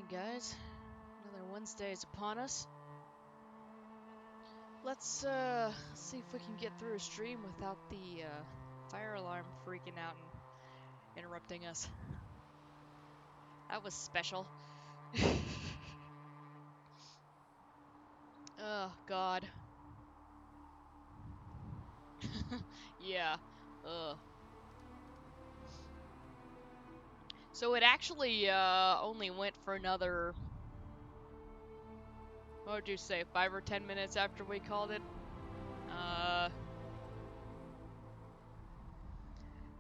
morning, guys. Another Wednesday is upon us. Let's see if we can get through a stream without the fire alarm freaking out and interrupting us. That was special. Oh, God. Yeah. Ugh. So it actually only went for another, what would you say, 5 or 10 minutes after we called it?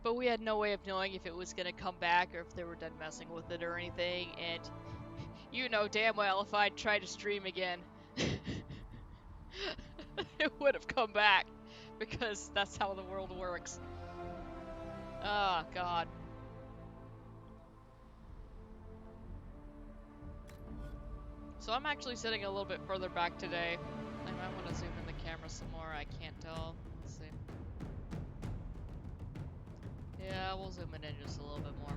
But we had no way of knowing if it was gonna come back or if they were done messing with it or anything, and you know damn well if I'd tried to stream again, it would have come back, because that's how the world works. Oh, God. So I'm actually sitting a little bit further back today. I might want to zoom in the camera some more, I can't tell. Let's see. Yeah, we'll zoom it in just a little bit more.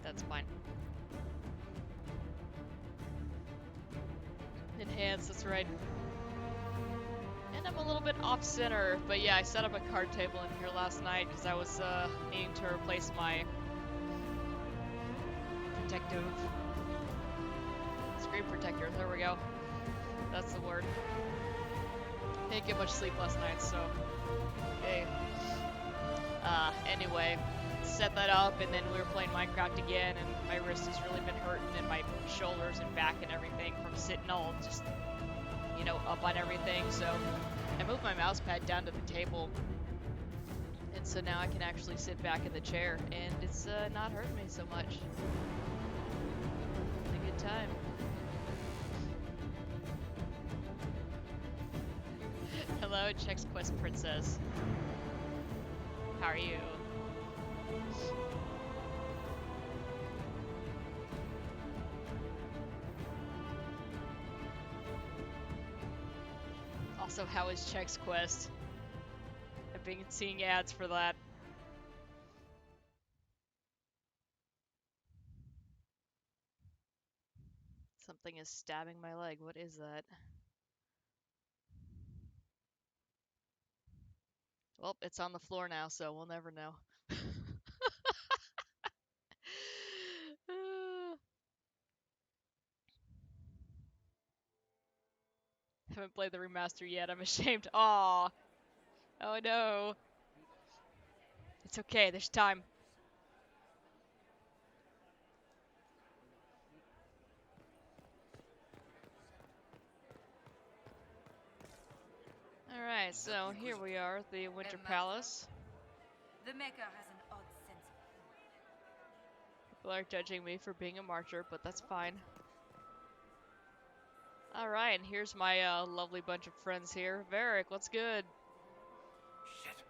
That's fine. Enhance, that's right. And I'm a little bit off-center, but yeah, I set up a card table in here last night because I was needing to replace my protective screen protector. There we go. That's the word. Didn't get much sleep last night, so yay. Anyway, set that up, and then we were playing Minecraft again, and my wrist has really been hurting, and my shoulders and back and everything from sitting all just, you know, up on everything. So I moved my mouse pad down to the table, and so now I can actually sit back in the chair, and it's not hurting me so much. It's a good time. Hello, Chex Quest Princess. How are you? Also, how is Chex Quest? I've been seeing ads for that. Something is stabbing my leg. What is that? Well, it's on the floor now, so we'll never know. Haven't played the remaster yet. I'm ashamed. Aw. Oh no. It's okay. There's time. Alright, so here we are at the Winter Palace. The Mecha has an odd sense of People are judging me for being a marcher, but that's fine. Alright, and here's my lovely bunch of friends here. Varric, what's good? Shit.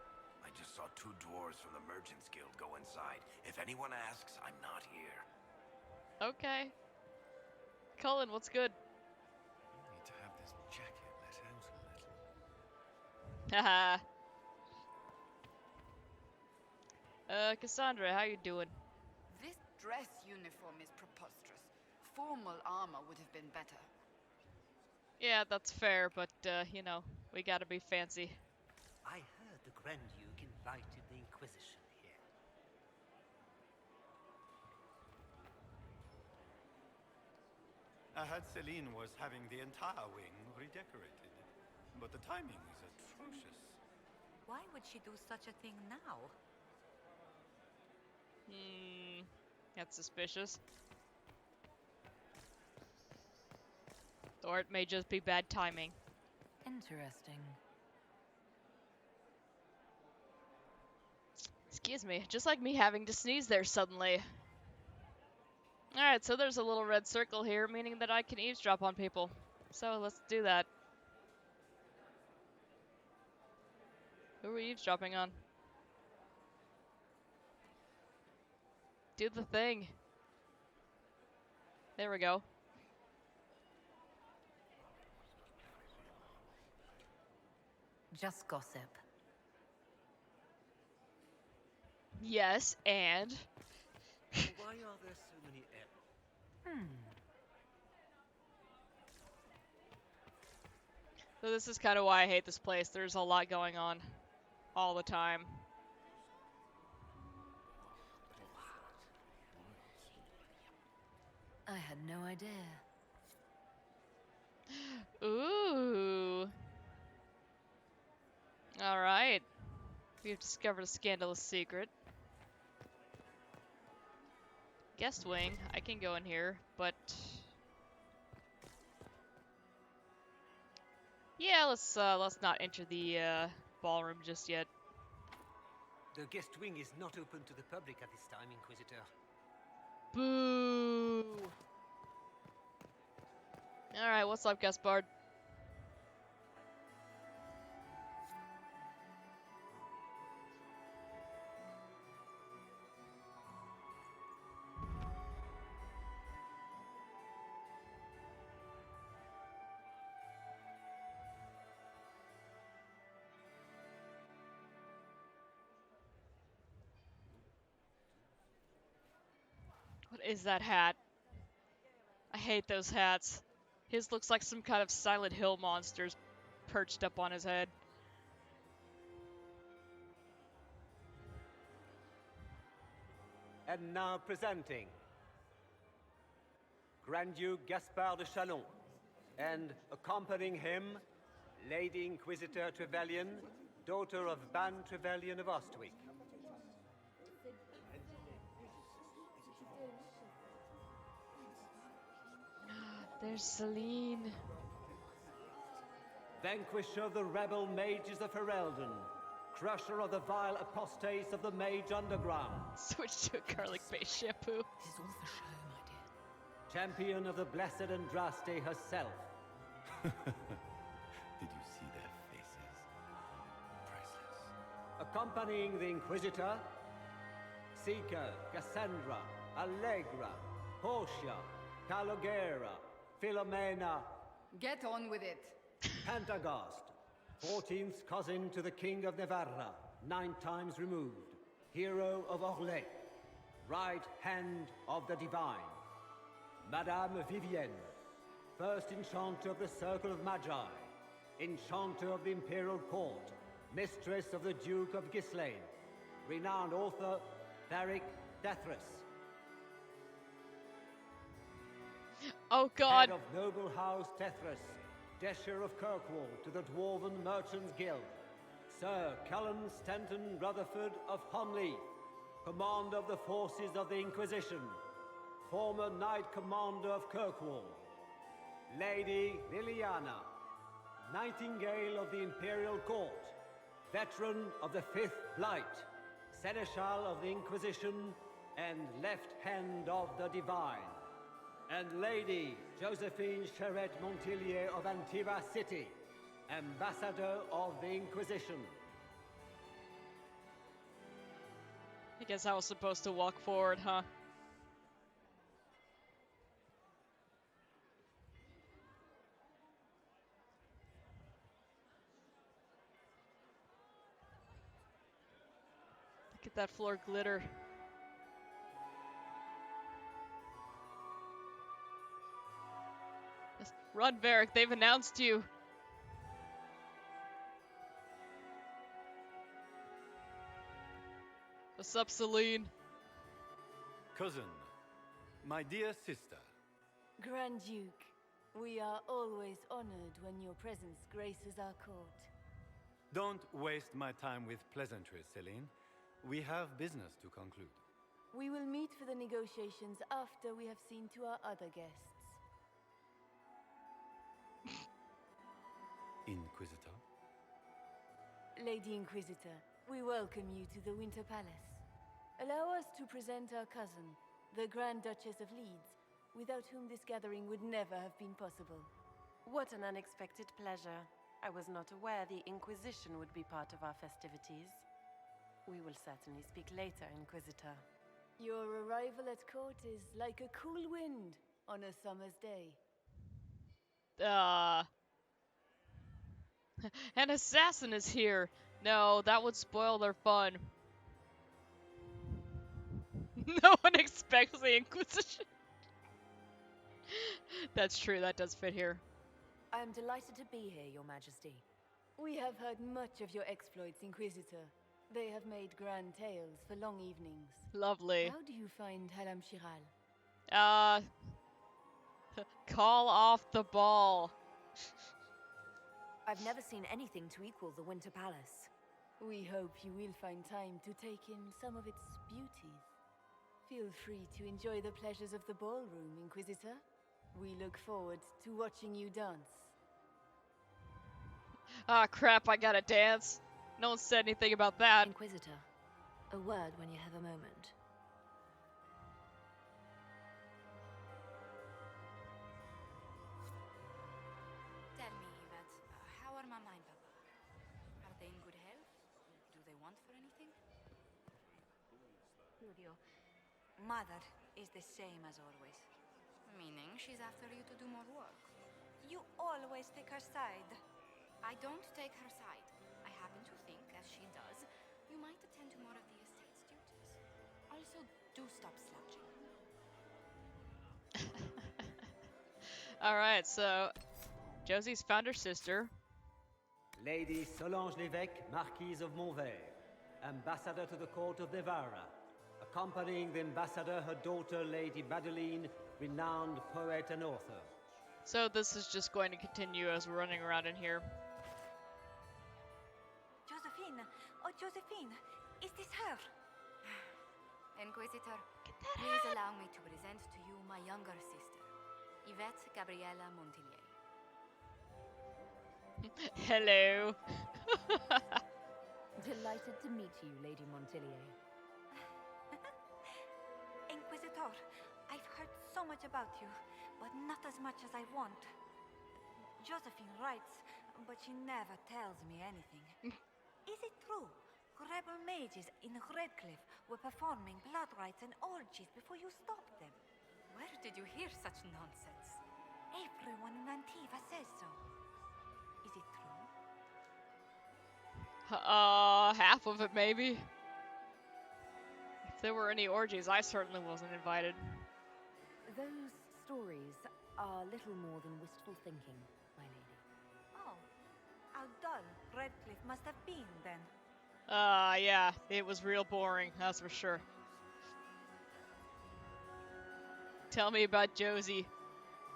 I just saw 2 dwarves from the Merchants Guild go inside. If anyone asks, I'm not here. Okay. Cullen, what's good? I need to have this jacket let out a little. Haha. Cassandra, how you doing? This dress uniform is preposterous. Formal armor would have been better. Yeah, that's fair, but, you know, we gotta be fancy. I heard the Grand Duke invited the Inquisition here. I heard Celine was having the entire wing redecorated, but the timing is atrocious. Why would she do such a thing now? That's suspicious. Or it may just be bad timing. Interesting. Excuse me, just like me having to sneeze there suddenly. Alright, so there's a little red circle here, meaning that I can eavesdrop on people. So let's do that. Who are we eavesdropping on? Do the thing. There we go. Just gossip. Yes, and Why are there so many L? so this is kind of why I hate this place. There's a lot going on all the time. I had no idea. Ooh. All right. We've discovered a scandalous secret. Guest wing. I can go in here, but yeah, let's not enter the ballroom just yet. The guest wing is not open to the public at this time, Inquisitor. Boo. All right, what's up, Gaspard? What is that hat? I hate those hats. His looks like some kind of Silent Hill monsters perched up on his head. And now presenting Grand Duke Gaspard de Chalon, and accompanying him, Lady Inquisitor Trevelyan, daughter of Ban Trevelyan of Ostwick. There's Celine. Vanquisher of the rebel mages of Ferelden, crusher of the vile apostates of the mage underground, Switch to a garlic-based shampoo. This is all for show, my dear. champion of the blessed Andraste herself. Did you see their faces? Priceless. Accompanying the Inquisitor, Seeker, Cassandra, Allegra, Portia, Calogera, Philomena, Get on with it. Pantagast, 14th cousin to the King of Navarra, 9 times removed, hero of Orlais, right hand of the Divine. Madame Vivienne, first enchanter of the Circle of Magi, enchanter of the Imperial Court, mistress of the Duke of Ghislaine, renowned author Tharic Dethras, Oh God. head of noble house Tethras, Desher of Kirkwall to the Dwarven Merchants Guild, Sir Cullen Stanton Rutherford of Honleith, commander of the forces of the Inquisition, former Knight Commander of Kirkwall, Lady Liliana, Nightingale of the Imperial Court, veteran of the Fifth Blight, Seneschal of the Inquisition, and left hand of the Divine, and Lady Josephine Charette Montillier of Antiva City, Ambassador of the Inquisition. I guess I was supposed to walk forward, huh? Look at that floor glitter. Yes, run, Varric, they've announced you. What's up, Celine? Cousin, my dear sister, Grand Duke, we are always honored when your presence graces our court. don't waste my time with pleasantries, Celine. We have business to conclude. We will meet for the negotiations after we have seen to our other guests. Inquisitor? Lady Inquisitor, we welcome you to the Winter Palace. Allow us to present our cousin, the Grand Duchess of Leeds, without whom this gathering would never have been possible. What an unexpected pleasure. I was not aware the Inquisition would be part of our festivities. We will certainly speak later, Inquisitor. Your arrival at court is like a cool wind on a summer's day. An assassin is here! No, that would spoil their fun. No one expects the Inquisition. That's true, that does fit here. I am delighted to be here, Your Majesty. We have heard much of your exploits, Inquisitor. They have made grand tales for long evenings. Lovely. How do you find Haram Shiral? Call off the ball. I've never seen anything to equal the Winter Palace. We hope you will find time to take in some of its beauties. Feel free to enjoy the pleasures of the ballroom, Inquisitor. We look forward to watching you dance. Ah, crap, I gotta dance. No one said anything about that. Inquisitor, a word when you have a moment. Tell me, Yvette, how are Mama and Papa? Are they in good health? Do they want for anything? Julio, Mother is the same as always. Meaning she's after you to do more work. You always take her side. I don't take her side. I happen to think, as she does, you might attend to more of the estate's duties. Also, do stop slouching. Alright, so Josie's found her sister. Lady Solange Lévesque, Marquise of Montvert, ambassador to the court of Navarra. Accompanying the ambassador, her daughter, Lady Madeline, renowned poet and author. So this is just going to continue as we're running around in here. Josephine! Oh, Josephine! Is this her? Inquisitor, please allow me to present to you my younger sister, Yvette Gabriella Montillier. Hello. Delighted to meet you, Lady Montillier. Inquisitor, I've heard so much about you, but not as much as I want. Josephine writes, but she never tells me anything. Is it true? Rebel mages in Redcliffe were performing blood rites and orgies before you stopped them. Where did you hear such nonsense? Everyone in Antiva says so. Is it true? Half of it maybe. If there were any orgies, I certainly wasn't invited. Those stories are little more than wistful thinking, my lady. Oh, how dull Redcliffe must have been then. Yeah, it was real boring, that's for sure. Tell me about Josie.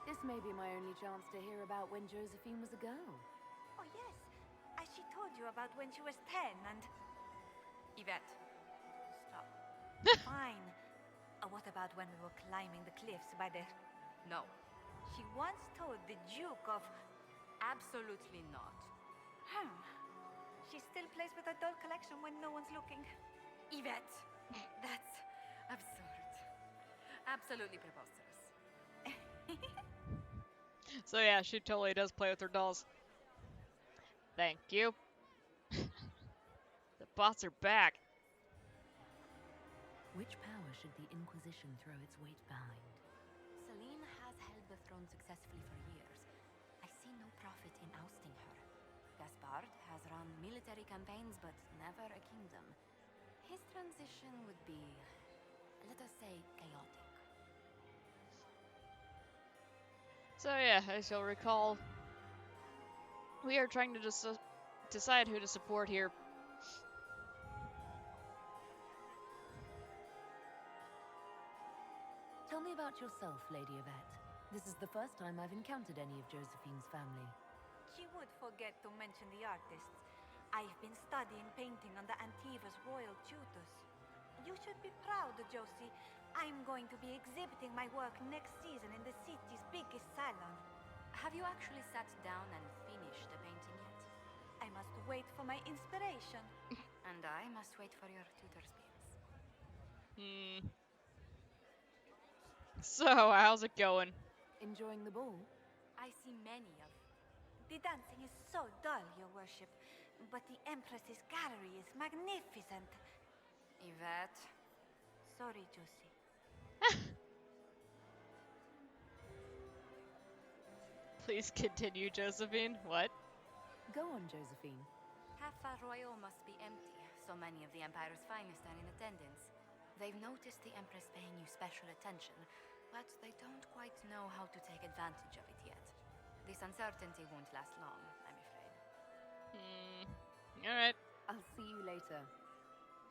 This may be my only chance to hear about when Josephine was a girl. Oh yes, as she told you about when she was 10 and... Yvette, Stop. Fine. What about when we were climbing the cliffs by the... no. She once told the Duke of... Absolutely not. She still plays with her doll collection when no one's looking. Yvette, that's absurd. Absolutely preposterous. So yeah, she totally does play with her dolls. Thank you. The bots are back. Which power should the Inquisition throw its weight behind? Celine has held the throne successfully for years. I see no profit in ousting her. Gaspard has run military campaigns, but never a kingdom. His transition would be, let us say, chaotic. So yeah, as you'll recall, we are trying to decide who to support here. Tell me about yourself, Lady Yvette. This is the first time I've encountered any of Josephine's family. She would forget to mention the artists. I've been studying painting under Antiva's royal tutors. You should be proud, Josie. I'm going to be exhibiting my work next season in the city's biggest salon. Have you actually sat down and finished the painting yet? I must wait for my inspiration. And I must wait for your tutor's bills. So, how's it going? Enjoying the ball? I see many of... The dancing is so dull, Your Worship, but the Empress's gallery is magnificent. Yvette. Sorry, Josie. Please continue, Josephine. What? Go on, Josephine. Half Val Royaux must be empty. So many of the Empire's finest are in attendance. They've noticed the Empress paying you special attention, but they don't quite know how to take advantage of it yet. This uncertainty won't last long, I'm afraid. Alright. I'll see you later.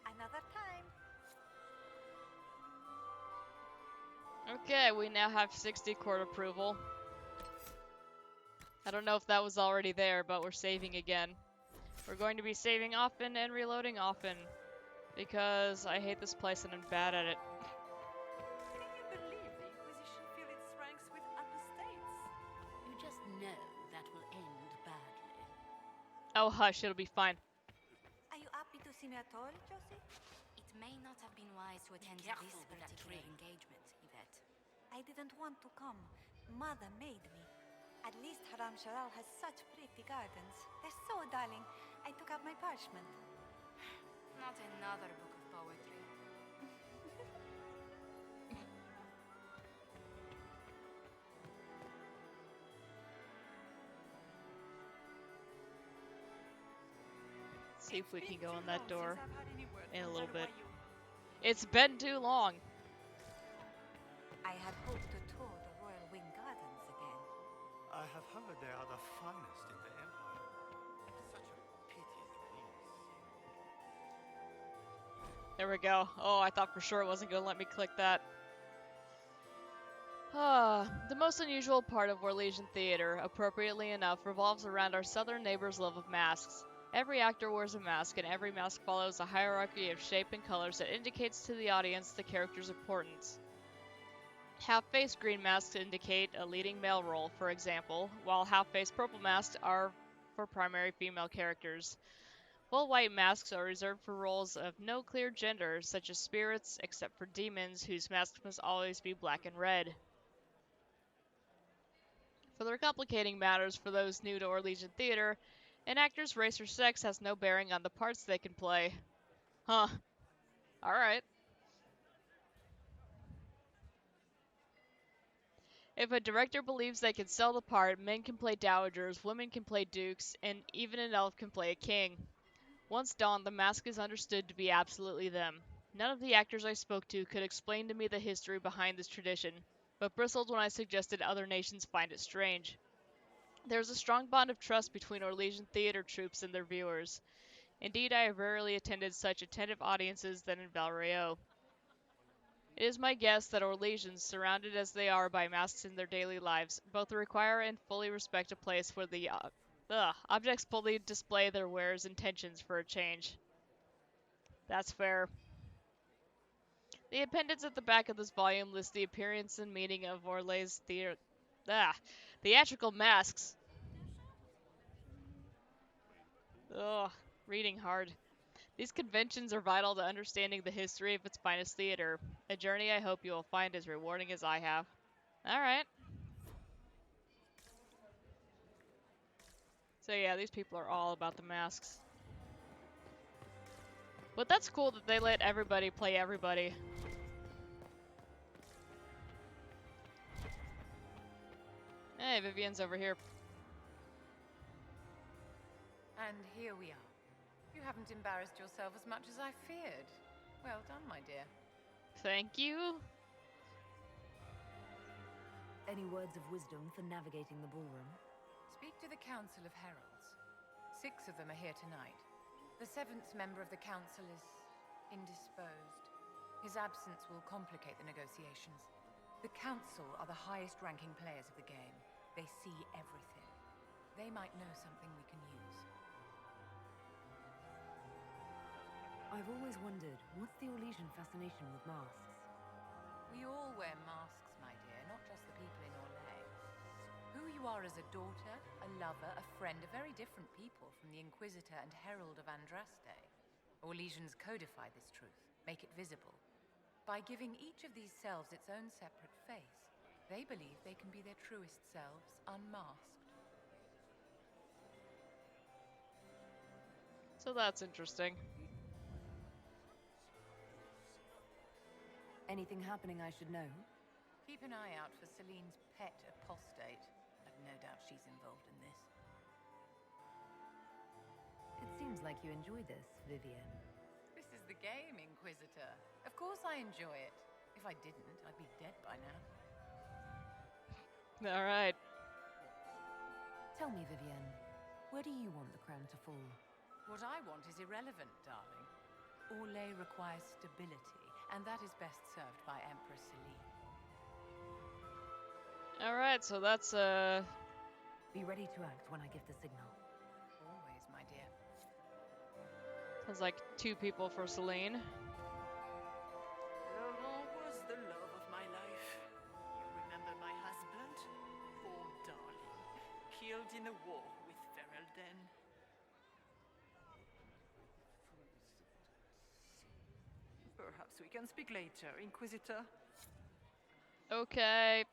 Another time. Okay, we now have 60 court approval. I don't know if that was already there, but we're saving again. We're going to be saving often and reloading often, because I hate this place and I'm bad at it. Can you believe the Inquisition fill its ranks with apostates? You just know that will end badly. Oh hush, it'll be fine. Are you happy to see me at all, Josie? It may not have been wise to attend careful this with that particular tree. engagement, Yvette. I didn't want to come. Mother made me. At least Haram Sharal has such pretty gardens. They're so darling. I took out my parchment. Not another book of poetry. See if we can go in that door in a little bit. You. It's been too long. I had hoped to tour the Royal Wing Gardens again. I have heard they are the finest in the Empire. Such a pity the police. There we go. Oh, I thought for sure it wasn't going to let me click that. The most unusual part of Orlesian theater, appropriately enough, revolves around our southern neighbors' love of masks. Every actor wears a mask, and every mask follows a hierarchy of shape and colors that indicates to the audience the character's importance. Half-face green masks indicate a leading male role, for example, while half-face purple masks are for primary female characters. Full white masks are reserved for roles of no clear gender, such as spirits, except for demons, whose masks must always be black and red. Further complicating matters for those new to Orlesian theater, an actor's race or sex has no bearing on the parts they can play. Huh. Alright. If a director believes they can sell the part, men can play dowagers, women can play dukes, and even an elf can play a king. Once donned, the mask is understood to be absolutely them. None of the actors I spoke to could explain to me the history behind this tradition, but bristled when I suggested other nations find it strange. There is a strong bond of trust between Orlesian theater troupes and their viewers. Indeed, I have rarely attended such attentive audiences than in Val Royeaux. It is my guess that Orlesians, surrounded as they are by masks in their daily lives, both require and fully respect a place where the objects fully display their wearer's intentions for a change. That's fair. The appendix at the back of this volume lists the appearance and meaning of Orlais theatrical masks. Ugh, reading hard. These conventions are vital to understanding the history of its finest theater, a journey I hope you will find as rewarding as I have. Alright. So yeah, these people are all about the masks. But that's cool that they let everybody play everybody. Hey, Vivian's over here. And here we are. You haven't embarrassed yourself as much as I feared. Well done, my dear. Thank you. Any words of wisdom for navigating the ballroom? Speak to the Council of Heralds. 6 of them are here tonight. The 7th member of the Council is indisposed. His absence will complicate the negotiations. The Council are the highest-ranking players of the game. They see everything. They might know something we can use. I've always wondered, what's the Orlesian fascination with masks? We all wear masks, my dear, not just the people in Orlais. Who you are as a daughter, a lover, a friend, are very different people from the Inquisitor and Herald of Andraste. Orlesians codify this truth, make it visible. By giving each of these selves its own separate face, they believe they can be their truest selves, unmasked. So that's interesting. Anything happening I should know? Keep an eye out for Celine's pet apostate. I've no doubt she's involved in this. you enjoy this, Vivienne. This is the game, Inquisitor. Of course I enjoy it. If I didn't, I'd be dead by now. Alright. Tell me, Vivienne, where do you want the crown to fall? What I want is irrelevant, darling. Orlais requires stability, and that is best served by Empress Celine. Alright, so that's, Be ready to act when I give the signal. Always, my dear. Sounds like 2 people for Celine. Laurent was the love of my life. You remember my husband? Poor darling. Killed in a war with Ferelden. Perhaps we can speak later, Inquisitor. Okay.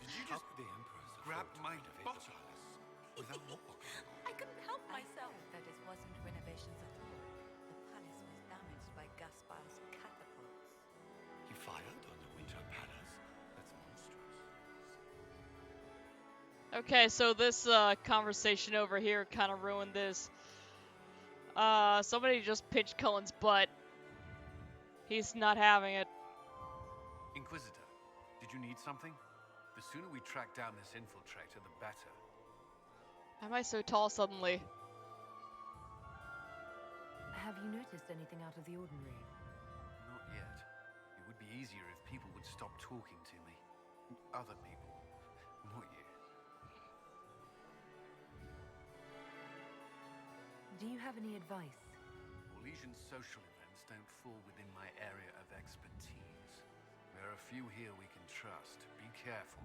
Did you just The Emperor's grab afraid to my renovate the bottle? palace without more. I couldn't help myself. That it wasn't renovations at all. The palace was damaged by Gaspard's catapults. He fired on the Winter Palace? That's monstrous. Okay, so this conversation over here kind of ruined this. Somebody just pinched Cullen's butt. He's not having it. Inquisitor, did you need something? The sooner we track down this infiltrator, the better. Why am I so tall suddenly? Have you noticed anything out of the ordinary? Not yet. It would be easier if people would stop talking to me. Other people. Not you. Do you have any advice? Orlesian social events don't fall within my area of expertise. There are a few here we can trust. Be careful.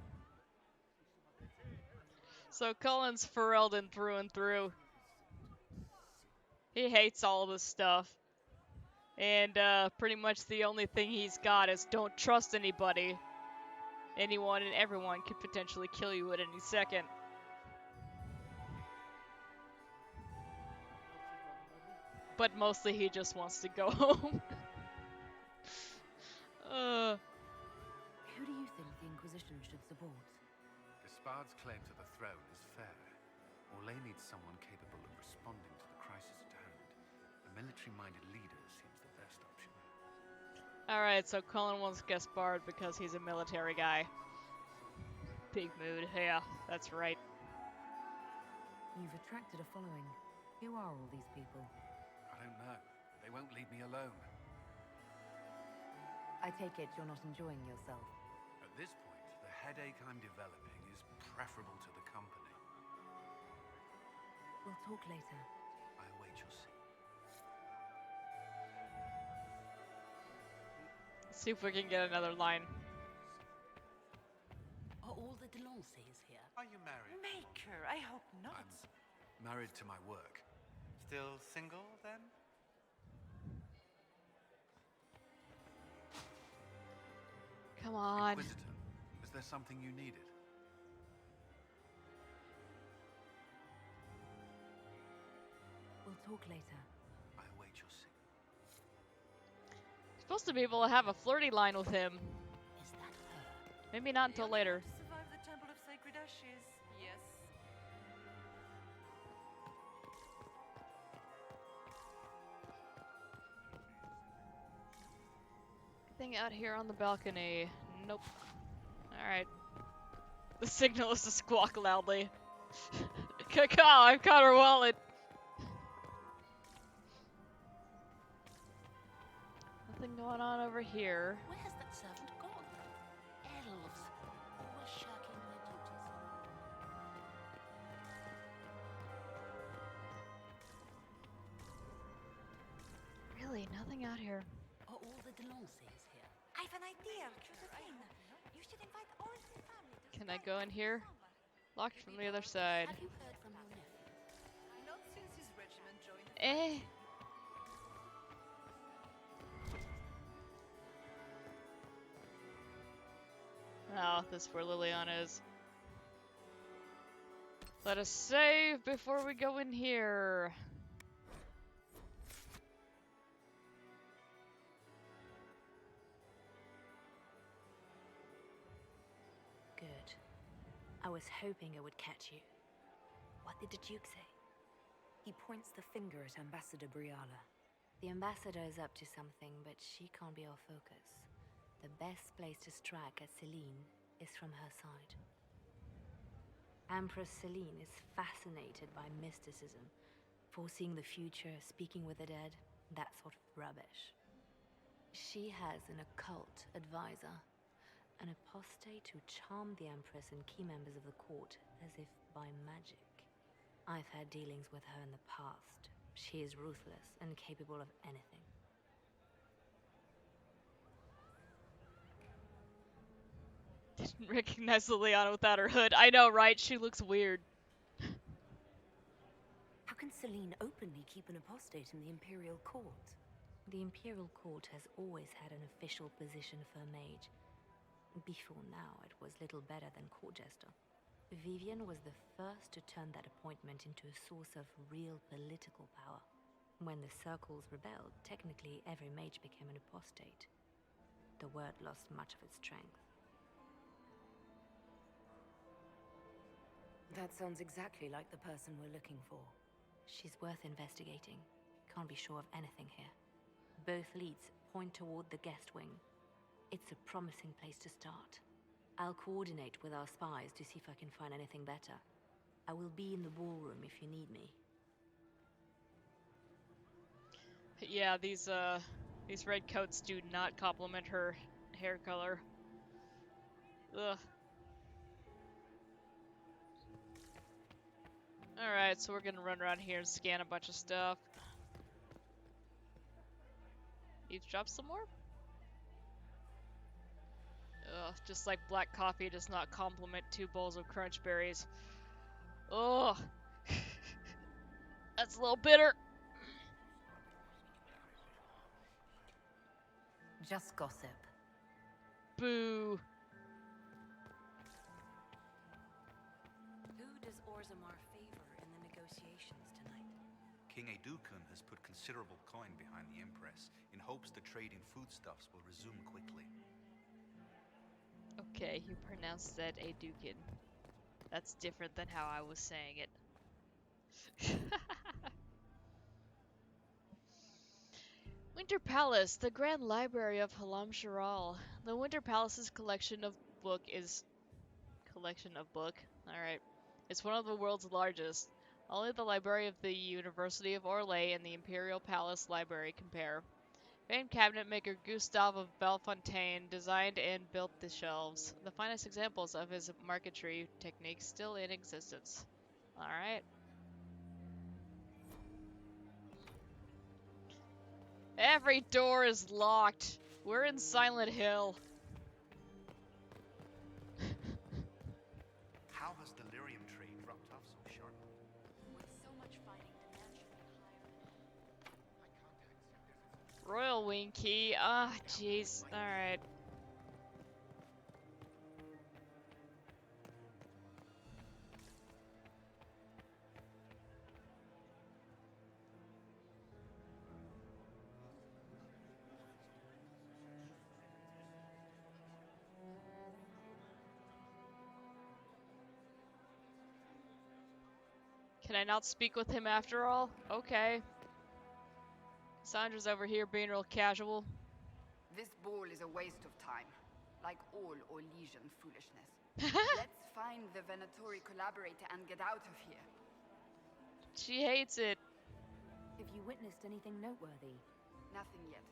So Cullen's Ferelden through and through. He hates all this stuff. And pretty much the only thing he's got is don't trust anybody. Anyone and everyone could potentially kill you at any second. But mostly he just wants to go home. Who do you think the Inquisition should support? Gaspard's claim to the throne is fair. Orlais needs someone capable of responding to the crisis at hand. A military-minded leader seems the best option. Alright, so Cullen wants Gaspard because he's a military guy. Big mood, yeah, that's right. You've attracted a following. Who are all these people? I don't know. They won't leave me alone. I take it you're not enjoying yourself. At this point, the headache I'm developing is preferable to the company. We'll talk later. I await your signal. Let's see if we can get another line. Are all the Delancys here? Are you married? Maker, I hope not. I'm married to my work. Still single, then? Come on. Inquisitor, is there something you needed? We'll talk later. I await your signal. Supposed to be able to have a flirty line with him. Is that her? Maybe not until later. Survive the Temple of Sacred Ashes, yes. Anything out here on the balcony? Nope. Alright. The signal is to squawk loudly. Caw, I've caught her wallet. Nothing going on over here. Where's that servant gone? Elves, always shirking their duties. Really, nothing out here. Are all the Delancys here? I have an idea, Josephine. You should invite all the family to Can I spend go in the here? summer. Locked from the other side. Have you heard from your nephew? Not since his regiment joined the Eh. Oh, this is where Liliana is. Let us save before we go in here. Good. I was hoping I would catch you. What did the Duke say? He points the finger at Ambassador Briala. The ambassador is up to something, but she can't be our focus. The best place to strike at Celine is from her side. Empress Celine is fascinated by mysticism, foreseeing the future, speaking with the dead, that sort of rubbish. She has an occult advisor, an apostate who charmed the Empress and key members of the court as if by magic. I've had dealings with her in the past. She is ruthless and capable of anything. Didn't recognize Liliana without her hood. I know, right? She looks weird. How can Celine openly keep an apostate in the Imperial Court? The Imperial Court has always had an official position for a mage. Before now, it was little better than court jester. Vivian was the first to turn that appointment into a source of real political power. When the circles rebelled, technically every mage became an apostate. The word lost much of its strength. That sounds exactly like the person we're looking for. She's worth investigating. Can't be sure of anything here. Both leads point toward the guest wing. It's a promising place to start. I'll coordinate with our spies to see if I can find anything better. I will be in the ballroom if you need me. Yeah, these red coats do not complement her hair color. Ugh. Alright, so we're gonna run around here and scan a bunch of stuff. Eavesdrop some more? Ugh, just like black coffee does not complement 2 bowls of crunch berries. Ugh. That's a little bitter. Just gossip. Boo. Who does Orzammar favor in the negotiations tonight? King Edukun has put considerable coin behind the Empress in hopes the trade in foodstuffs will resume quickly. Okay, you pronounced that Edukin. That's different than how I was saying it. Winter Palace, the Grand Library of Halam Sharal. The Winter Palace's collection of book. Alright. It's one of the world's largest. Only the library of the University of Orlais and the Imperial Palace Library compare. Famed cabinet maker Gustave of Bellefontaine designed and built the shelves, the finest examples of his marquetry technique still in existence. Alright. Every door is locked. We're in Silent Hill. How has delirium trade dropped off so sharp? With so much fighting, demand should be higher. Royal Wing Key. Ah, jeez. Alright. Can I not speak with him after all? Okay. Sandra's over here being real casual. This ball is a waste of time, like all Orlesian foolishness. Let's find the Venatori collaborator and get out of here. She hates it. Have you witnessed anything noteworthy? Nothing yet.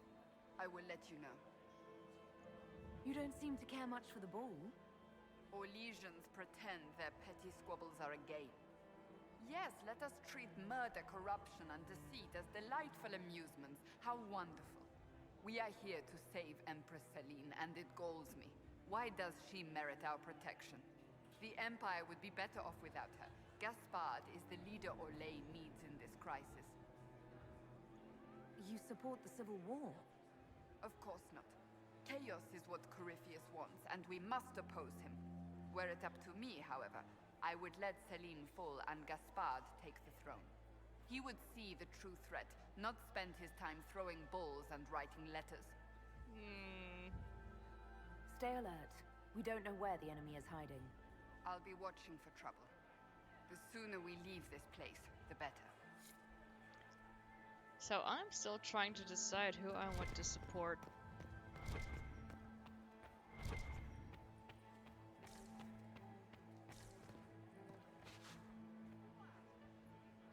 I will let you know. You don't seem to care much for the ball. Orlesians pretend their petty squabbles are a game. Yes, let us treat murder, corruption, and deceit as delightful amusements. How wonderful. We are here to save Empress Celine, and it galls me. Why does she merit our protection? The Empire would be better off without her. Gaspard is the leader Orlais needs in this crisis. You support the civil war? Of course not. Chaos is what Corypheus wants, and we must oppose him. Were it up to me, however, I would let Celine fall and Gaspard take the throne. He would see the true threat, not spend his time throwing balls and writing letters. Stay alert. We don't know where the enemy is hiding. I'll be watching for trouble. The sooner we leave this place, the better. So I'm still trying to decide who I want to support.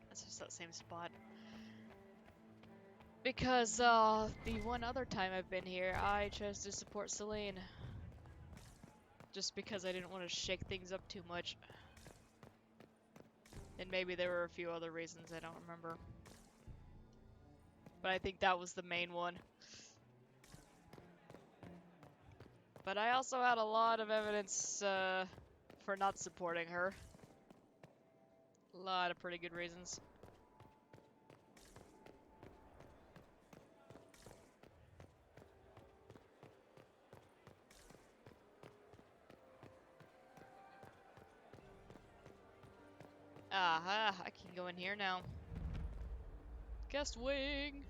That's just that same spot. Because the one other time I've been here, I chose to support Celine. Just because I didn't want to shake things up too much. And maybe there were a few other reasons, I don't remember. But I think that was the main one. But I also had a lot of evidence for not supporting her. A lot of pretty good reasons. Aha, I can go in here now. Guest wing!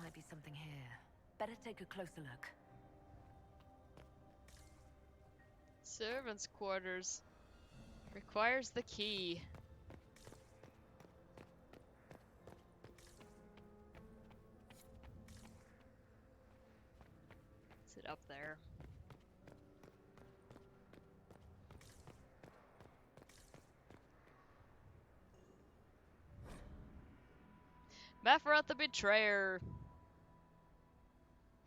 Might be something here. Better take a closer look. Servants' quarters. Requires the key. Is it up there? Mafrat the Betrayer.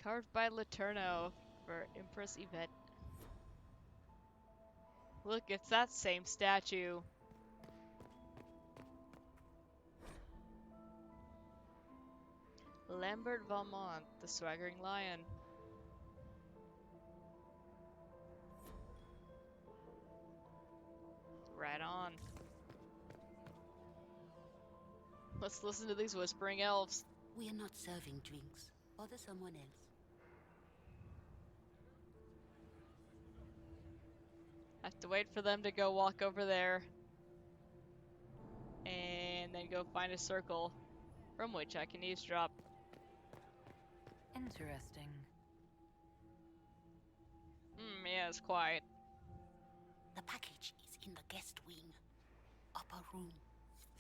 Carved by Laterno for Empress Yvette. Look, it's that same statue. Lambert Valmont, the Swaggering Lion. Right on. Let's listen to these whispering elves. We are not serving drinks. Bother someone else. I have to wait for them to go walk over there. And then go find a circle from which I can eavesdrop. Interesting. Yeah, it's quiet. The package is in the guest wing. Upper room.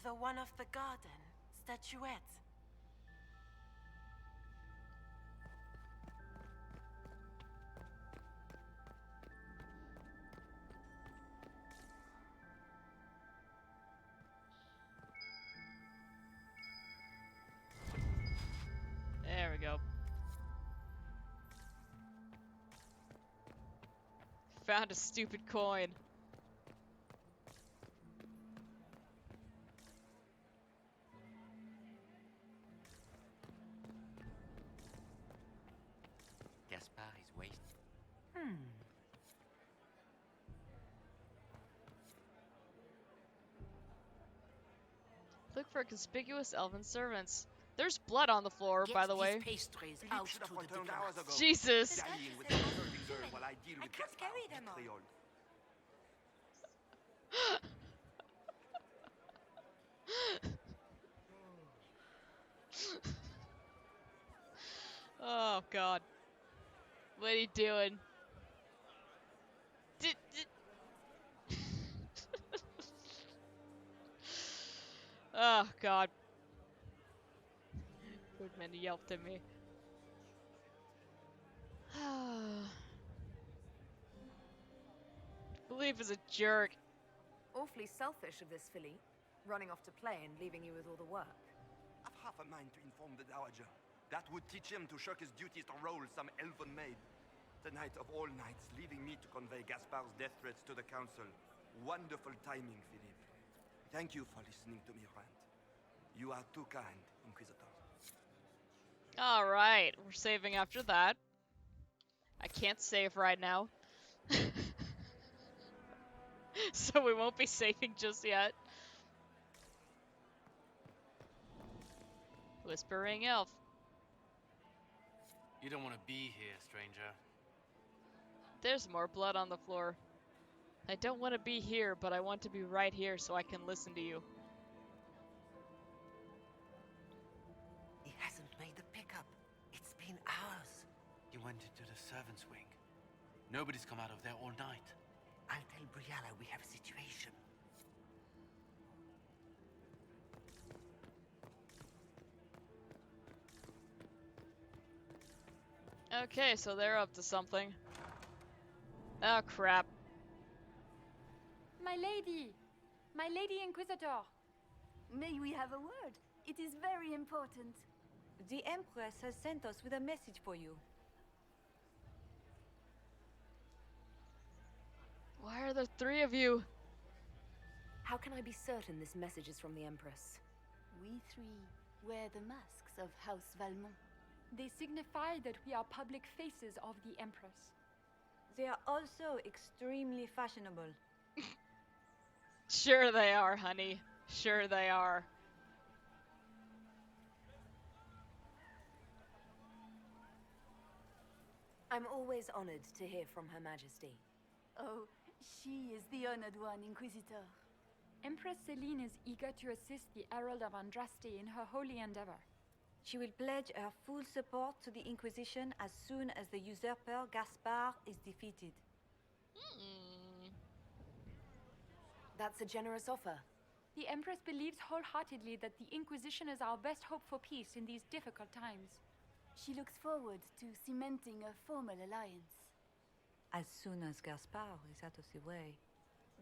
The one of the garden. Statuette. There we go. Found a stupid coin. Gaspard is wasted. Look for conspicuous elven servants. There's blood on the floor, by the way. Pastries out to the diplomats. Jesus! I can't carry them all. Oh god. What are you doing? Oh god. Goodman yelped at me. Belief is a jerk. Awfully selfish of this filly, running off to play and leaving you with all the work. I've half a mind to inform the Dowager. That would teach him to shirk his duties to roll some elven maid. Tonight of all nights, leaving me to convey Gaspard's death threats to the council. Wonderful timing, Philippe. Thank you for listening to me rant. You are too kind, Inquisitor. Alright, we're saving after that. I can't save right now. So we won't be saving just yet. Whispering elf. You don't want to be here, stranger. There's more blood on the floor. I don't want to be here, but I want to be right here so I can listen to you. He hasn't been hours. You went into the servants' wing. Nobody's come out of there all night. I'll tell Briala we have a situation. Okay, so they're up to something. Oh, crap. My lady! My lady Inquisitor! May we have a word? It is very important. The Empress has sent us with a message for you. Why are there 3 of you? How can I be certain this message is from the Empress? We 3 wear the masks of House Valmont. They signify that we are public faces of the Empress. They are also extremely fashionable. Sure they are, honey. Sure they are. I'm always honored to hear from Her Majesty. Oh, she is the honored one, Inquisitor. Empress Celine is eager to assist the Herald of Andraste in her holy endeavor. She will pledge her full support to the Inquisition as soon as the usurper Gaspard is defeated. That's a generous offer. The Empress believes wholeheartedly that the Inquisition is our best hope for peace in these difficult times. She looks forward to cementing a formal alliance. As soon as Gaspard is out of the way.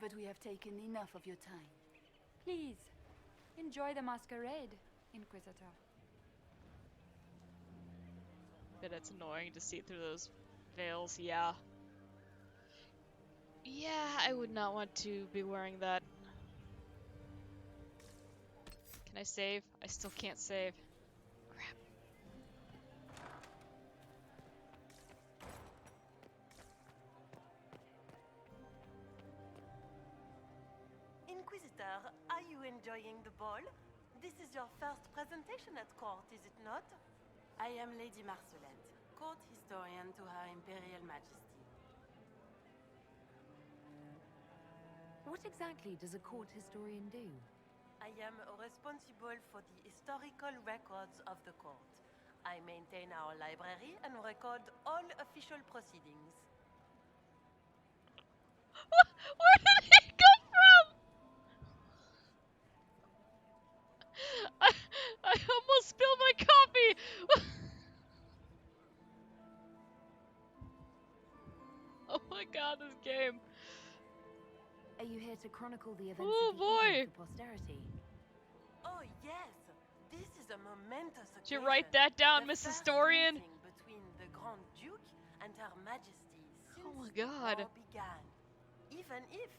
But we have taken enough of your time. Please, enjoy the masquerade, Inquisitor. But it's annoying to see through those veils, yeah. Yeah, I would not want to be wearing that. Can I save? I still can't save. Crap. Inquisitor, are you enjoying the ball? This is your first presentation at court, is it not? I am Lady Marcelette, court historian to Her Imperial Majesty. What exactly does a court historian do? I am responsible for the historical records of the court. I maintain our library and record all official proceedings. Where did he come from? I almost spilled my coffee! Oh my god, this game. Are you here to chronicle the events Oh of the boy! evening for posterity? Oh yes, this is a momentous occasion. Did you write that down, The Miss first Historian? meeting between the Grand Duke and Her Majesty since Oh my the god. war began. Even if,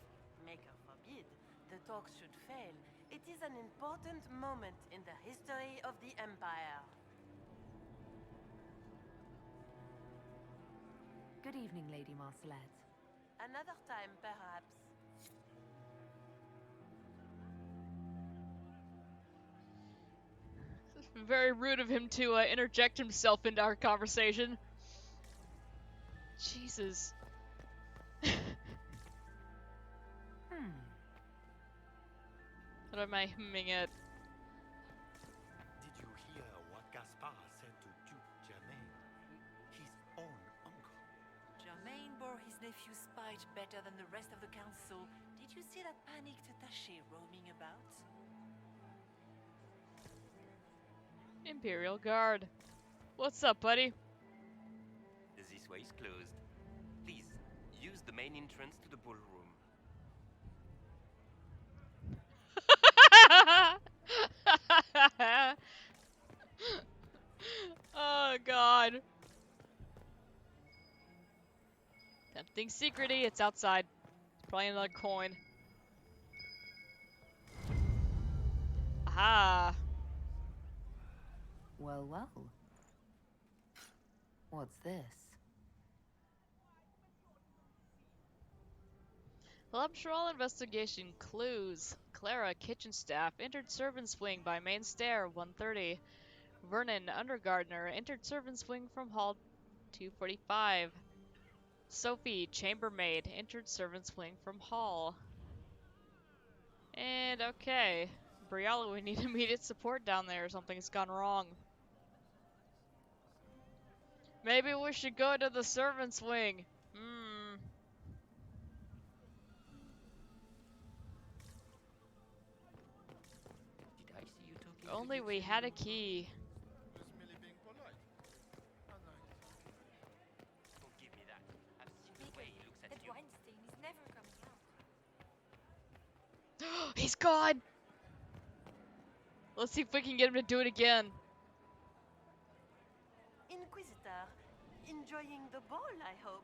Maker forbid, the talks should fail, it is an important moment in the history of the Empire. Good evening, Lady Marcelette. Another time, perhaps. Very rude of him to interject himself into our conversation. Jesus. What am I humming at? Did you hear what Gaspard said to Duke Germain? His own uncle. Germain bore his nephew's spite better than the rest of the council. Did you see that panicked attaché roaming about? Imperial Guard. What's up, buddy? This way is closed. Please, use the main entrance to the ballroom. Oh god. Tempting secrety, it's outside. It's probably another coin. Aha! Well, well. What's this? Laboratory investigation clues. Clara, kitchen staff, entered servants' wing by main stair, 1:30. Vernon, undergardener, entered servants' wing from hall, 2:45. Sophie, chambermaid, entered servants' wing from hall. And okay, Briala, we need immediate support down there. Something's gone wrong. Maybe we should go to the servants' wing. Hmm. Did I see you talking If only we had a key. Oh, give me that. I've seen the way he looks at you. Weinstein is never coming out. He's gone! Let's see if we can get him to do it again. Inquisitor, enjoying the ball, I hope.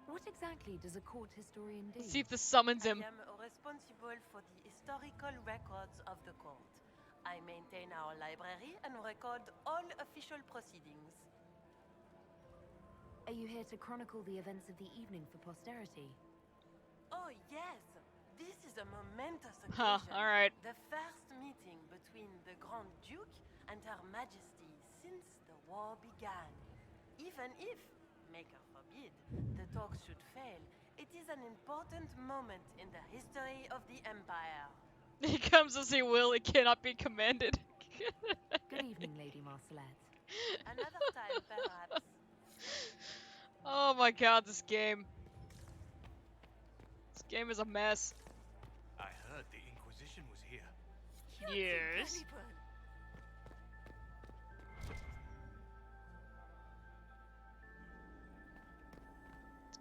What exactly does a court historian do? Let's see if this summons him. I am responsible for the historical records of the court. I maintain our library and record all official proceedings. Are you here to chronicle the events of the evening for posterity? Oh, yes. This is a momentous Huh, occasion. alright. The first meeting between the Grand Duke and Her Majesty since the war began. Even if, Maker forbid, the talks should fail, it is an important moment in the history of the Empire. He comes as he will, he cannot be commanded. Good evening, Lady Marcelette. Another time, perhaps. Oh my god, this game. This game is a mess. I heard the Inquisition was here. Yes.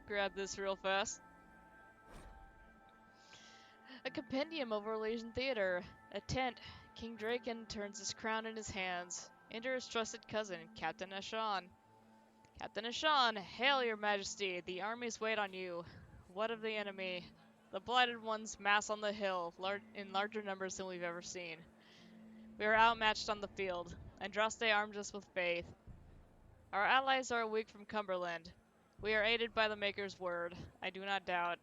Grab this real fast. A compendium of Orlesian theater. A tent. King Draken turns his crown in his hands. Enter his trusted cousin, Captain Ashan. Captain Ashan, hail your majesty. The armies wait on you. What of the enemy? The blighted ones mass on the hill, in larger numbers than we've ever seen. We are outmatched on the field. Andraste armed us with faith. Our allies are weak from Cumberland. We are aided by the Maker's word. I do not doubt.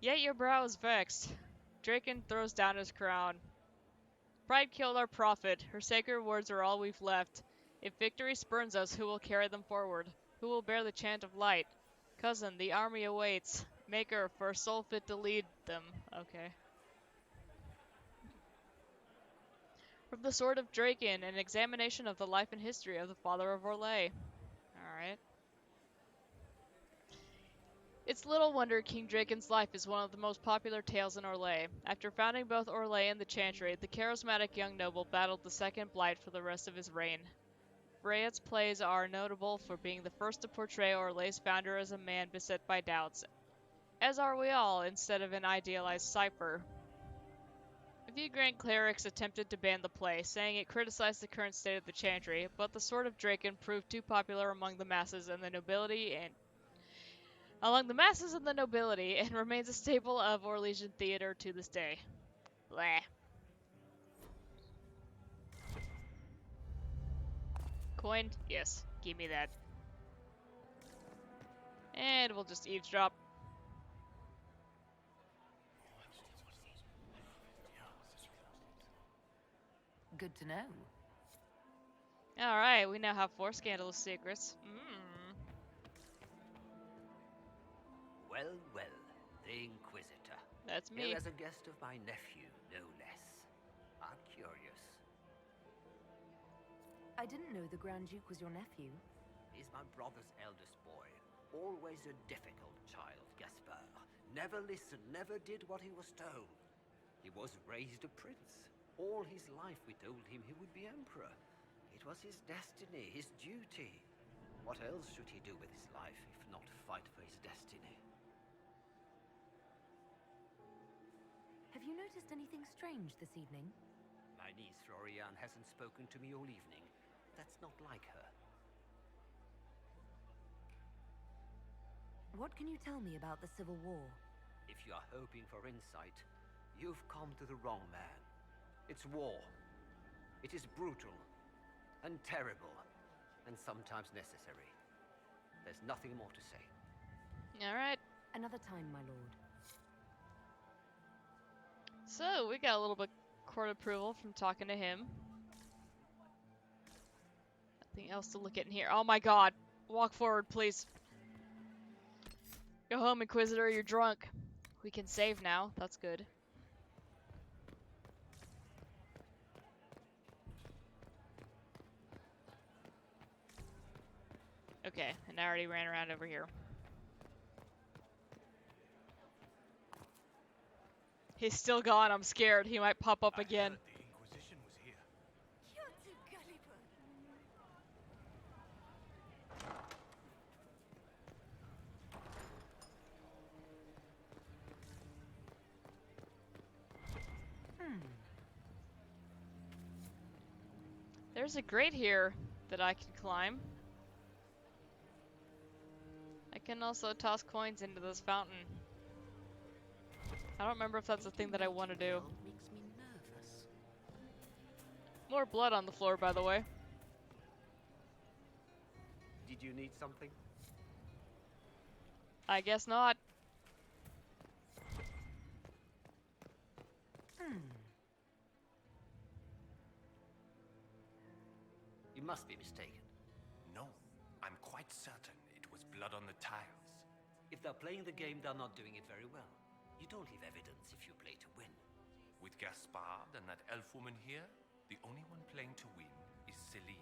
Yet your brow is vexed. Draken throws down his crown. Pride killed our prophet. Her sacred words are all we've left. If victory spurns us, who will carry them forward? Who will bear the chant of light? Cousin, the army awaits. Maker, for a soul fit to lead them. Okay. From the Sword of Draken, an examination of the life and history of the Father of Orlais. Alright. It's little wonder King Draken's life is one of the most popular tales in Orlais. After founding both Orlais and the Chantry, the charismatic young noble battled the second blight for the rest of his reign. Rayet's plays are notable for being the first to portray Orlais' founder as a man beset by doubts, as are we all, instead of an idealized cipher. A few grand clerics attempted to ban the play, saying it criticized the current state of the Chantry, but the Sword of Draken proved too popular among the masses and the nobility and remains a staple of Orlesian theater to this day. Blah. Coin? Yes. Give me that. And we'll just eavesdrop. Good to know. Alright, we now have 4 scandalous secrets. Well, well, the Inquisitor. That's me. Here as a guest of my nephew, no less. I'm curious. I didn't know the Grand Duke was your nephew. He's my brother's eldest boy. Always a difficult child, Gaspard. Never listened, never did what he was told. He was raised a prince. All his life we told him he would be emperor. It was his destiny, his duty. What else should he do with his life if not fight for his destiny? Have you noticed anything strange this evening? My niece Florian hasn't spoken to me all evening. That's not like her. What can you tell me about the Civil War? If you are hoping for insight, you've come to the wrong man. It's war. It is brutal, and terrible, and sometimes necessary. There's nothing more to say. Alright. Another time, my lord. So, we got a little bit court approval from talking to him. Nothing else to look at in here. Oh my god. Walk forward, please. Go home, Inquisitor. You're drunk. We can save now. That's good. Okay, and I already ran around over here. He's still gone. I'm scared. He might pop up again. The Inquisition was here. You're too gullible. There's a grate here that I can climb. I can also toss coins into this fountain. I don't remember if that's a thing that I want to do. Makes me nervous. More blood on the floor, by the way. Did you need something? I guess not. You must be mistaken. No, I'm quite certain it was blood on the tiles. If they're playing the game, they're not doing it very well. You don't leave evidence if you play to win. With Gaspard and that elf woman here, the only one playing to win is Celine.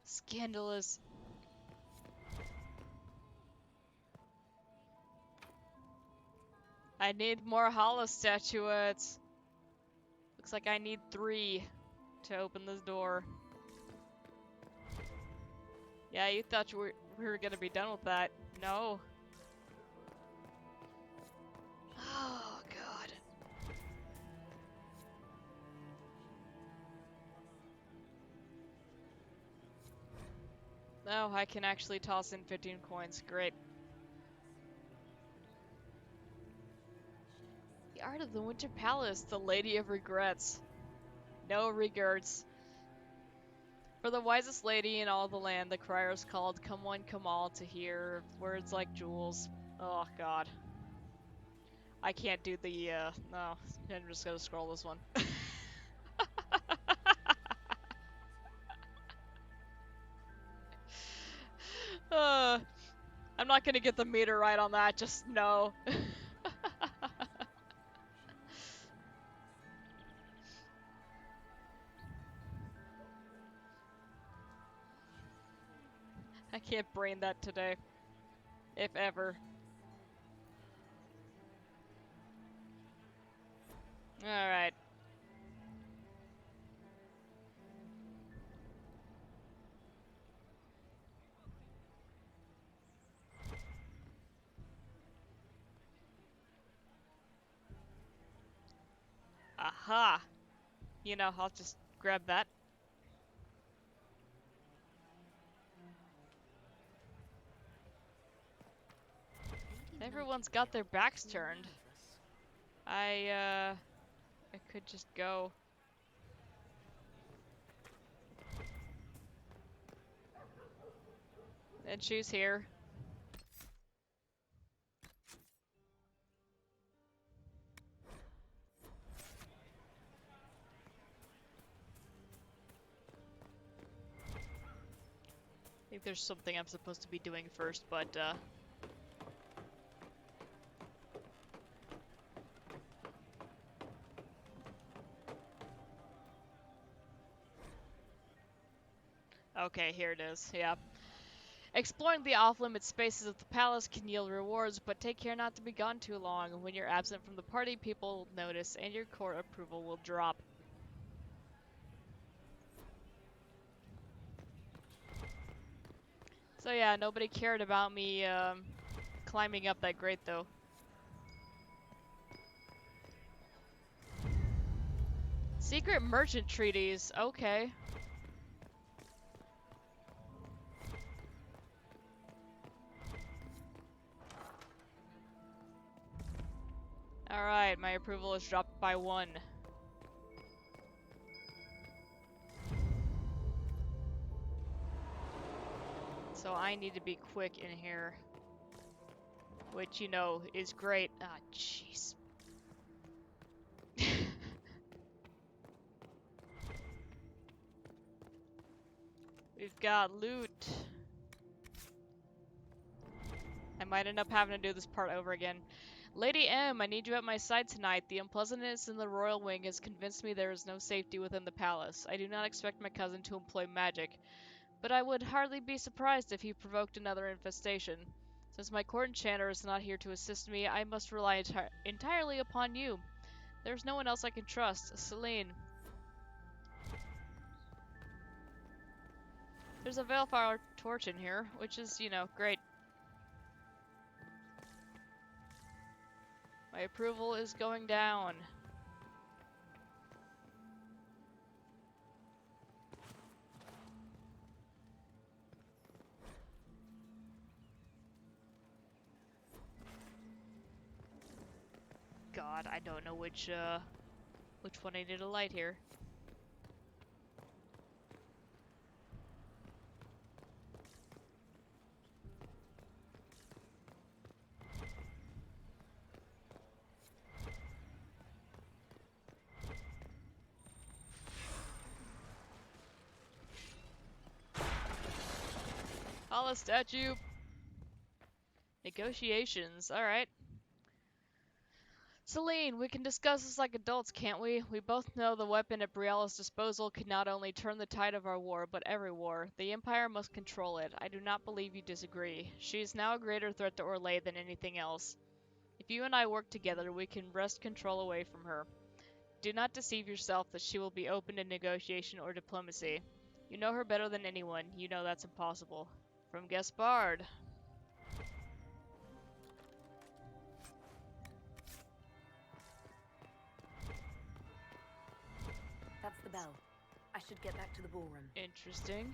Scandalous. I need more hollow statuettes. Looks like I need 3 to open this door. Yeah, you thought we were gonna be done with that. No. Oh, God. Oh, I can actually toss in 15 coins. Great. The Art of the Winter Palace, the Lady of Regrets. No regrets. For the wisest lady in all the land, the criers called, "Come one, come all," to hear words like jewels. Oh, God. I can't do the, no. I'm just gonna scroll this one. I'm not gonna get the meter right on that, just no. I can't brain that today. If ever. Alright. Aha! You know, I'll just grab that. Everyone's got their backs turned. I could just go. And she's here. I think there's something I'm supposed to be doing first, but, okay, here it is, yeah. Exploring the off-limit spaces of the palace can yield rewards, but take care not to be gone too long. When you're absent from the party, people will notice, and your court approval will drop. So yeah, nobody cared about me, climbing up that grate, though. Secret merchant treaties, okay. Alright, my approval is dropped by 1. So I need to be quick in here. Which, you know, is great. Ah, jeez. We've got loot. I might end up having to do this part over again. Lady M, I need you at my side tonight. The unpleasantness in the royal wing has convinced me there is no safety within the palace. I do not expect my cousin to employ magic, but I would hardly be surprised if he provoked another infestation. Since my court enchanter is not here to assist me, I must rely entirely upon you. There's no one else I can trust. Celine. There's a Veilfire torch in here, which is, you know, great. My approval is going down. God, I don't know which one I need a light here. Hala statue. Negotiations. Alright. Celine, we can discuss this like adults, can't we? We both know the weapon at Brielle's disposal can not only turn the tide of our war, but every war. The Empire must control it. I do not believe you disagree. She is now a greater threat to Orlais than anything else. If you and I work together, we can wrest control away from her. Do not deceive yourself that she will be open to negotiation or diplomacy. You know her better than anyone. You know that's impossible. From Gaspard. That's the bell. I should get back to the ballroom. Interesting.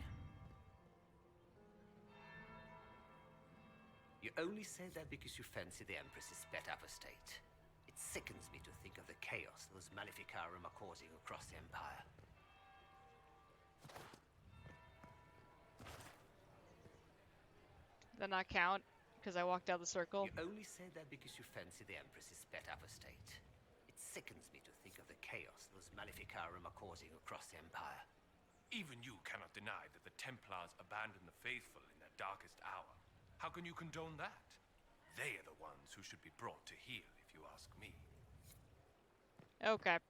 You only say that because you fancy the Empress's pet apostate. It sickens me to think of the chaos those Maleficarum are causing across the Empire. Did not count, because I walked out the circle. You only say that because you fancy the Empress's pet apostate. It sickens me to think of the chaos those Maleficarum are causing across the Empire. Even you cannot deny that the Templars abandoned the faithful in their darkest hour. How can you condone that? They are the ones who should be brought to heel, if you ask me. Okay.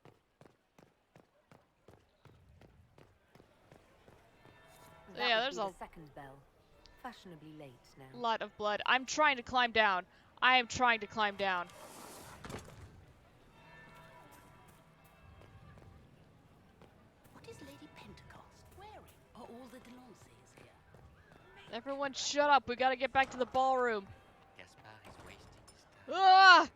That yeah, would there's be a the second bell. Fashionably late now. lot of blood. I'm trying to climb down. I am trying to climb down. What is Lady Pentecost wearing? Are all the Delancers here? Everyone shut up. We gotta get back to the ballroom. Gaspard is wasting his time. Ah!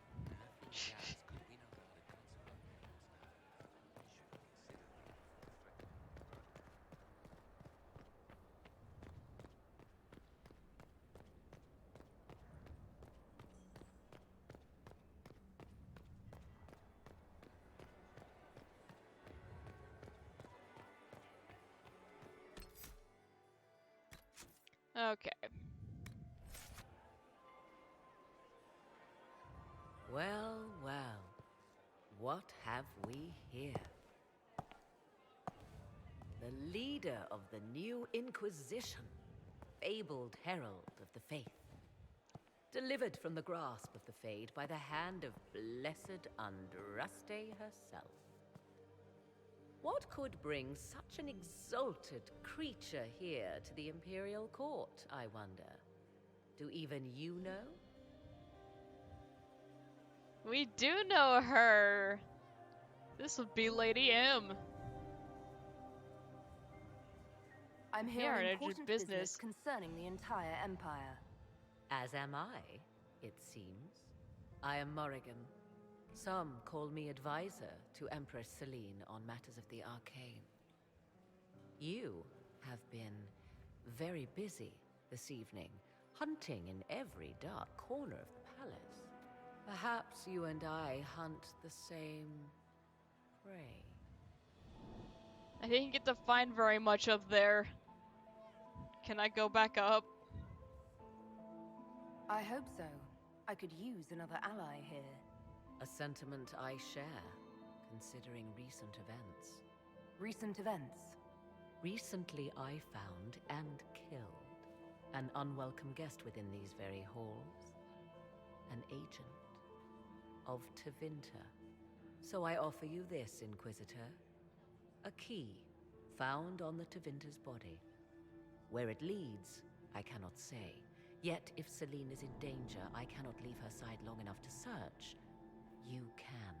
Okay. Well, well. What have we here? The leader of the new Inquisition, fabled herald of the faith. Delivered from the grasp of the Fade by the hand of blessed Andraste herself. What could bring such an exalted creature here to the Imperial Court, I wonder? Do even you know? We do know her. This would be Lady M. I'm Here here on at important business concerning the entire Empire. As am I, it seems. I am Morrigan. Some call me advisor to Empress Celine on matters of the arcane. You have been very busy this evening, hunting in every dark corner of the palace. Perhaps you and I hunt the same prey. I didn't get to find very much up there. Can I go back up? I hope so. I could use another ally here. A sentiment I share, considering recent events. Recent events? Recently I found and killed an unwelcome guest within these very halls. An agent. of Tevinter. So I offer you this, Inquisitor. A key found on the Tevinter's body. Where it leads, I cannot say. Yet if Celine is in danger, I cannot leave her side long enough to search. You can.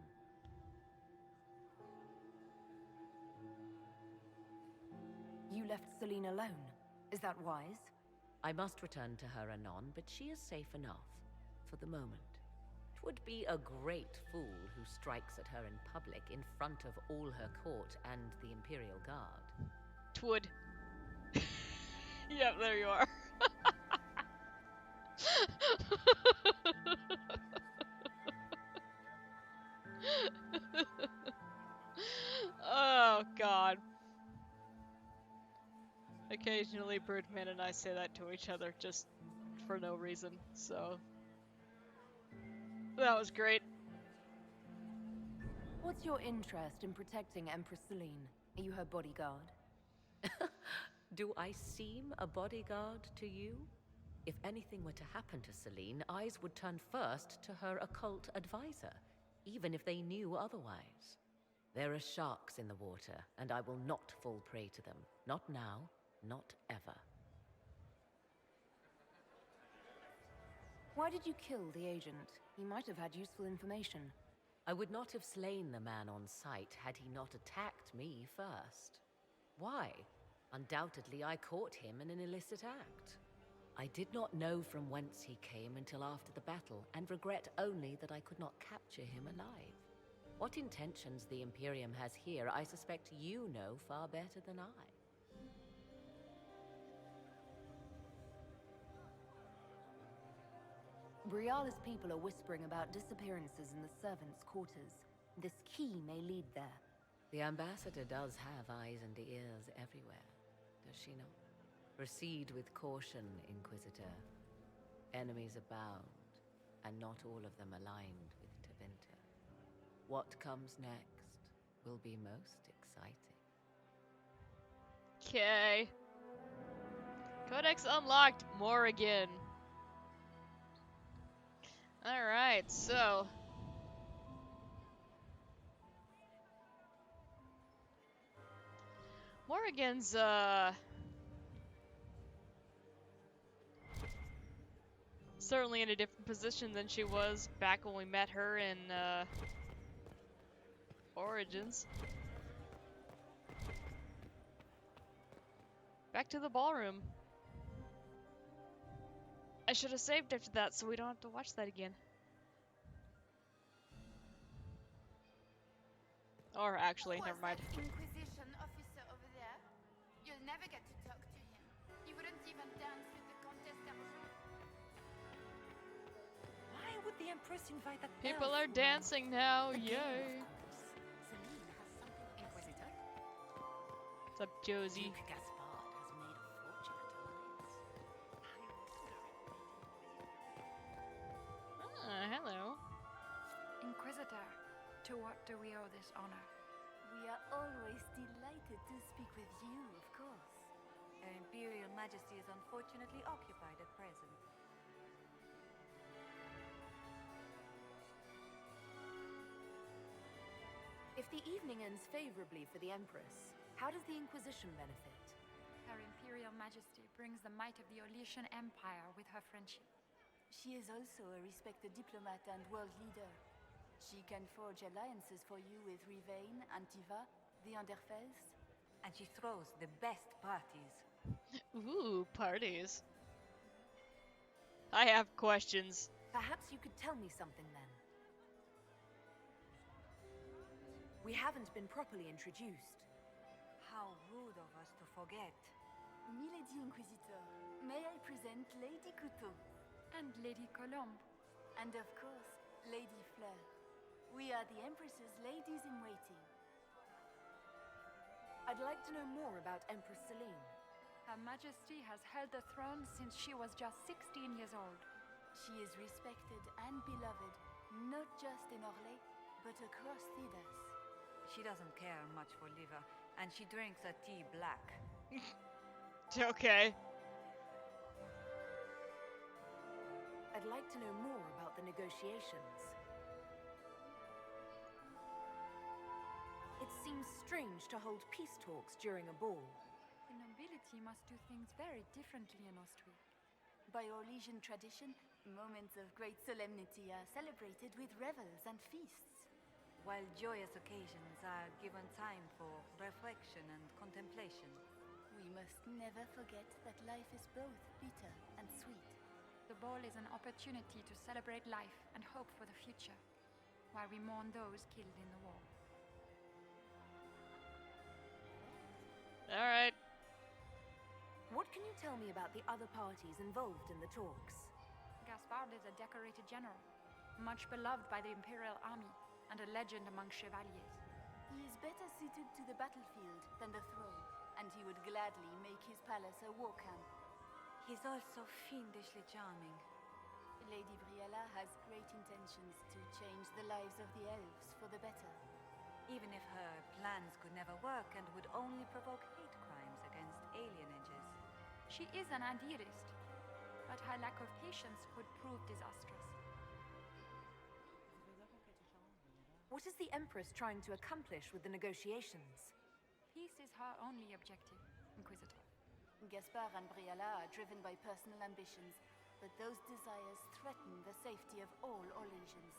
You left Celine alone. Is that wise? I must return to her anon, but she is safe enough, for the moment. 'Twould be a great fool who strikes at her in public in front of all her court and the Imperial Guard. 'Twould. Yep, there you are. Oh, God. Occasionally, Birdman and I say that to each other just for no reason, so... That was great. What's your interest in protecting Empress Celine? Are you her bodyguard? Do I seem a bodyguard to you? If anything were to happen to Celine, eyes would turn first to her occult advisor, even if they knew otherwise. There are sharks in the water, and I will not fall prey to them. Not now, not ever. Why did you kill the agent? He might have had useful information. I would not have slain the man on sight had he not attacked me first. Why? Undoubtedly, I caught him in an illicit act. I did not know from whence he came until after the battle, and regret only that I could not capture him alive. What intentions the Imperium has here, I suspect you know far better than I. Briala's people are whispering about disappearances in the servants' quarters. This key may lead there. The ambassador does have eyes and ears everywhere, does she not? Proceed with caution, Inquisitor. Enemies abound, and not all of them aligned with Tevinter. What comes next will be most exciting. Okay. Codex unlocked. Morrigan. Alright, so... Morrigan's, certainly in a different position than she was back when we met her in, Origins. Back to the ballroom. I should have saved after that so we don't have to watch that again. Or actually, never mind. Inquisition officer over there. You'll never get to talk to him. He wouldn't even dance with the Comtesse d'Argent. Why would the Empress invite that People elf are woman? dancing now, Again, yay! of course. Celine has something, Inquisitor. What's up, Josie? Duke Gaspard has made a fortune at Alliance. Hello. Inquisitor, to what do we owe this honor? We are always delighted to speak with you, of course. Her Imperial Majesty is unfortunately occupied at present. If the evening ends favorably for the Empress, how does the Inquisition benefit? Her Imperial Majesty brings the might of the Olesian Empire with her friendship. She is also a respected diplomat and world leader. She can forge alliances for you with Rivain, Antiva, the Underfels. And she throws the best parties. Ooh, parties. I have questions. Perhaps you could tell me something then. We haven't been properly introduced. How rude of us to forget. Milady Inquisitor, may I present Lady Couteau? And Lady Colombe. And of course, Lady Fleur. We are the Empress's ladies-in-waiting. I'd like to know more about Empress Celine. Her Majesty has held the throne since she was just 16 years old. She is respected and beloved, not just in Orlais, but across Thedas. She doesn't care much for liver, and she drinks her tea black. Okay. I'd like to know more about the negotiations. seems strange to hold peace talks during a ball. The nobility must do things very differently in Austria. By Orlesian tradition, moments of great solemnity are celebrated with revels and feasts. While joyous occasions are given time for reflection and contemplation. We must never forget that life is both bitter and sweet. The ball is an opportunity to celebrate life and hope for the future, while we mourn those killed in the war. Alright. What can you tell me about the other parties involved in the talks? Gaspard is a decorated general, much beloved by the Imperial Army, and a legend among chevaliers. He is better suited to the battlefield than the throne, and he would gladly make his palace a war camp. He's also fiendishly charming. Lady Briella has great intentions to change the lives of the elves for the better. Even if her plans could never work and would only provoke hate crimes against alienages. She is an idealist, but her lack of patience could prove disastrous. What is the Empress trying to accomplish with the negotiations? Peace is her only objective, Inquisitor. Gaspard and Briella are driven by personal ambitions, but those desires threaten the safety of all Orlesians.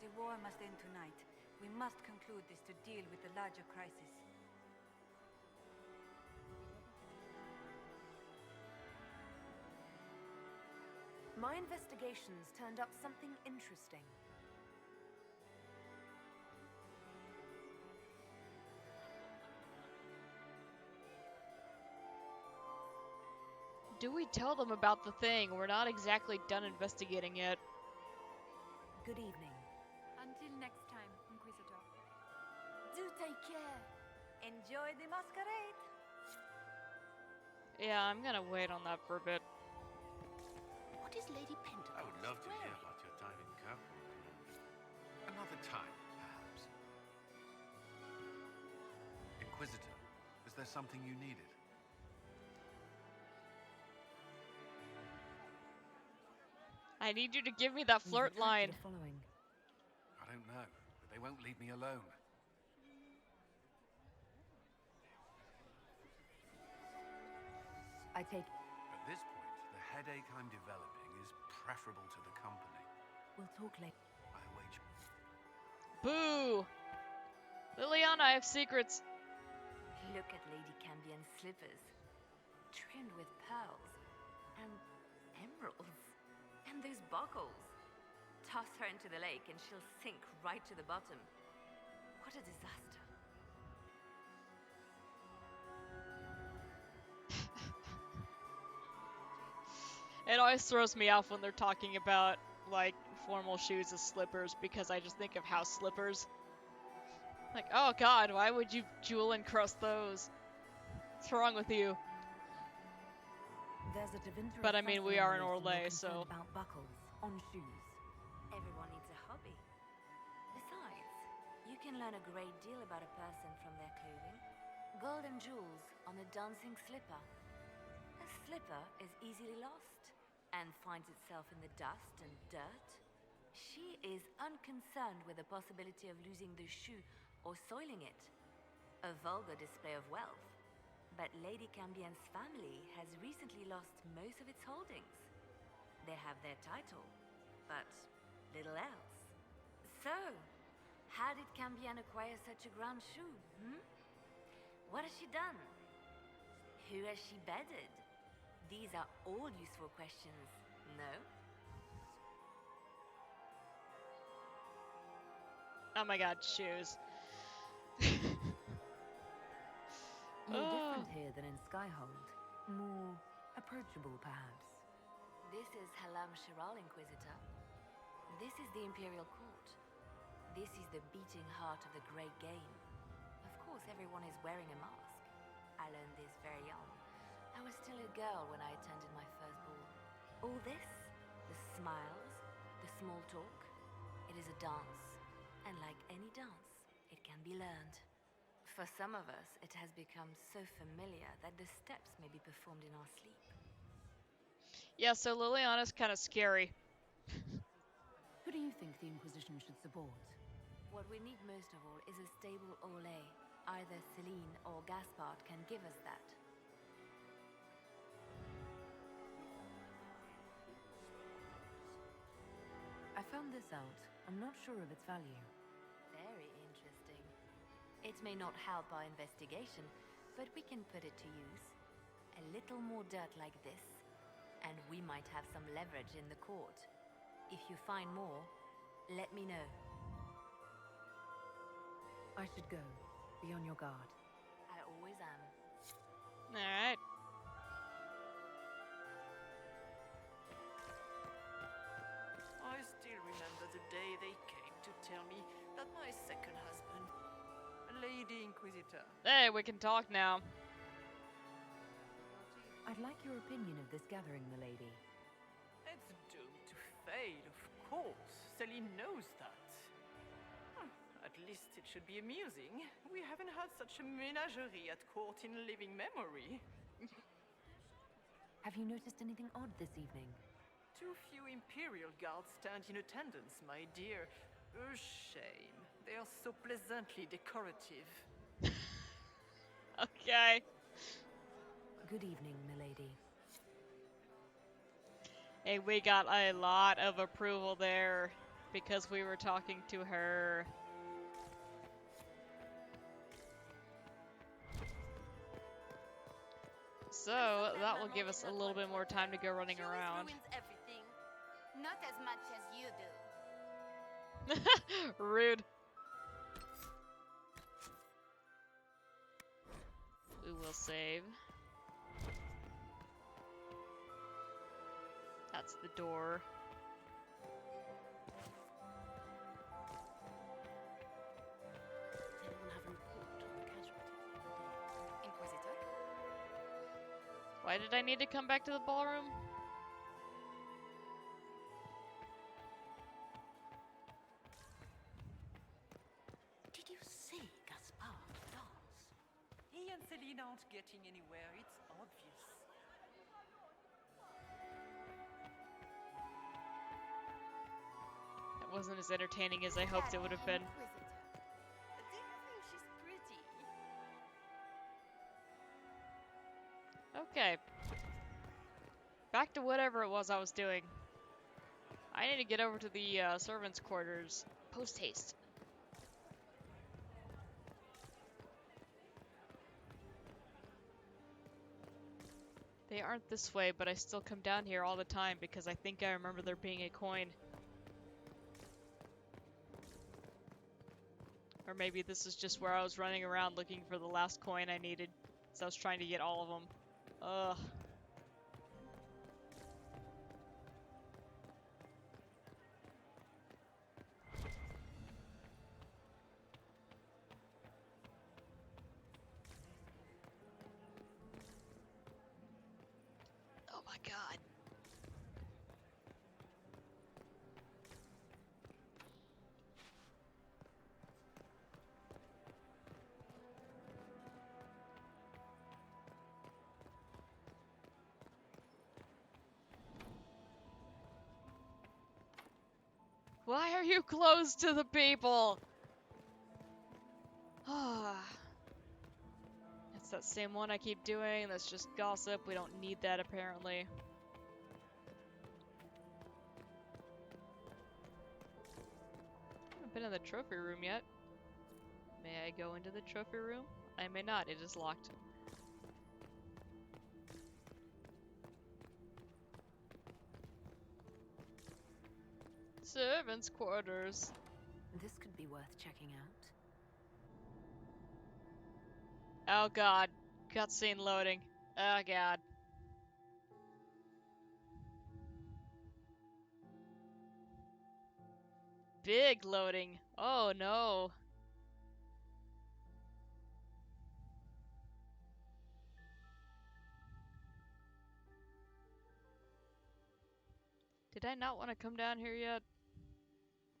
The war must end tonight. We must conclude this to deal with the larger crisis. My investigations turned up something interesting. Do we tell them about the thing? We're not exactly done investigating yet. Good evening. Until next time, Inquisitor. Do take care. Enjoy the masquerade. Yeah, I'm gonna wait on that for a bit. What is Lady Pentecost I would love to hear wearing? about your time in Kirkwall. Another time, perhaps. Inquisitor, is there something you needed? I need you to give me that flirt line. I don't know, but they won't leave me alone. I take... At this point, the headache I'm developing is preferable to the company. We'll talk later. I wager. Boo! Liliana, I have secrets. Look at Lady Cambian's slippers. Trimmed with pearls. And emeralds. And those buckles. Toss her into the lake and she'll sink right to the bottom. What a disaster. It always throws me off when they're talking about, like, formal shoes as slippers, because I just think of house slippers. Like, oh god, why would you jewel encrust those? What's wrong with you? There's a Tevinter But I mean, we are in Orlais, so... so... about buckles on shoes. Everyone needs a hobby. Besides, you can learn a great deal about a person from their clothing. Gold and jewels on a dancing slipper. A slipper is easily lost and finds itself in the dust and dirt. She is unconcerned with the possibility of losing the shoe or soiling it. A vulgar display of wealth. But Lady Cambian's family has recently lost most of its holdings. They have their title, but little else. So, how did Cambian acquire such a grand shoe, What has she done? Who has she bedded? These are all useful questions, no? Oh my god, shoes. More different here than in Skyhold. More approachable, perhaps. This is Halam Shiral, Inquisitor. This is the Imperial Court. This is the beating heart of the Great Game. Of course, everyone is wearing a mask. I learned this very young. I was still a girl when I attended my first ball. All this, the smiles, the small talk, it is a dance. And like any dance, it can be learned. For some of us, it has become so familiar that the steps may be performed in our sleep. Yeah, so Liliana's kind of scary. Who do you think the Inquisition should support? What we need most of all is a stable Orlais. Either Celine or Gaspard can give us that. I found this out. I'm not sure of its value. Very interesting. It may not help our investigation, but we can put it to use. A little more dirt like this, and we might have some leverage in the court. If you find more, let me know. I should go. Be on your guard. I always am. Alright. I still remember the day they came to tell me that my second husband, Lady Inquisitor. Hey, we can talk now. I'd like your opinion of this gathering, milady. It's doomed to fail, of course. Celine knows that. At least it should be amusing. We haven't had such a menagerie at court in living memory. Have you noticed anything odd this evening? Too few Imperial guards stand in attendance, my dear. A shame. They are so pleasantly decorative. Okay. Good evening, milady. Hey, we got a lot of approval there because we were talking to her. So that will give us a little bit more time to go running around. Ruins everything. Not as much as you do. Rude. We will save. That's the door. Inquisitor? Why did I need to come back to the ballroom? Did you see Gaspard dance? He and Celine aren't getting anywhere, it's obvious. That wasn't as entertaining as I hoped it would have been. Do you think she's pretty? Okay. Back to whatever it was I was doing. I need to get over to the servants' quarters. Post haste. They aren't this way, but I still come down here all the time because I think I remember there being a coin. Or maybe this is just where I was running around looking for the last coin I needed. So I was trying to get all of them. Ugh. Oh my god. Why are you close to the people? It's that same one I keep doing. That's just gossip. We don't need that apparently. I haven't been in the trophy room yet. May I go into the trophy room? I may not. It is locked. Servants' quarters. This could be worth checking out. Oh god. Cutscene loading. Oh god. Big loading. Oh no. Did I not want to come down here yet?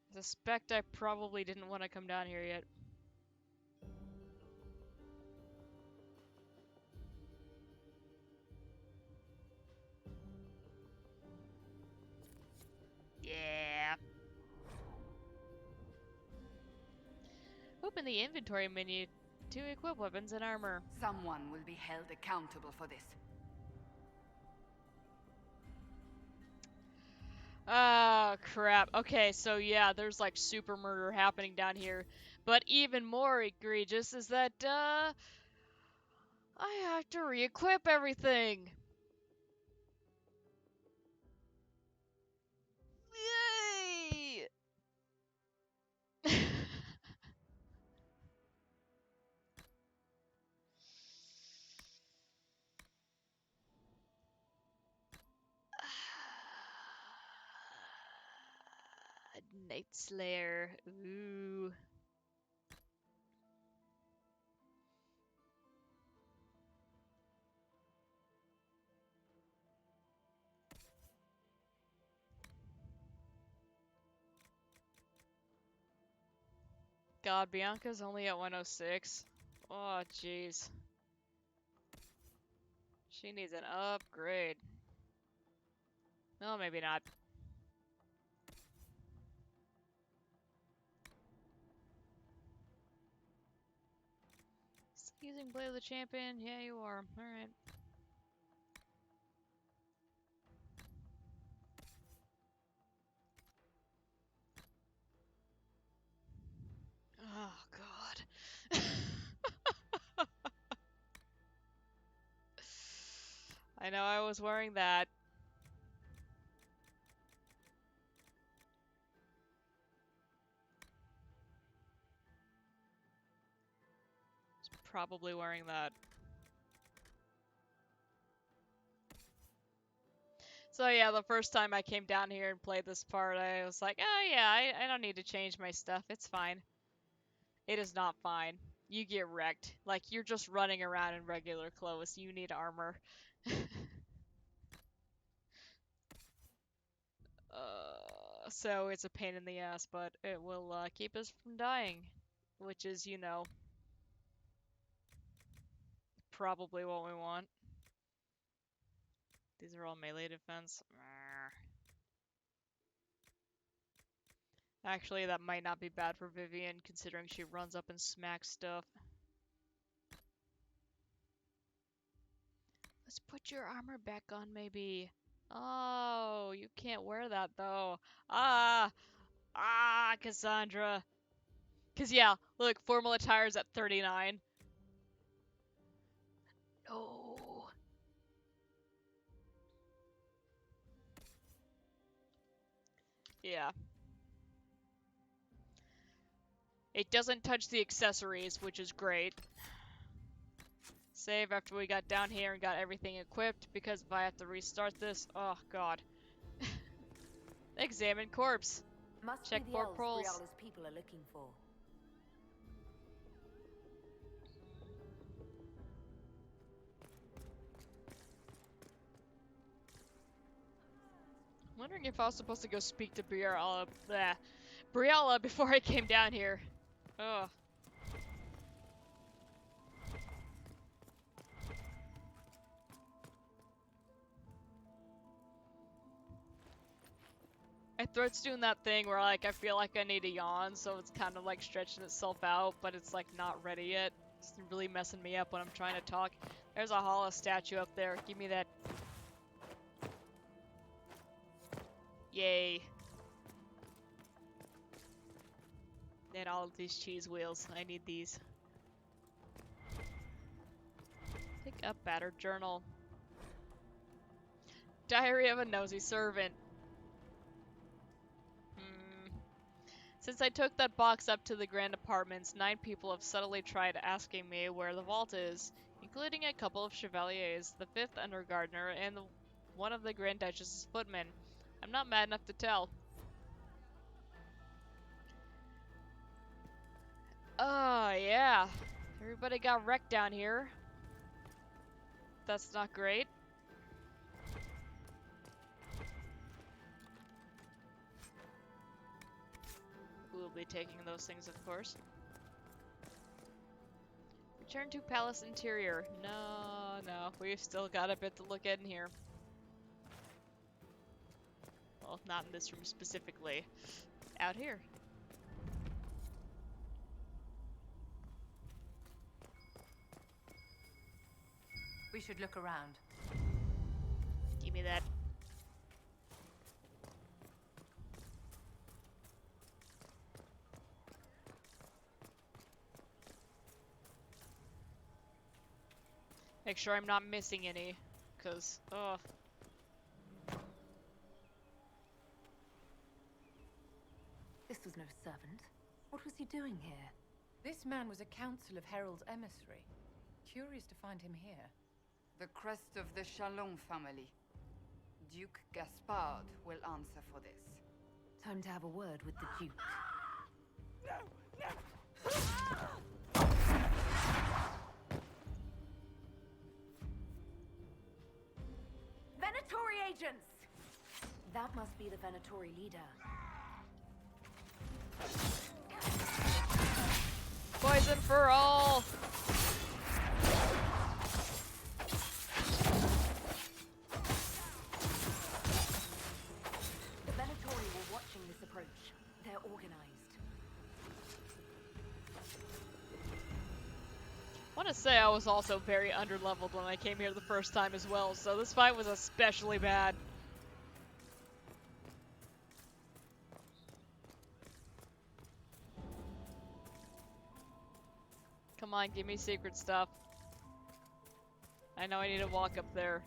I suspect I probably didn't want to come down here yet. Yeah. Open the inventory menu to equip weapons and armor. Someone will be held accountable for this. Oh, crap. Okay, so yeah, there's like super murder happening down here. But even more egregious is that, I have to re-equip everything. Yay! Night Slayer. Ooh. God, Bianca's only at 106. Oh, jeez. She needs an upgrade. No, maybe not. Still using Blade of the Champion? Yeah, you are. Alright. Oh, God. I know I was wearing that. Was probably wearing that. So yeah, the first time I came down here and played this part, I was like, oh yeah, I don't need to change my stuff. It's fine. It is not fine. You get wrecked. Like, you're just running around in regular clothes. You need armor. So it's a pain in the ass, but it will keep us from dying. Which is, you know, probably what we want. These are all melee defense. Actually, that might not be bad for Vivian, considering she runs up and smacks stuff. Let's put your armor back on, maybe. Oh, you can't wear that, though. Ah! Ah, Cassandra! Cause yeah, look, formal attire's at 39. No. Yeah. It doesn't touch the accessories, which is great. Save after we got down here and got everything equipped, because if I have to restart this, oh god. Examine corpse. Must Check be the for elves pearls. Briala's people are looking for. I'm wondering if I was supposed to go speak to Briala before I came down here. Ugh. My throat's doing that thing where like I feel like I need to yawn, so it's kind of like stretching itself out, but it's like not ready yet. It's really messing me up when I'm trying to talk. There's a Hala statue up there. Give me that. Yay. And all of these cheese wheels. I need these. Pick up battered journal. Diary of a nosy servant. Since I took that box up to the Grand Apartments, 9 people have subtly tried asking me where the vault is, including a couple of chevaliers, the 5th undergardener, and one of the Grand Duchess's footmen. I'm not mad enough to tell. Oh, yeah. Everybody got wrecked down here. That's not great. We'll be taking those things, of course. Return to palace interior. No, we've still got a bit to look at in here. Well, not in this room specifically. Out here. We should look around. Give me that. Make sure I'm not missing any, cause This was no servant. What was he doing here? This man was a council of Herald's emissary. Curious to find him here. The crest of the Chalon family. Duke Gaspard will answer for this. Time to have a word with the Duke. Venatori agents! That must be the Venatori leader. poison for all. The Venatori were watching this approach. They're organized. I want to say I was also very underleveled when I came here the first time as well, so this fight was especially bad. Come on, give me secret stuff. I know I need to walk up there.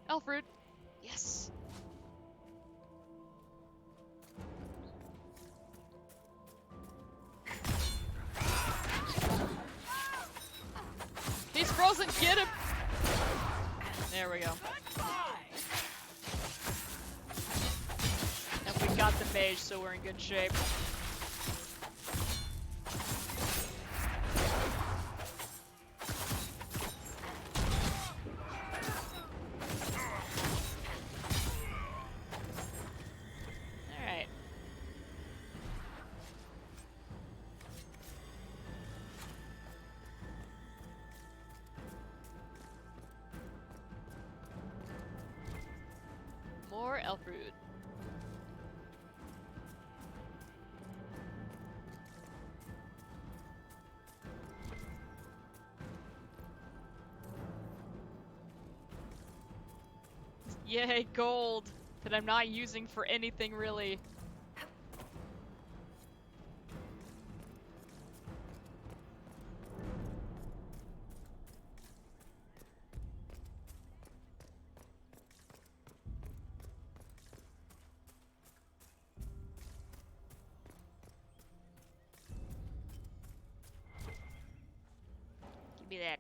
Alfred! Yes! He's frozen! Get him! There we go. And we got the mage, so we're in good shape. Alright. More Elfroot. Yay, gold! That I'm not using for anything really. Give me that.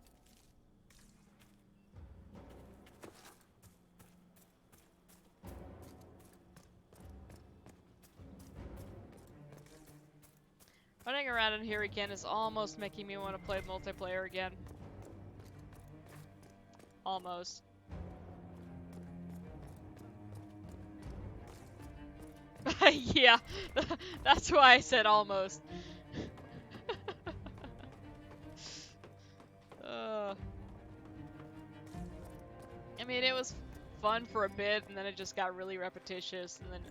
Running around in here again is almost making me want to play multiplayer again. Almost. Yeah, that's why I said almost. I mean, it was fun for a bit, and then it just got really repetitious, and then,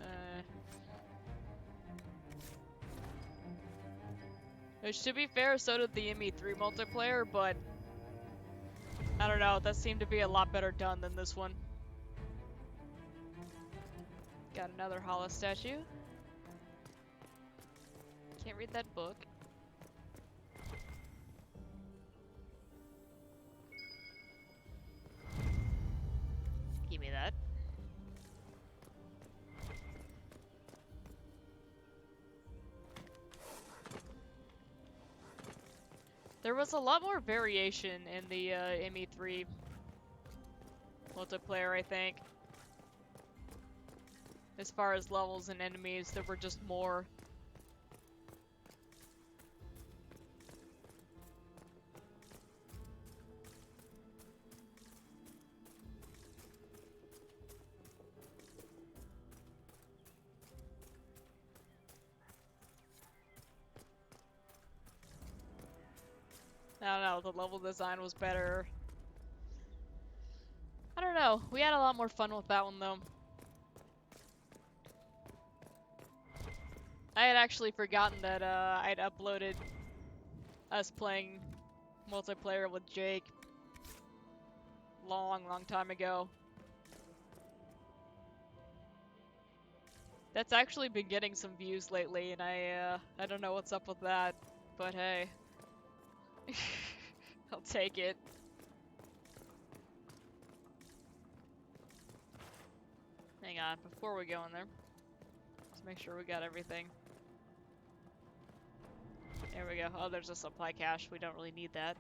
Which, to be fair, so did the ME3 multiplayer, but I don't know, that seemed to be a lot better done than this one. Got another hollow statue. Can't read that book. Give me that. There was a lot more variation in the ME3 multiplayer, I think. As far as levels and enemies, there were just more. I don't know, the level design was better. I don't know, we had a lot more fun with that one though. I had actually forgotten that I'd uploaded us playing multiplayer with Jake long time ago. That's actually been getting some views lately, and I don't know what's up with that, but hey. I'll take it. Hang on, before we go in there, let's make sure we got everything. There we go. Oh, there's a supply cache. We don't really need that.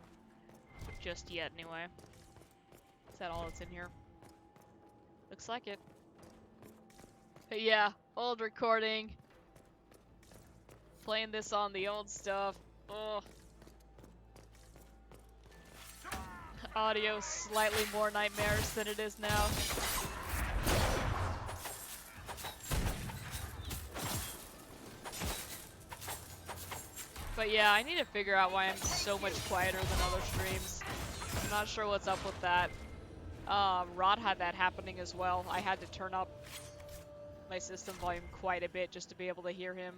Just yet, anyway. Is that all that's in here? Looks like it. But yeah, old recording. Playing this on the old stuff. Ugh. Audio slightly more nightmares than it is now. But yeah, I need to figure out why I'm so much quieter than other streams. I'm not sure what's up with that. Rod had that happening as well. I had to turn up my system volume quite a bit just to be able to hear him.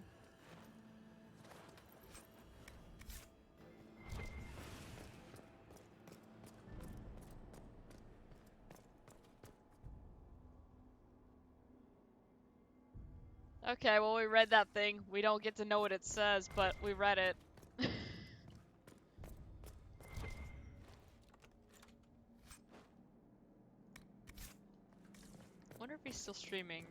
Okay, well, we read that thing. We don't get to know what it says, but we read it. Wonder if he's still streaming.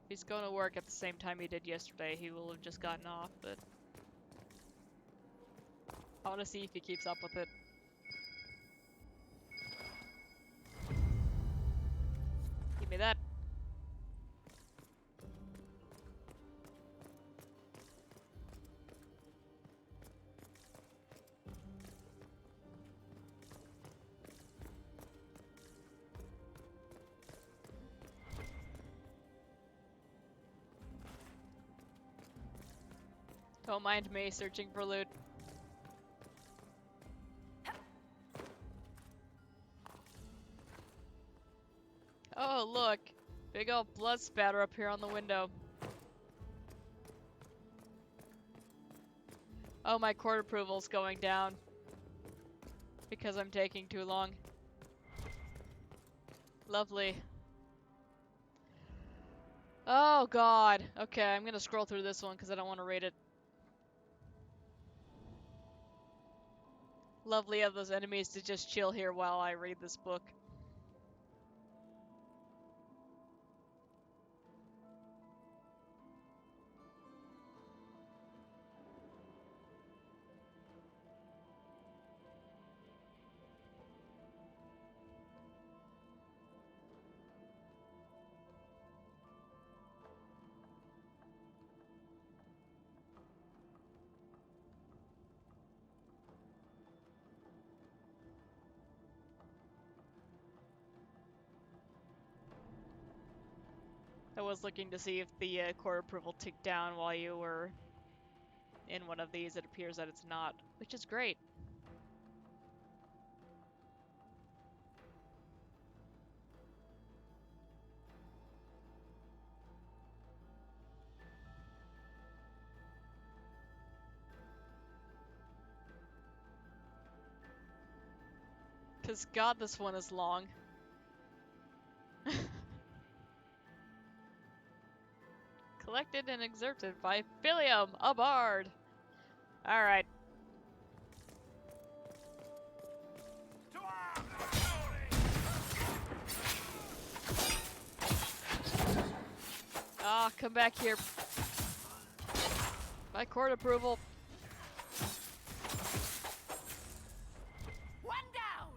If he's going to work at the same time he did yesterday, he will have just gotten off, but I want to see if he keeps up with it. Give me that. Don't mind me searching for loot. Oh, look. Big old blood spatter up here on the window. Oh, my court approval's going down. Because I'm taking too long. Lovely. Oh, God. Okay, I'm gonna scroll through this one because I don't want to read it. Lovely of those enemies to just chill here while I read this book. I was looking to see if the court approval ticked down while you were in one of these. It appears that it's not, which is great. Because God, this one is long. Collected and exerted by Philium, a bard. Alright. Ah, come back here. My court approval. One down.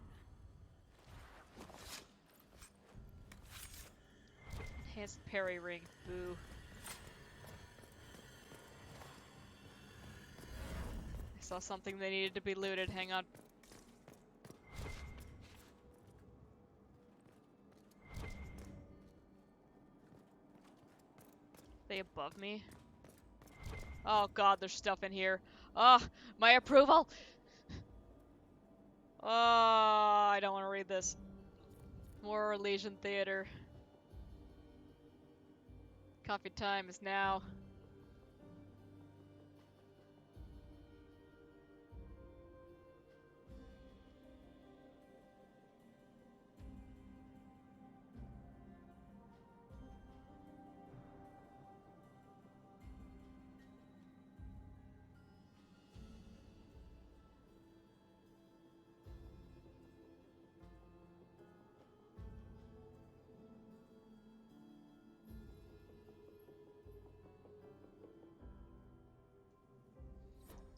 Enhanced parry ring. Boo. I saw something that needed to be looted. Hang on. They above me? Oh God, there's stuff in here. Ah, my approval! Oh, I don't want to read this. More Legion Theater. Coffee time is now.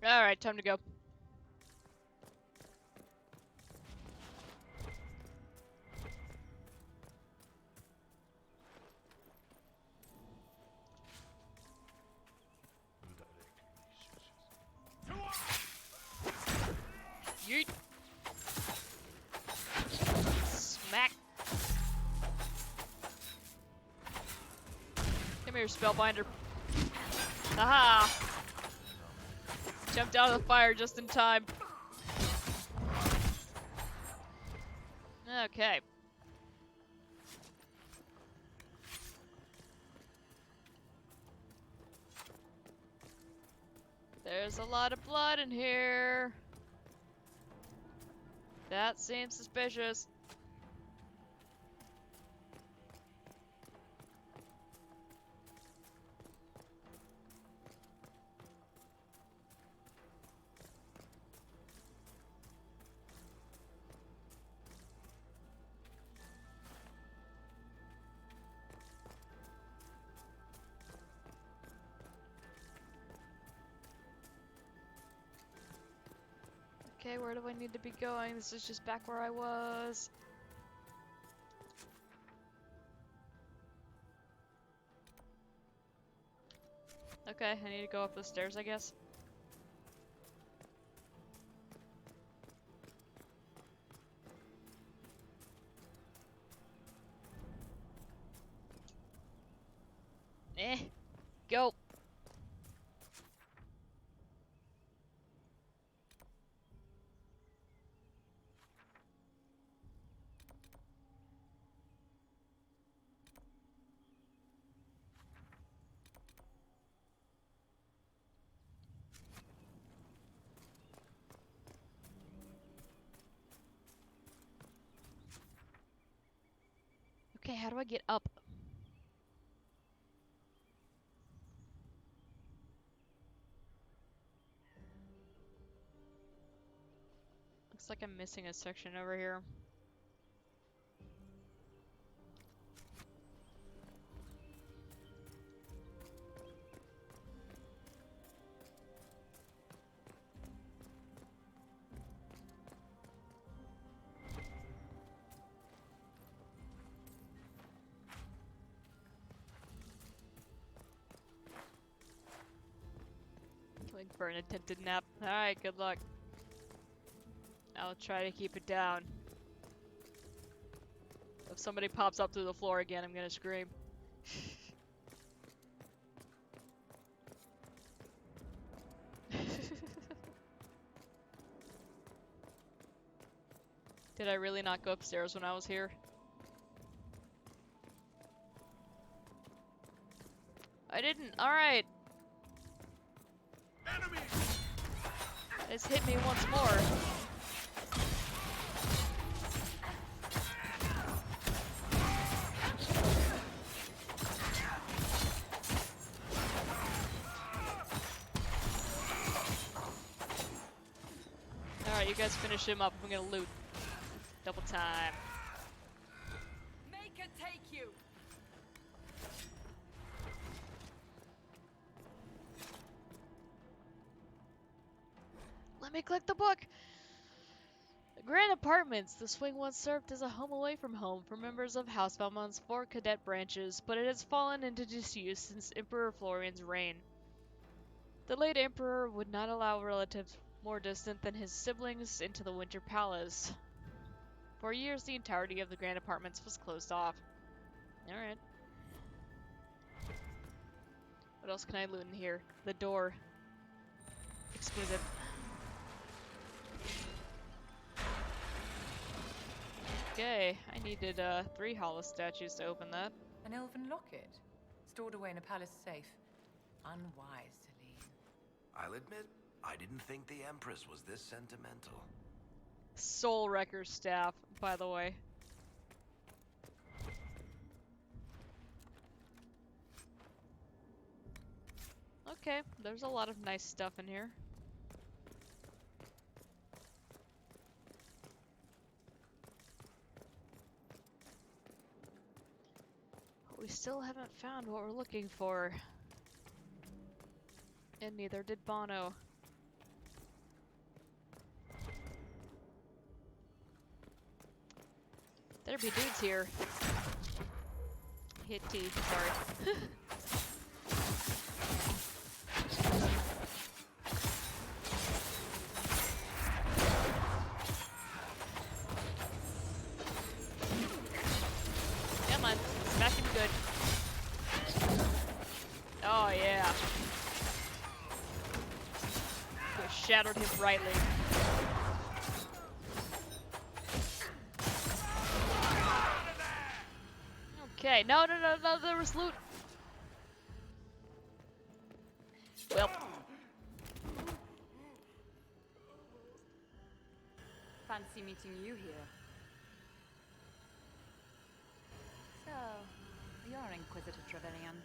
Alright, time to go. Yeet. Smack. Come here, Spellbinder. Aha! Jumped out of the fire just in time. Okay. There's a lot of blood in here. That seems suspicious. Okay, where do I need to be going? This is just back where I was. Okay, I need to go up the stairs, I guess. Go. Okay, how do I get up? Looks like I'm missing a section over here. Going for an attempted nap. Alright, good luck. I'll try to keep it down. If somebody pops up through the floor again, I'm gonna scream. Did I really not go upstairs when I was here? I didn't. Alright. It's hit me once more. Alright, you guys finish him up. I'm gonna loot. Double time. Make it take you. Let me click the book. The Grand Apartments. The swing once served as a home away from home for members of House Valmont's 4 cadet branches, but it has fallen into disuse since Emperor Florian's reign. The late emperor would not allow relatives more distant than his siblings into the Winter Palace. For years, the entirety of the Grand Apartments was closed off. Alright. What else can I loot in here? The door. Exquisite. Okay, I needed 3 hollow statues to open that. An elven locket? Stored away in a palace safe. Unwise, Celine. I'll admit, I didn't think the Empress was this sentimental. Soul Wrecker staff, by the way. Okay, there's a lot of nice stuff in here. We still haven't found what we're looking for. And neither did Bono. There be dudes here. Hit T, sorry. Come on, smack him good. Oh yeah. Just shattered him brightly. Okay, no, there was loot. Well. Fancy meeting you here. So, you're Inquisitor Trevelyan.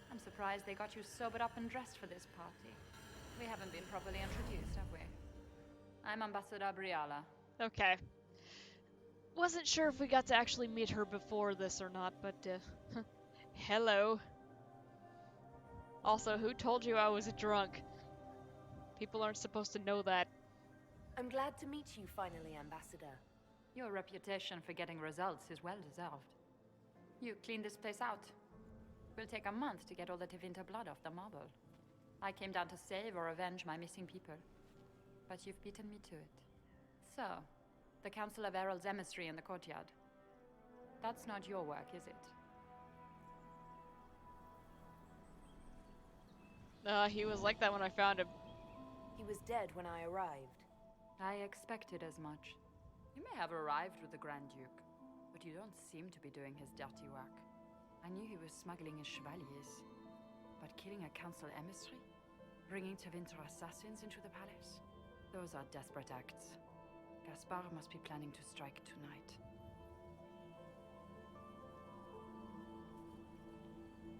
I'm surprised they got you sobered up and dressed for this party. We haven't been properly introduced, have we? I'm Ambassador Briala. Okay. Wasn't sure if we got to actually meet her before this or not, but, hello. Also, who told you I was a drunk? People aren't supposed to know that. I'm glad to meet you finally, Ambassador. Your reputation for getting results is well deserved. You cleaned this place out. Will take a month to get all the Tevinter blood off the marble. I came down to save or avenge my missing people. But you've beaten me to it. So, the Council of Herald's emissary in the courtyard. That's not your work, is it? He was like that when I found him. He was dead when I arrived. I expected as much. You may have arrived with the Grand Duke, but you don't seem to be doing his dirty work. I knew he was smuggling his chevaliers, but killing a council emissary? Bringing Tevinter assassins into the palace? Those are desperate acts. Gaspard must be planning to strike tonight.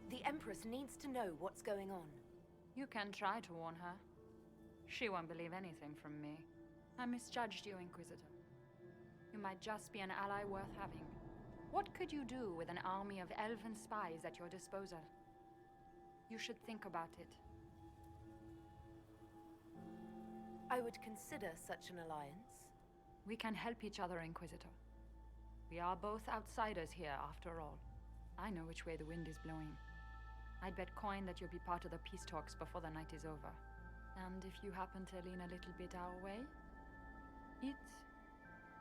The Empress needs to know what's going on. You can try to warn her. She won't believe anything from me. I misjudged you, Inquisitor. You might just be an ally worth having. What could you do with an army of elven spies at your disposal? You should think about it. I would consider such an alliance. We can help each other, Inquisitor. We are both outsiders here, after all. I know which way the wind is blowing. I'd bet coin that you'll be part of the peace talks before the night is over. And if you happen to lean a little bit our way, it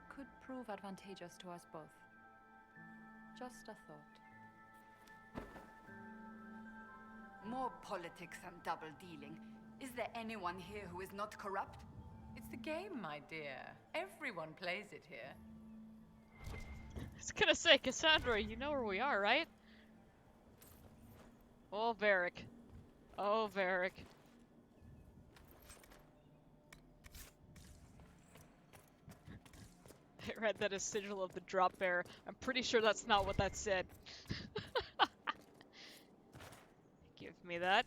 could prove advantageous to us both. Just a thought. More politics and double-dealing. Is there anyone here who is not corrupt? It's the game, my dear. Everyone plays it here. I was gonna say, Cassandra, you know where we are, right? Oh, Varric. Oh, Varric. I read that as Sigil of the Drop Bearer. I'm pretty sure that's not what that said. Give me that.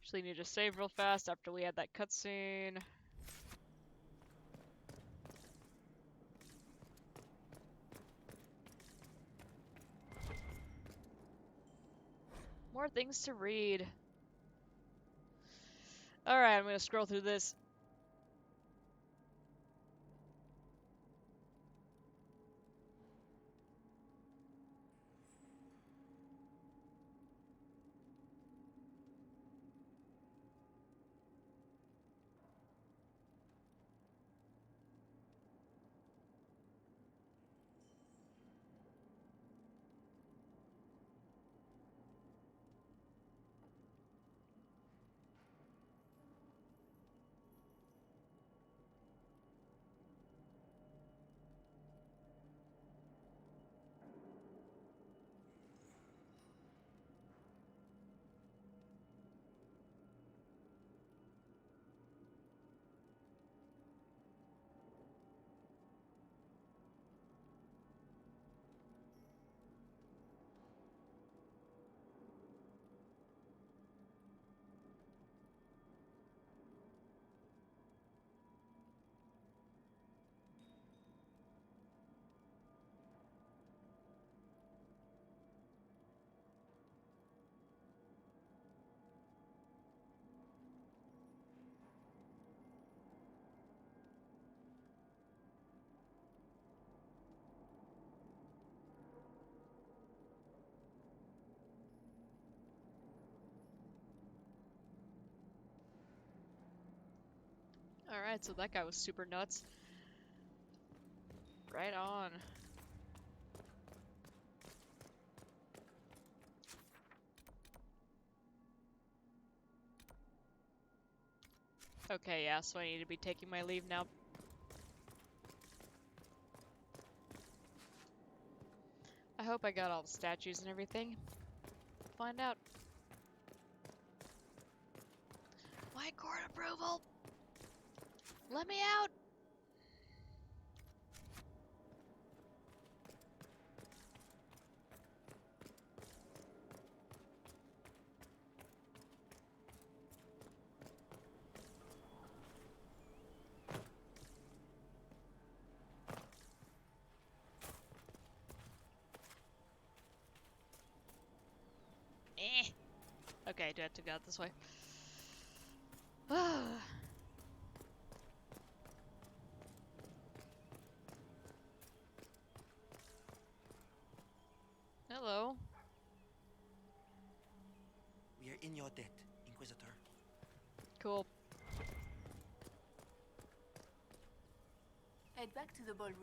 Actually need to save real fast after we had that cutscene. More things to read. Alright, I'm gonna scroll through this. Alright, so that guy was super nuts. Right on. Okay, yeah, so I need to be taking my leave now. I hope I got all the statues and everything. Find out. My court approval! Let me out! Okay, do I have to go out this way? Hello. We are in your debt, Inquisitor. Cool. Head back to the ballroom.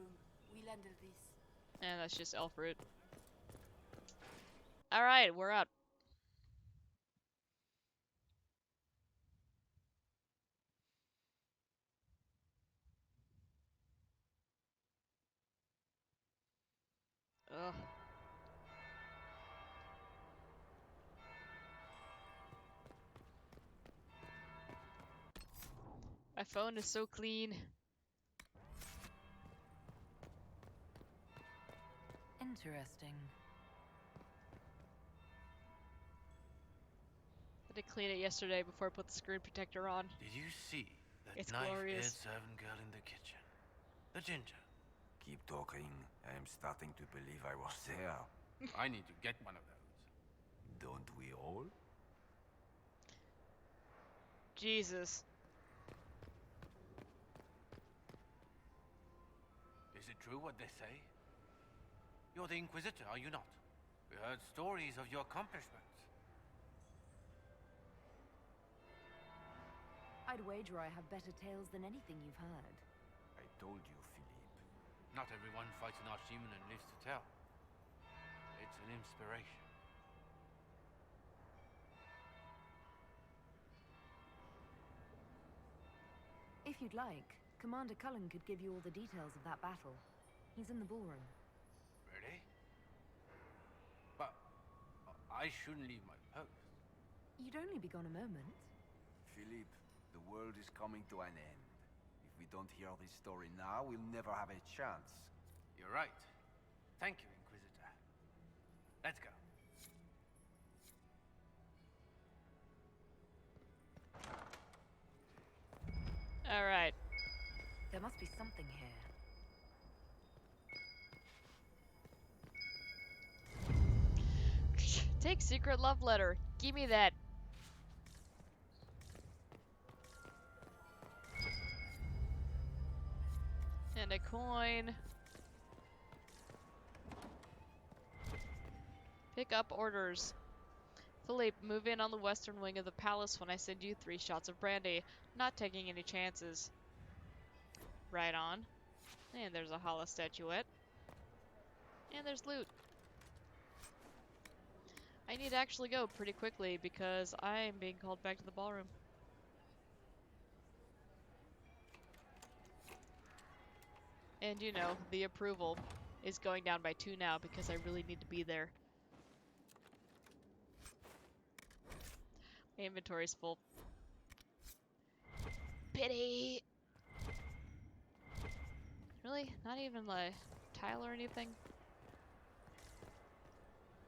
We'll handle this. And that's just elf root. Alright, we're up. Ugh. My phone is so clean. Interesting. I did clean it yesterday before I put the screen protector on. Did you see that It's knife-edged glorious. servant girl in the kitchen? The ginger. Keep talking. I am starting to believe I was there. I need to get one of those. Don't we all? Jesus. Is it true what they say? You're the Inquisitor, are you not? We heard stories of your accomplishments. I'd wager I have better tales than anything you've heard. I told you, Philippe. Not everyone fights an archdemon and lives to tell. It's an inspiration. If you'd like, Commander Cullen could give you all the details of that battle. He's in the ballroom. Really? But I shouldn't leave my post. You'd only be gone a moment. Philippe, the world is coming to an end. If we don't hear this story now, we'll never have a chance. You're right. Thank you, Inquisitor. Let's go. Alright. There must be something here. Take secret love letter. Give me that. And a coin. Pick up orders. Philippe, move in on the western wing of the palace when I send you 3 shots of brandy. Not taking any chances. Right on. And there's a hollow statuette. And there's loot. I need to actually go pretty quickly because I am being called back to the ballroom. And you know, the approval is going down by 2 now because I really need to be there. My inventory's full. Pity! Really? Not even like tile or anything?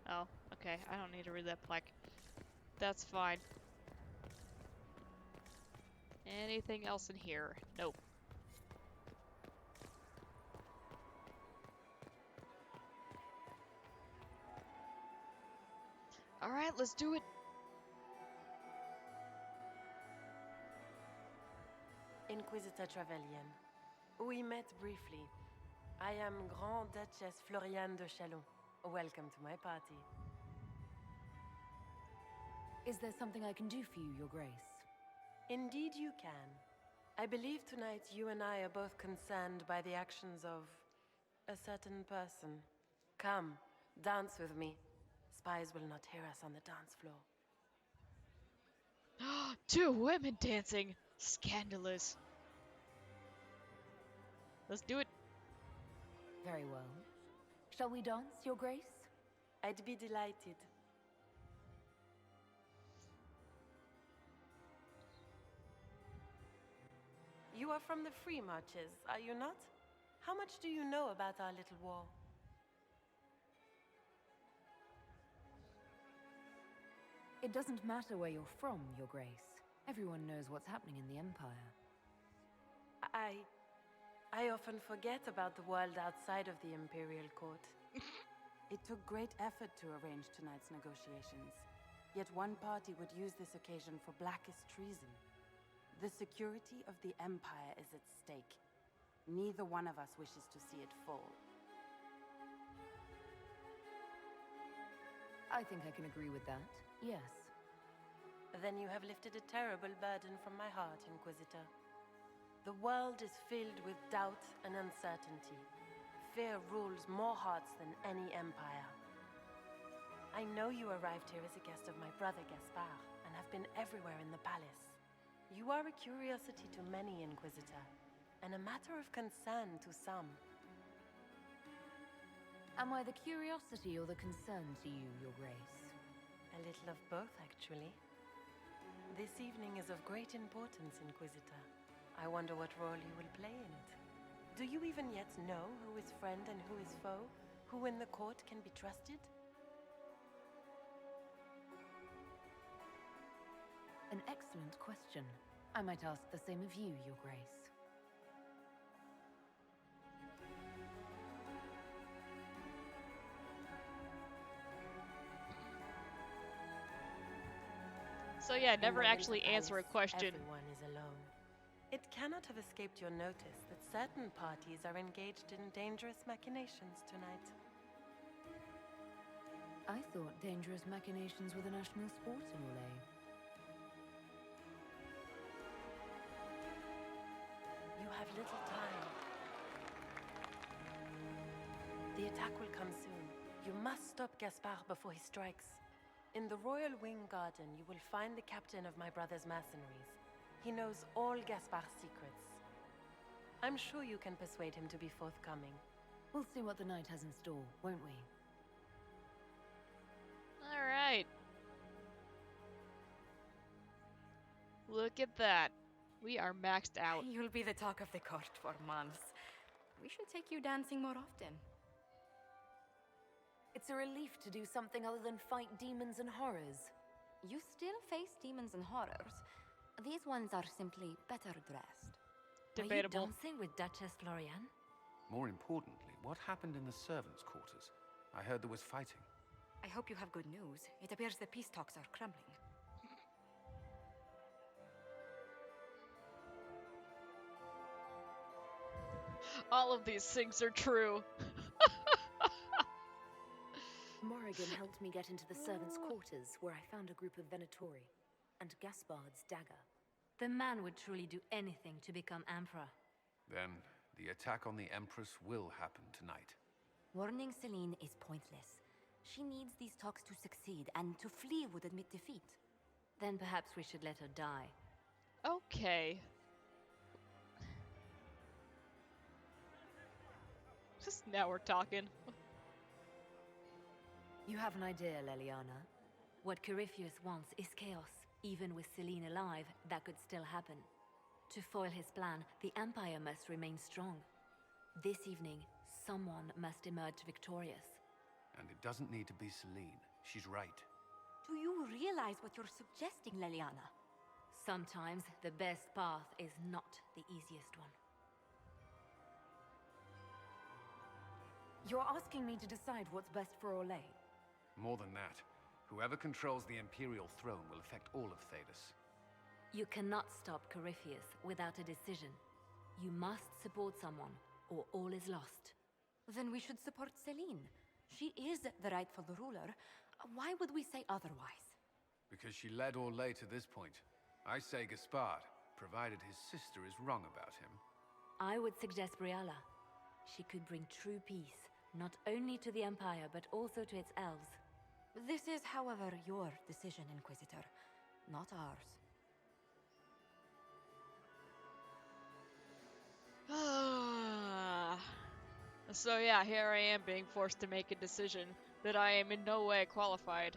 Oh, okay. I don't need to read that plaque. That's fine. Anything else in here? Nope. Alright, let's do it! Inquisitor Trevelyan. We met briefly. I am Grand Duchess Floriane de Chalon. Welcome to my party. Is there something I can do for you, Your Grace? Indeed you can. I believe tonight you and I are both concerned by the actions of a certain person. Come, dance with me. Spies will not hear us on the dance floor. 2 women dancing! Scandalous. Let's do it. Very well. Shall we dance, Your Grace? I'd be delighted. You are from the Free Marches, are you not? How much do you know about our little war? It doesn't matter where you're from, Your Grace. Everyone knows what's happening in the Empire. I often forget about the world outside of the Imperial Court. It took great effort to arrange tonight's negotiations. Yet one party would use this occasion for blackest treason. The security of the Empire is at stake. Neither one of us wishes to see it fall. I think I can agree with that, yes. Then you have lifted a terrible burden from my heart, Inquisitor. The world is filled with doubt and uncertainty. Fear rules more hearts than any empire. I know you arrived here as a guest of my brother Gaspard, and have been everywhere in the palace. You are a curiosity to many, Inquisitor, and a matter of concern to some. Am I the curiosity or the concern to you, Your Grace? A little of both, actually. This evening is of great importance, Inquisitor. I wonder what role you will play in it. Do you even yet know who is friend and who is foe? Who in the court can be trusted? An excellent question. I might ask the same of you, Your Grace. So yeah, never In the actually Winter answer a Palace, question. Everyone is alone. It cannot have escaped your notice that certain parties are engaged in dangerous machinations tonight. I thought dangerous machinations were the national sport in Orlais. You have little time. The attack will come soon. You must stop Gaspard before he strikes. In the Royal Wing Garden, you will find the captain of my brother's mercenaries. He knows all Gaspard's secrets. I'm sure you can persuade him to be forthcoming. We'll see what the night has in store, won't we? Alright. Look at that. We are maxed out. You'll be the talk of the court for months. We should take you dancing more often. It's a relief to do something other than fight demons and horrors. You still face demons and horrors. These ones are simply better dressed. Debatable. Are you dancing with Duchess Florian? More importantly, what happened in the servants' quarters? I heard there was fighting. I hope you have good news. It appears the peace talks are crumbling. All of these things are true. Morrigan helped me get into the servants' quarters, where I found a group of Venatori, and Gaspard's dagger. The man would truly do anything to become Emperor. Then, the attack on the Empress will happen tonight. Warning Celine is pointless. She needs these talks to succeed, and to flee would admit defeat. Then perhaps we should let her die. Okay. Just now we're talking. You have an idea, Leliana. What Corypheus wants is chaos. Even with Celine alive, that could still happen. To foil his plan, the Empire must remain strong. This evening, someone must emerge victorious. And it doesn't need to be Celine. She's right. Do you realize what you're suggesting, Leliana? Sometimes the best path is not the easiest one. You're asking me to decide what's best for Orlais. More than that, whoever controls the Imperial throne will affect all of Thedas. You cannot stop Corypheus without a decision. You must support someone, or all is lost. Then we should support Celine. She is the rightful ruler. Why would we say otherwise? Because she led Orlais to this point. I say Gaspard, provided his sister is wrong about him. I would suggest Briala. She could bring true peace, not only to the Empire, but also to its elves. This is, however, your decision, Inquisitor, not ours. So yeah, here I am being forced to make a decision that I am in no way qualified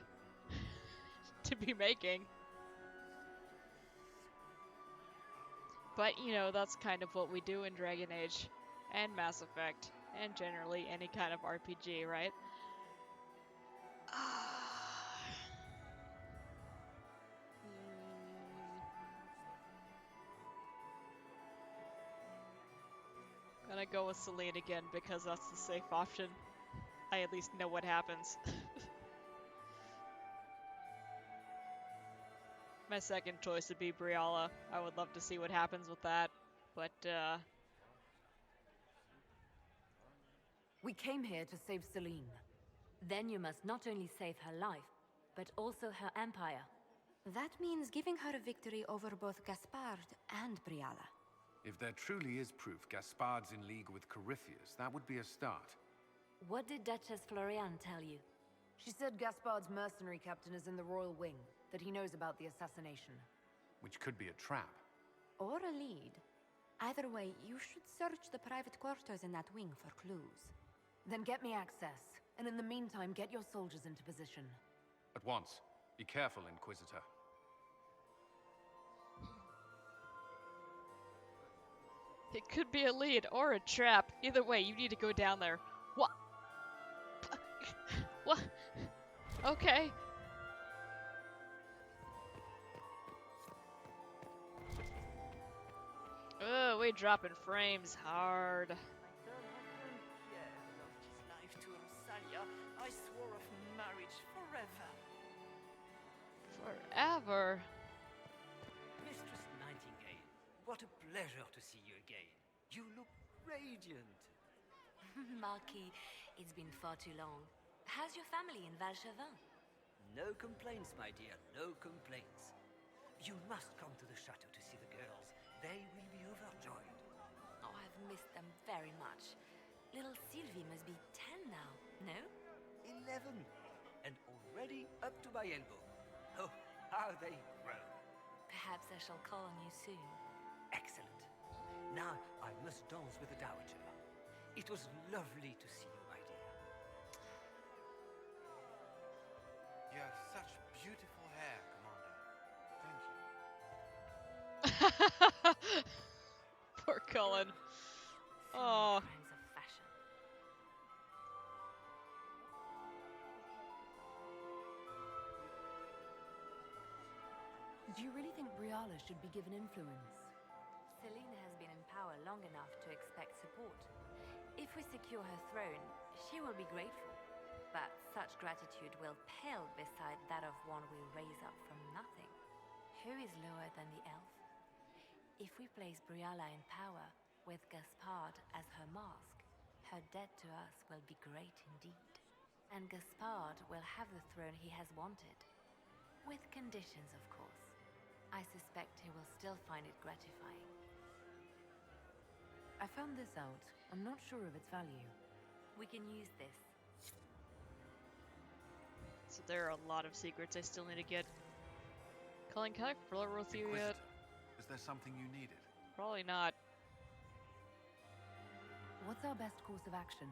to be making. But, you know, that's kind of what we do in Dragon Age, and Mass Effect, and generally any kind of RPG, right? Gonna go with Celine again because that's the safe option. I at least know what happens. My second choice would be Briala. I would love to see what happens with that, but We came here to save Celine. Then you must not only save her life, but also her empire. That means giving her a victory over both Gaspard and Briala. If there truly is proof Gaspard's in league with Corypheus, that would be a start. What did Duchess Florian tell you? She said Gaspard's mercenary captain is in the royal wing, that he knows about the assassination. Which could be a trap. Or a lead. Either way, you should search the private quarters in that wing for clues. Then get me access, and in the meantime, get your soldiers into position. At once. Be careful, Inquisitor. it could be a lead or a trap. Either way, you need to go down there. What? What? Okay. Oh, we dropping frames hard. Pierre loved his life to Rosalia. I swore off marriage forever. Forever. Mistress Nightingale, what a pleasure to see you again. You look radiant. Marquis, it's been far too long. How's your family in Valchevin? No complaints, my dear, no complaints. You must come to the chateau to see the girls. They will be overjoyed. Oh, I've missed them very much. Little Sylvie must be 10 now, no? 11, and already up to my elbow. Oh, how they grow. Perhaps I shall call on you soon. Excellent. Now I must dance with the Dowager. It was lovely to see you, my dear. You have such beautiful hair, Commander. Thank you. Poor Cullen. Oh. Crimes of fashion. Do you really think Briala should be given influence? Celine has been in power long enough to expect support. If we secure her throne, she will be grateful. But such gratitude will pale beside that of one we raise up from nothing. Who is lower than the elf? If we place Briala in power, with Gaspard as her mask, her debt to us will be great indeed. And Gaspard will have the throne he has wanted. With conditions, of course. I suspect he will still find it gratifying. I found this out. I'm not sure of its value. We can use this. So there are a lot of secrets I still need to get. Colin, can I flirt with you yet? Is there something you needed? Probably not. What's our best course of action?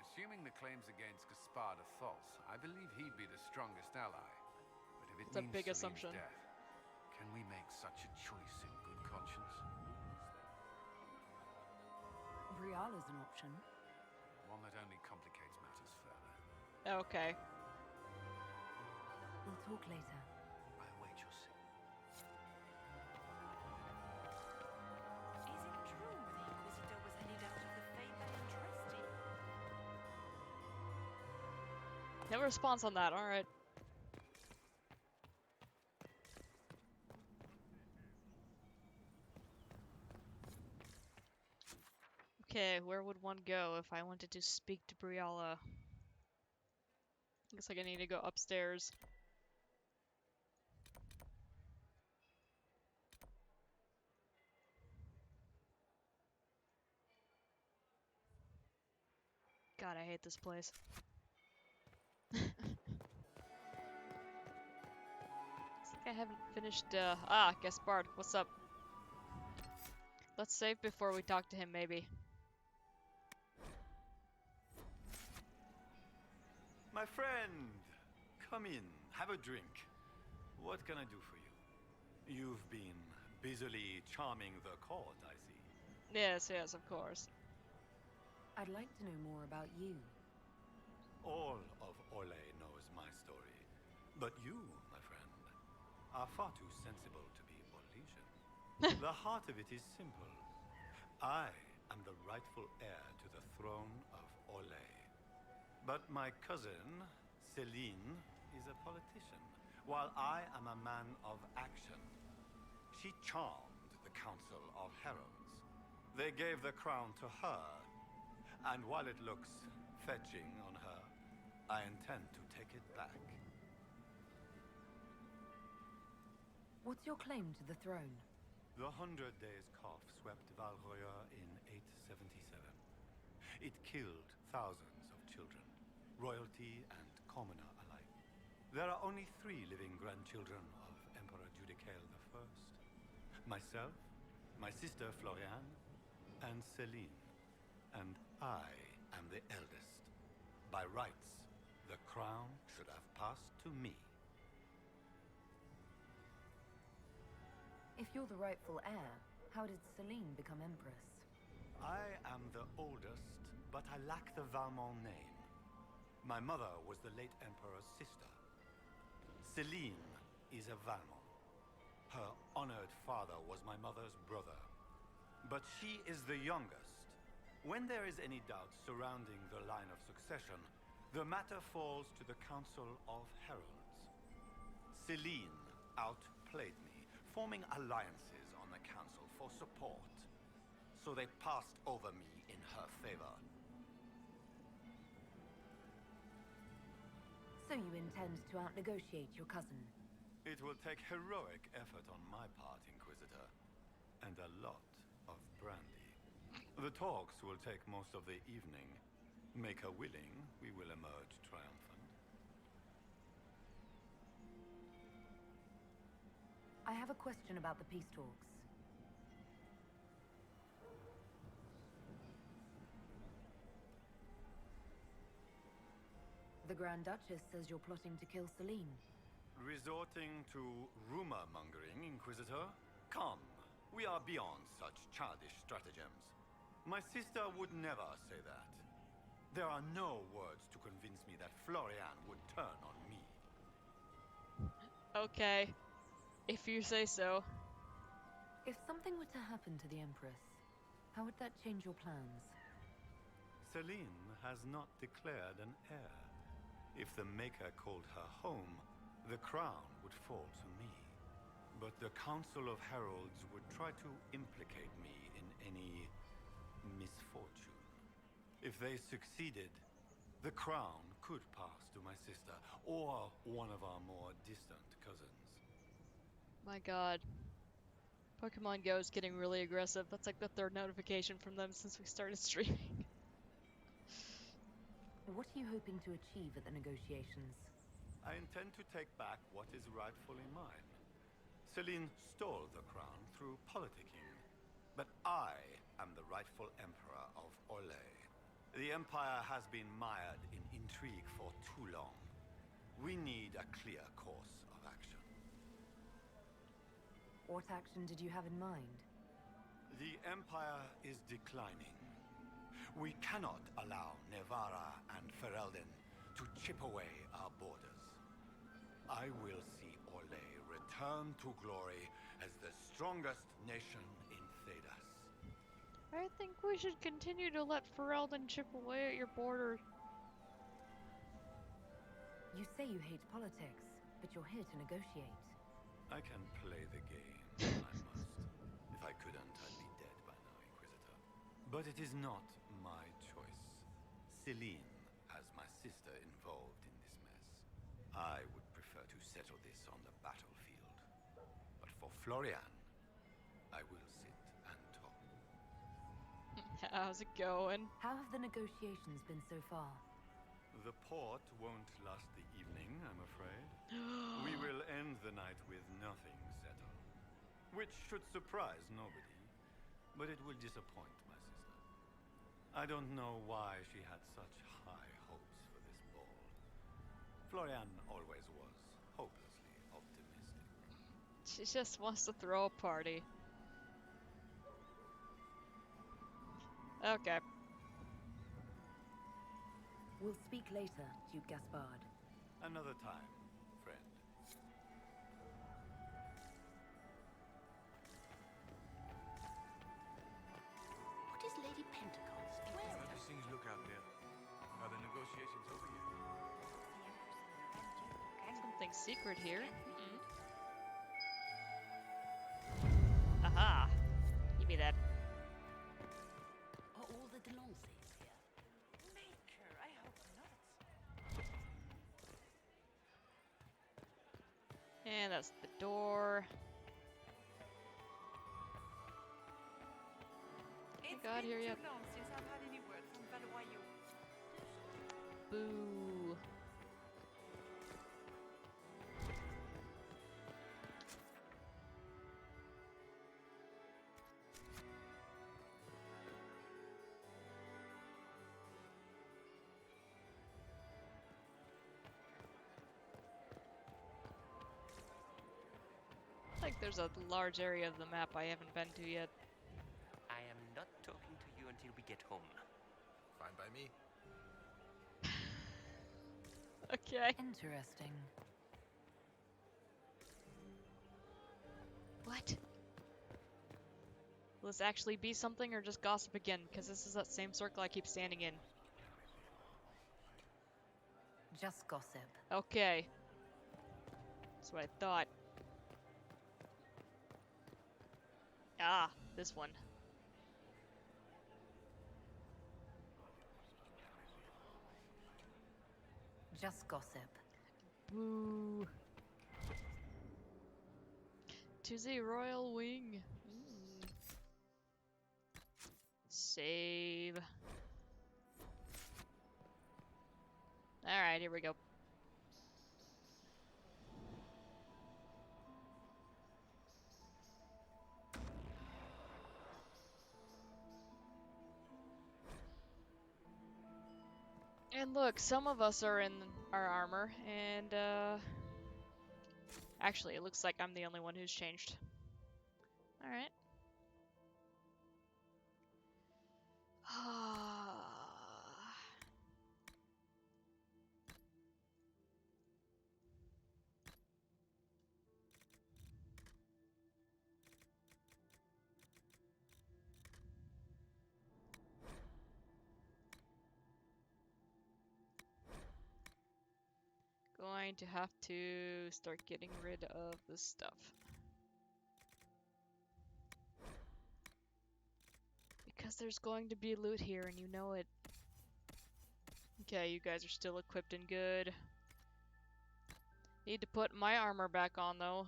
Assuming the claims against Gaspard are false, I believe he'd be the strongest ally. But if it It's a means big Celine's assumption. death, can we make such a choice in good conscience? Briala's an option. One that only complicates matters further. Okay. We'll talk later. I await your signal. Is it true the Inquisitor was headed out of the faith by Andraste? No response on that, alright. Okay, where would one go if I wanted to speak to Briala? Looks like I need to go upstairs. God, I hate this place. It's like I haven't finished, Gaspard, what's up? Let's save before we talk to him, maybe. My friend! Come in, have a drink. What can I do for you? You've been busily charming the court, I see. Yes, yes, of course. I'd like to know more about you. All of Orlais knows my story. But you, my friend, are far too sensible to be Orlesian. The heart of it is simple. I am the rightful heir to the throne of Orlais. But my cousin, Celine, is a politician, while I am a man of action. She charmed the Council of Heralds. They gave the crown to her, and while it looks fetching on her, I intend to take it back. What's your claim to the throne? The 100 Days Cough swept Valroya in 877. It killed thousands of children, royalty and commoner alike. There are only 3 living grandchildren of Emperor Judicael I. Myself, my sister Floriane, and Celine. And I am the eldest. By rights, the crown should have passed to me. If you're the rightful heir, how did Celine become empress? I am the oldest, but I lack the Valmont name. My mother was the late emperor's sister. Celine is a Valmont. Her honored father was my mother's brother. But she is the youngest. When there is any doubt surrounding the line of succession, the matter falls to the Council of Heralds. Celine outplayed me, forming alliances on the council for support. So they passed over me in her favor. So you intend to out-negotiate your cousin? It will take heroic effort on my part, Inquisitor, and a lot of brandy. The talks will take most of the evening. Make her willing, we will emerge triumphant. I have a question about the peace talks. The Grand Duchess says you're plotting to kill Celine. Resorting to rumor-mongering, Inquisitor? Come, we are beyond such childish stratagems. My sister would never say that. There are no words to convince me that Floriane would turn on me. Okay. If you say so. If something were to happen to the Empress, how would that change your plans? Celine has not declared an heir. If the Maker called her home, the crown would fall to me. But the Council of Heralds would try to implicate me in any misfortune. If they succeeded, the crown could pass to my sister, or one of our more distant cousins. My god. Pokemon Go is getting really aggressive. That's like the 3rd notification from them since we started streaming. What are you hoping to achieve at the negotiations? I intend to take back what is rightfully mine. Celine stole the crown through politicking, but I am the rightful emperor of Orlais. The Empire has been mired in intrigue for too long. We need a clear course of action. What action did you have in mind? The Empire is declining. We cannot allow Nevarra and Ferelden to chip away our borders. I will see Orlais return to glory as the strongest nation in Thedas. I think we should continue to let Ferelden chip away at your border. You say you hate politics, but you're here to negotiate. I can play the game, I must. If I couldn't, I'd be dead by now, Inquisitor. But it is not my choice. Celine has my sister involved in this mess. I would prefer to settle this on the battlefield. But for Floriane, I will sit and talk. How's it going? How have the negotiations been so far? The port won't last the evening, I'm afraid. We will end the night with nothing settled. Which should surprise nobody, but it will disappoint my sister. I don't know why she had such high hopes for this ball. Florian always was hopelessly optimistic. She just wants to throw a party. Okay. We'll speak later, Duke Gaspard. Another time, friend. What is Lady Pentacle's? How do things look out there? Are the negotiations over yet? Something secret here. Aha! Give me that. Are all the Delancey's here? Maker, I hope not. And that's the door. It's God, been here you too long since I've had any word from Valoyou. Boo. Like there's a large area of the map I haven't been to yet. I am not talking to you until we get home. Fine by me. Okay. Interesting. What? Will this actually be something or just gossip again? Because this is that same circle I keep standing in. Just gossip. Okay. That's what I thought. Ah, this one. Just gossip. Boo. To the royal wing. Save. Alright, here we go. And look, some of us are in our armor, and actually it looks like I'm the only one who's changed. Alright. Going to have to start getting rid of this stuff. Because there's going to be loot here and you know it. Okay, you guys are still equipped and good. Need to put my armor back on though.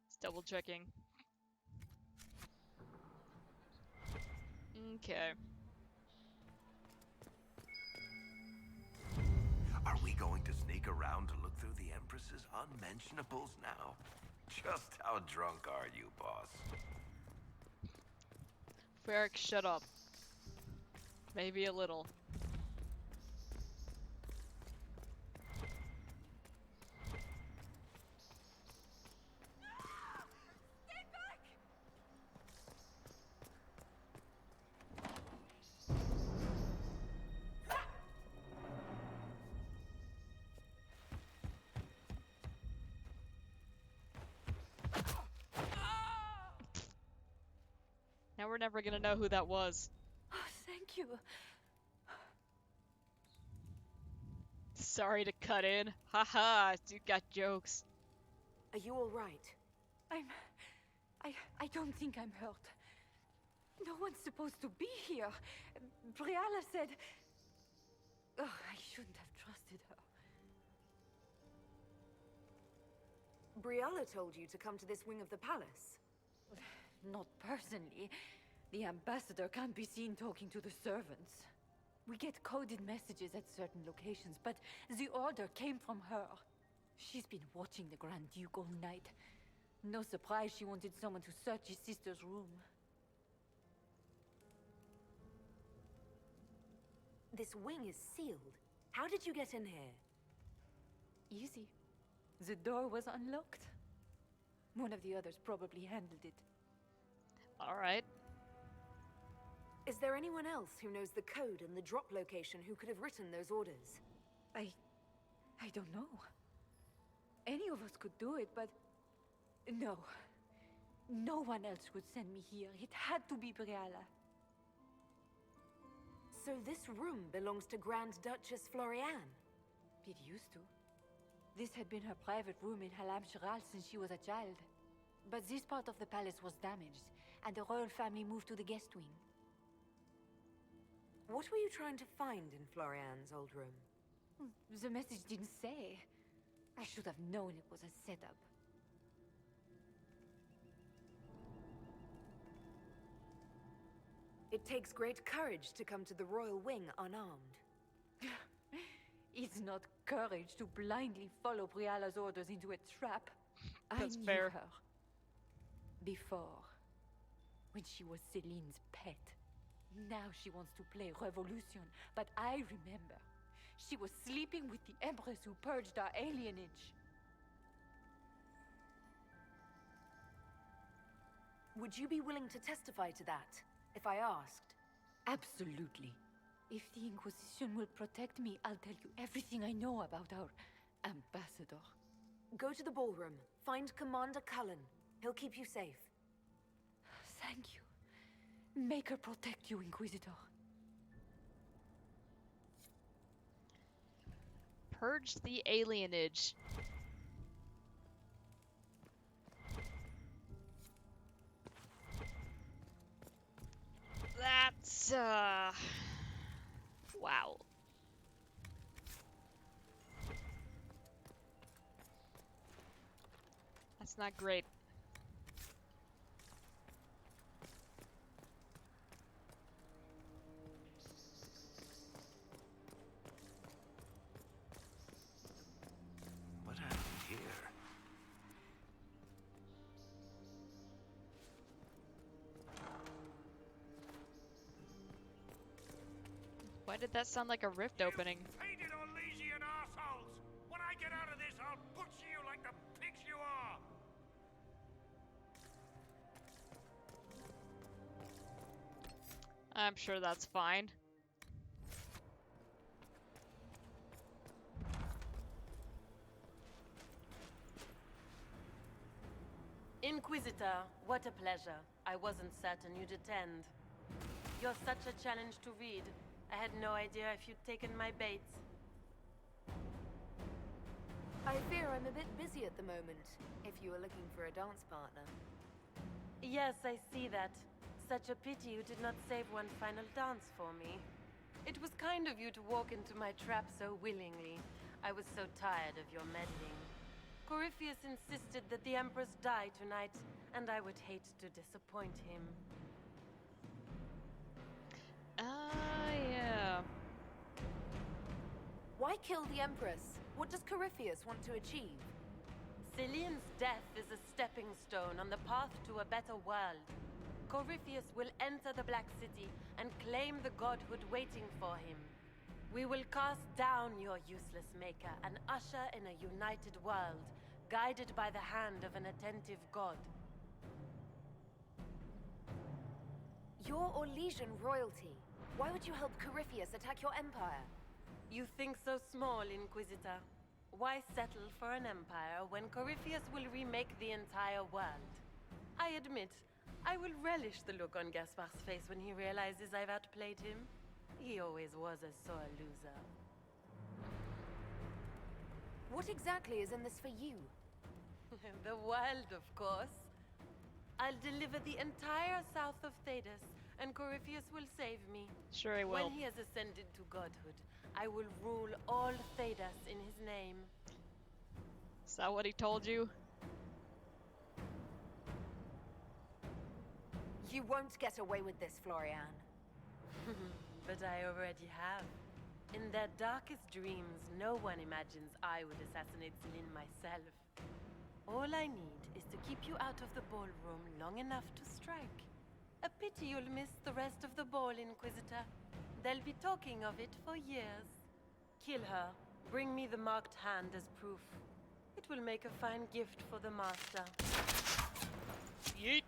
Just double checking. Okay. Are we going to sneak around to look through the Empress's unmentionables now? Just how drunk are you, boss? Ferric, shut up. Maybe a little. Now we're never gonna know who that was. Oh, thank you. Sorry to cut in. Haha, you got jokes. Are you all right? I don't think I'm hurt. No one's supposed to be here. Briala said... Oh, I shouldn't have trusted her. Briala told you to come to this wing of the palace? Not personally. The ambassador can't be seen talking to the servants. We get coded messages at certain locations, but the order came from her. She's been watching the Grand Duke all night. No surprise she wanted someone to search his sister's room. This wing is sealed. How did you get in here? Easy. The door was unlocked. One of the others probably handled it. Alright. Is there anyone else who knows the code and the drop location who could have written those orders? I don't know. Any of us could do it, but... No. No one else would send me here. It had to be Briala. So this room belongs to Grand Duchess Floriane? It used to. This had been her private room in Halam Shiral since she was a child. But this part of the palace was damaged, and the royal family moved to the guest wing. What were you trying to find in Floriane's old room? The message didn't say. I should have known it was a setup. It takes great courage to come to the royal wing unarmed. It's not courage to blindly follow Briala's orders into a trap. That's I knew fair. her. Before. When she was Celine's pet. Now she wants to play revolution, but I remember. She was sleeping with the Empress who purged our alienage. Would you be willing to testify to that, if I asked? Absolutely. If the Inquisition will protect me, I'll tell you everything I know about our ambassador. Go to the ballroom. Find Commander Cullen. He'll keep you safe. Thank you. Make her protect you, Inquisitor. Purge the alienage. That's, wow. That's not great. What happened here? Why did that sound like a rift opening? Painted Orlesian assholes! When I get out of this, I'll butcher you like the pigs you are! I'm sure that's fine. Inquisitor, what a pleasure. I wasn't certain you'd attend. You're such a challenge to read. I had no idea if you'd taken my bait. I fear I'm a bit busy at the moment, if you were looking for a dance partner. Yes, I see that. Such a pity you did not save one final dance for me. It was kind of you to walk into my trap so willingly. I was so tired of your meddling. Corypheus insisted that the Empress die tonight, and I would hate to disappoint him. Yeah. Why kill the Empress? What does Corypheus want to achieve? Celine's death is a stepping stone on the path to a better world. Corypheus will enter the Black City and claim the godhood waiting for him. We will cast down your useless maker and usher in a united world, guided by the hand of an attentive god. You're Orlesian royalty. Why would you help Corypheus attack your empire? You think so small, Inquisitor. Why settle for an empire when Corypheus will remake the entire world? I admit, I will relish the look on Gaspard's face when he realizes I've outplayed him. He always was a sore loser. What exactly is in this for you? The world, of course. I'll deliver the entire south of Thedas and Corypheus will save me. Sure he will. When he has ascended to godhood, I will rule all Thedas in his name. Is that what he told you? You won't get away with this, Florian. But I already have. In their darkest dreams, no one imagines I would assassinate Celine myself. All I need is to keep you out of the ballroom long enough to strike. A pity you'll miss the rest of the ball, Inquisitor. They'll be talking of it for years. Kill her. Bring me the marked hand as proof. It will make a fine gift for the Master. Yeet.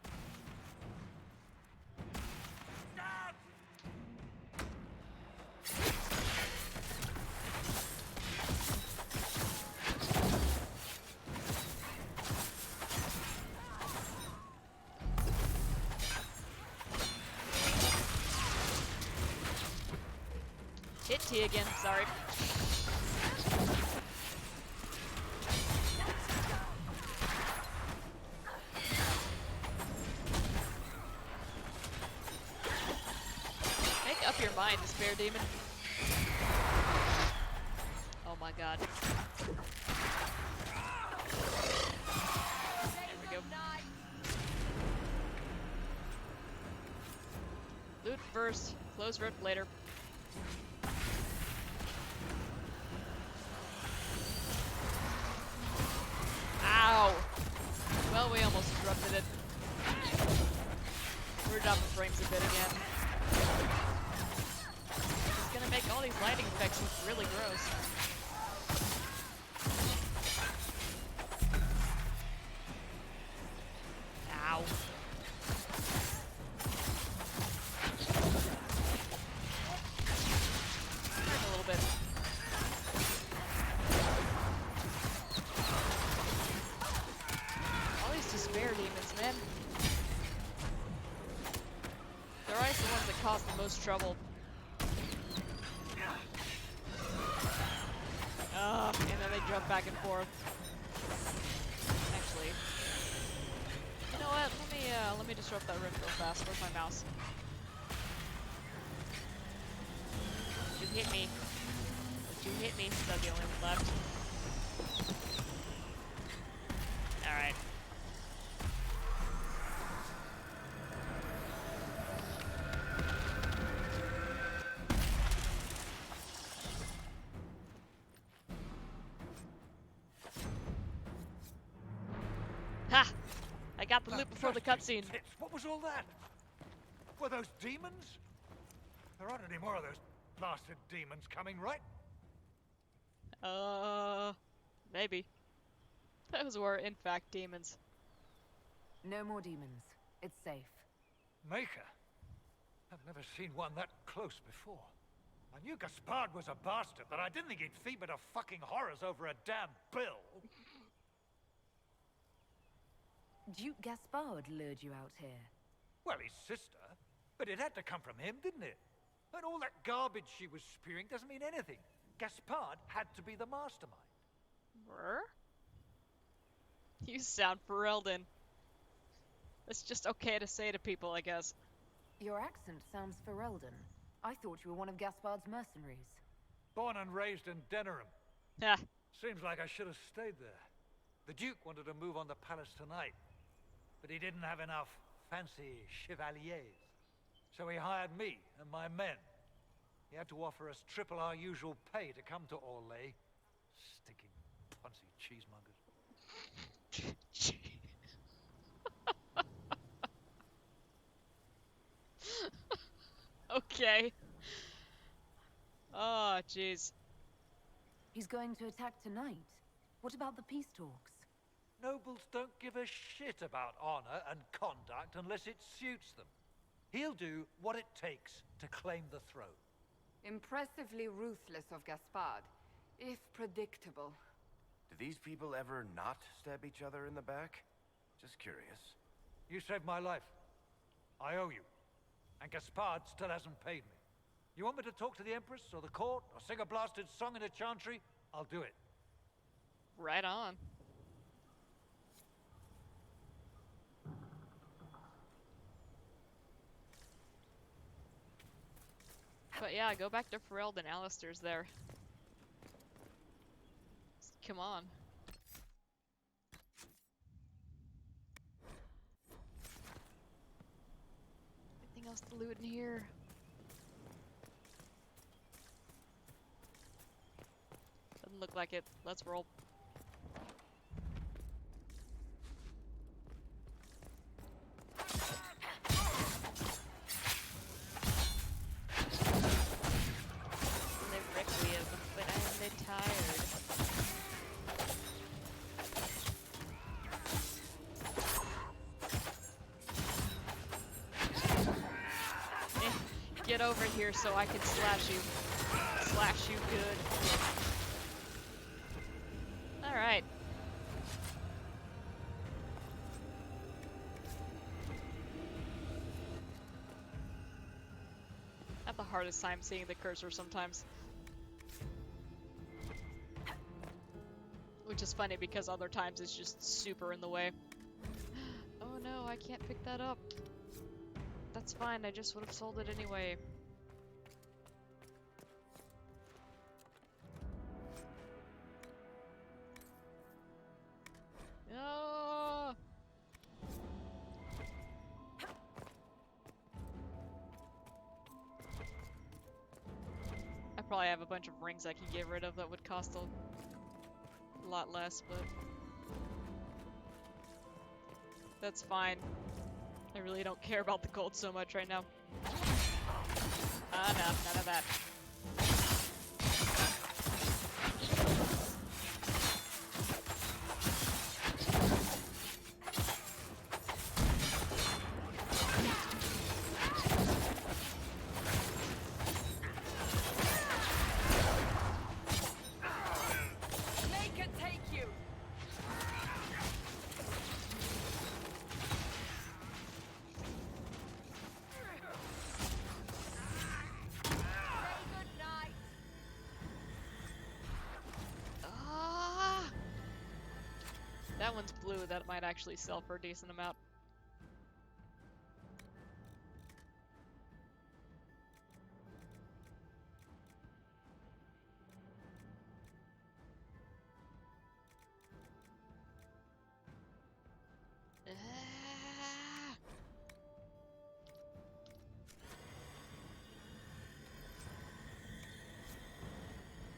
Hit T again, sorry. Make up your mind, Despair Demon. Oh my god. There we go. Loot first, close rip later. Ow! Well, we almost disrupted it. We're dropping frames a bit again. It's gonna make all these lighting effects look really gross. Ow. Hurt a little bit. Despair demons, man. They're always the ones that cause the most trouble. And then they jump back and forth. Actually, you know what? Let me disrupt that rift real fast. Where's my mouse? You hit me. You hit me. That's the only one left. All right. Ha! I got the loot before the cutscene. What was all that? Were those demons? There aren't any more of those blasted demons coming, right? Maybe. Those were, in fact, demons. No more demons. It's safe. Maker? I've never seen one that close before. I knew Gaspard was a bastard, but I didn't think he'd feed me to fucking horrors over a damn bill. Duke Gaspard lured you out here. Well, his sister. But it had to come from him, didn't it? And all that garbage she was spewing doesn't mean anything. Gaspard had to be the mastermind. Brr? You sound Ferelden. It's just okay to say to people, I guess. Your accent sounds Ferelden. I thought you were one of Gaspard's mercenaries. Born and raised in Denerim. Yeah. Seems like I should have stayed there. The Duke wanted to move on the palace tonight, but he didn't have enough fancy chevaliers. So he hired me and my men. He had to offer us triple our usual pay to come to Orlais. Stinking poncy cheesemongers. Okay. Oh, jeez. He's going to attack tonight. What about the peace talks? Nobles don't give a shit about honor and conduct unless it suits them. He'll do what it takes to claim the throne. Impressively ruthless of Gaspard, if predictable. Do these people ever not stab each other in the back? Just curious. You saved my life. I owe you. And Gaspard still hasn't paid me. You want me to talk to the Empress or the court or sing a blasted song in a chantry? I'll do it. Right on. But yeah, go back to Ferelden. Alistair's there. Come on. Anything else to loot in here? Doesn't look like it. Let's roll. But I am bit tired. Get over here so I can slash you. Slash you good. Alright. I have the hardest time seeing the cursor sometimes. Which is funny because other times it's just super in the way. Oh no, I can't pick that up. That's fine, I just would have sold it anyway. No. I probably have a bunch of rings I can get rid of that would cost a lot less, but that's fine. I really don't care about the gold so much right now. No, none of that. Make it take you. That one's blue, that might actually sell for a decent amount.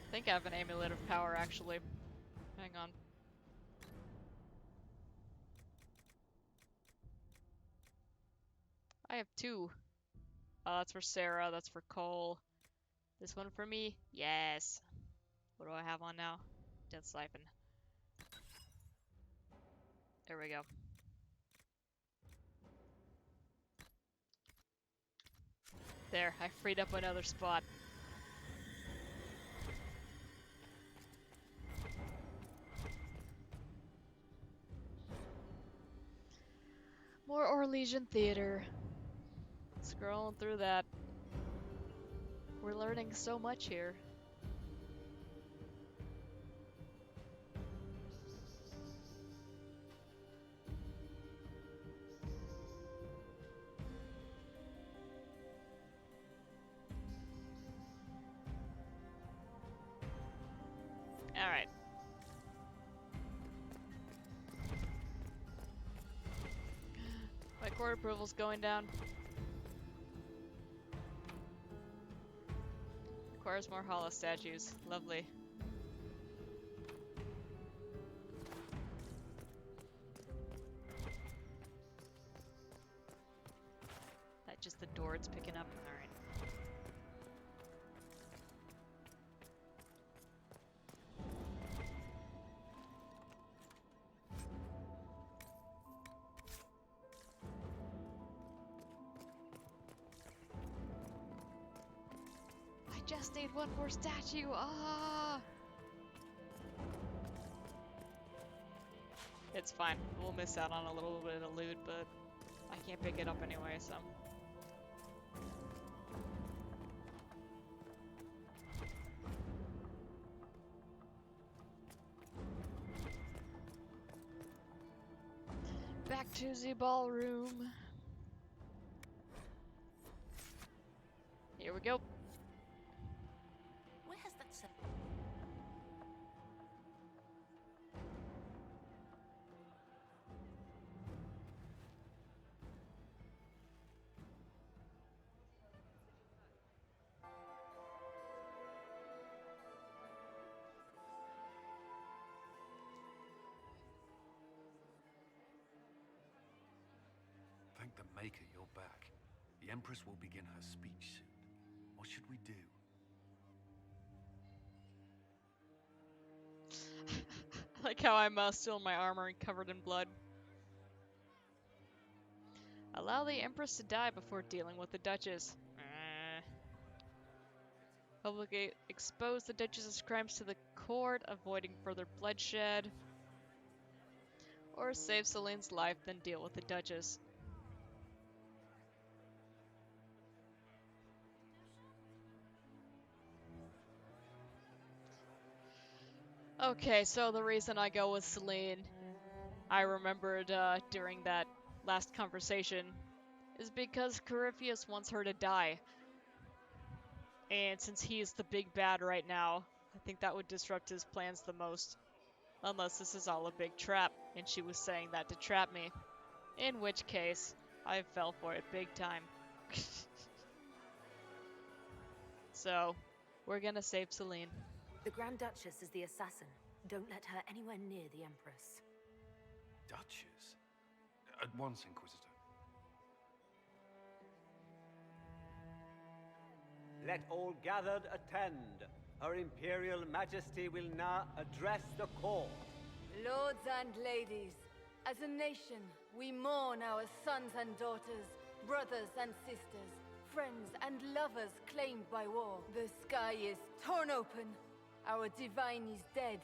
I think I have an amulet of power actually. Hang on. I have two. That's for Sarah, that's for Cole. This one for me? Yes. What do I have on now? Death Siphon. There we go. There, I freed up another spot. More Orlesian Theater. Scrolling through that. We're learning so much here. Alright. My court approval's going down. Requires more hollow statues. Lovely. That just the door it's picking up? Alright. Just need one more statue. Ah! It's fine. We'll miss out on a little bit of loot, but I can't pick it up anyway, so. Back to the ballroom. Here we go. that Maker, you're back. The Empress will begin her speech soon. What should we do? Like how I'm still in my armor and covered in blood. Allow the Empress to die before dealing with the Duchess. Publicly expose the Duchess's crimes to the court, avoiding further bloodshed. Or save Celine's life, then deal with the Duchess. Okay, so the reason I go with Celine, I remembered during that last conversation, is because Corypheus wants her to die. And since he is the big bad right now, I think that would disrupt his plans the most. Unless this is all a big trap, and she was saying that to trap me. In which case, I fell for it big time. So, we're gonna save Celine. The Grand Duchess is the assassin. Don't let her anywhere near the Empress. Duchess? At once, Inquisitor. Let all gathered attend. Her Imperial Majesty will now address the court. Lords and ladies, as a nation, we mourn our sons and daughters, brothers and sisters, friends and lovers claimed by war. The sky is torn open, our divine is dead,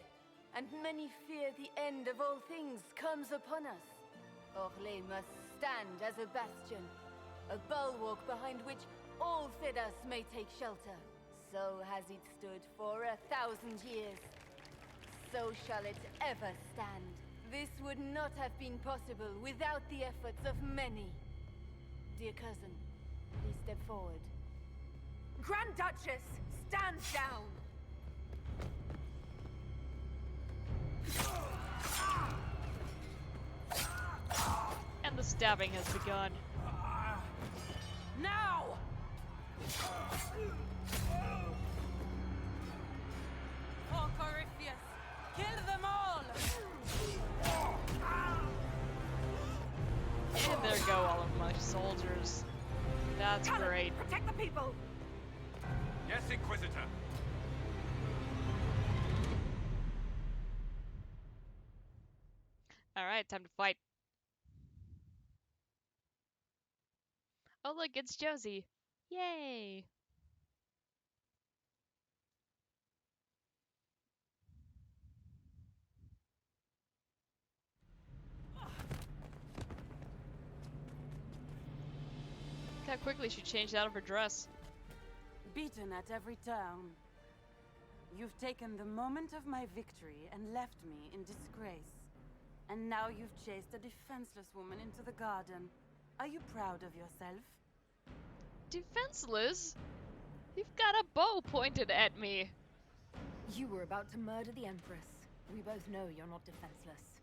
and many fear the end of all things comes upon us. Orlais must stand as a bastion, a bulwark behind which all Thedas may take shelter. So has it stood for 1,000 years. So shall it ever stand. This would not have been possible without the efforts of many. Dear cousin, please step forward. Grand Duchess, stand down! And the stabbing has begun. Now! For Corypheus, kill them all! And there go all of my soldiers. That's great. Protect the people! Yes, Inquisitor. Alright, time to fight. Oh look, it's Josie. Yay! Look how quickly she changed out of her dress. Beaten at every turn. You've taken the moment of my victory and left me in disgrace. And now you've chased a defenseless woman into the garden. Are you proud of yourself? Defenseless? You've got a bow pointed at me. You were about to murder the Empress. We both know you're not defenseless.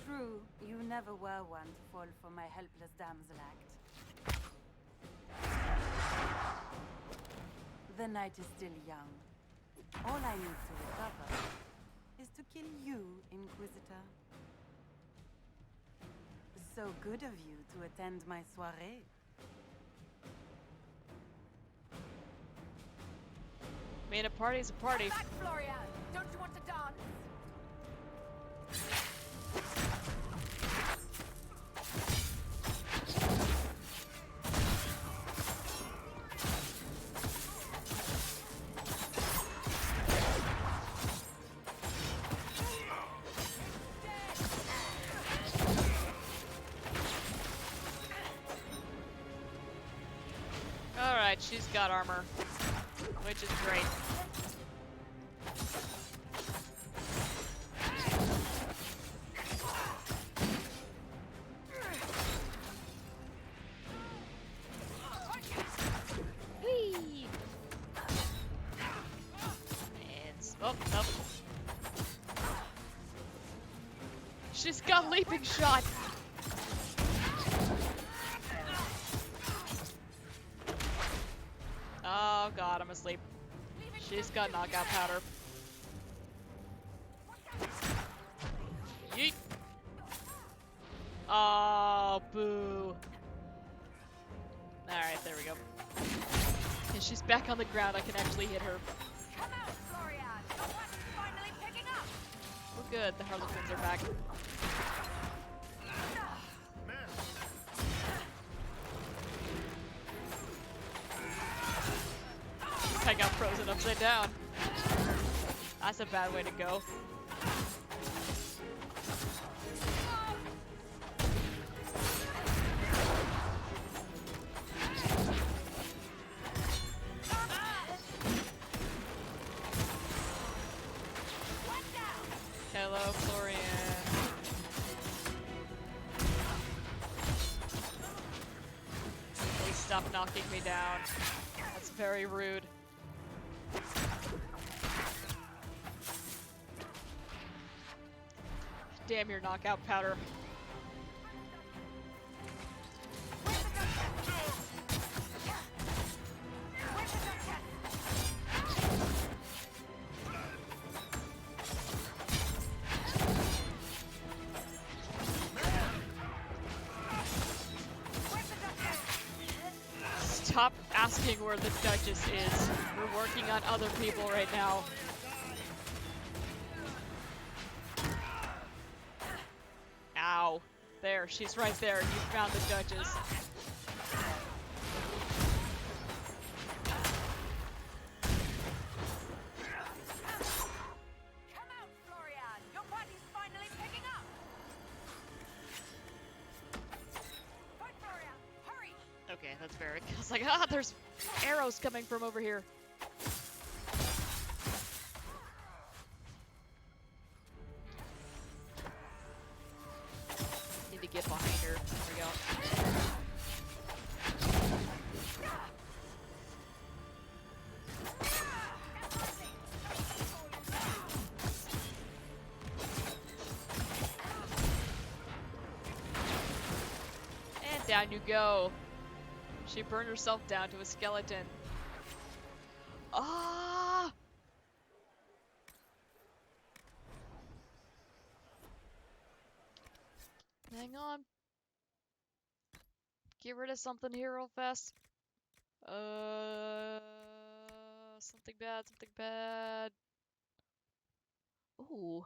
True, you never were one to fall for my helpless damsel act. The night is still young. All I need to recover is to kill you, Inquisitor. So good of you to attend my soirée. I mean, a party's a party. Back, Florian! Don't you want to dance? Alright, she's got armor, which is great. Whee! And oh, nope. She's got leaping shot. Oh god, I'm asleep. She's got knockout powder. Yeet. Oh, boo. Alright, there we go. And she's back on the ground, I can actually hit her. Come out, Florian! Your weapon's finally picking up! Oh good, the Harlequins are back. I got frozen upside down. That's a bad way to go. Hello, Florian. Please stop knocking me down. That's very rude. Damn your knockout powder. Stop asking where the Duchess is. We're working on other people right now. Ow. There, she's right there. You found the Duchess. Come out, Florian! Your party's finally picking up! Fight, Florian! Hurry! Okay, that's Varric. I was like, ah, there's arrows coming from over here. Need to get behind her. There we go. And down you go. She burned herself down to a skeleton. Ah! Hang on. Get rid of something here real fast. Something bad, something bad. Ooh,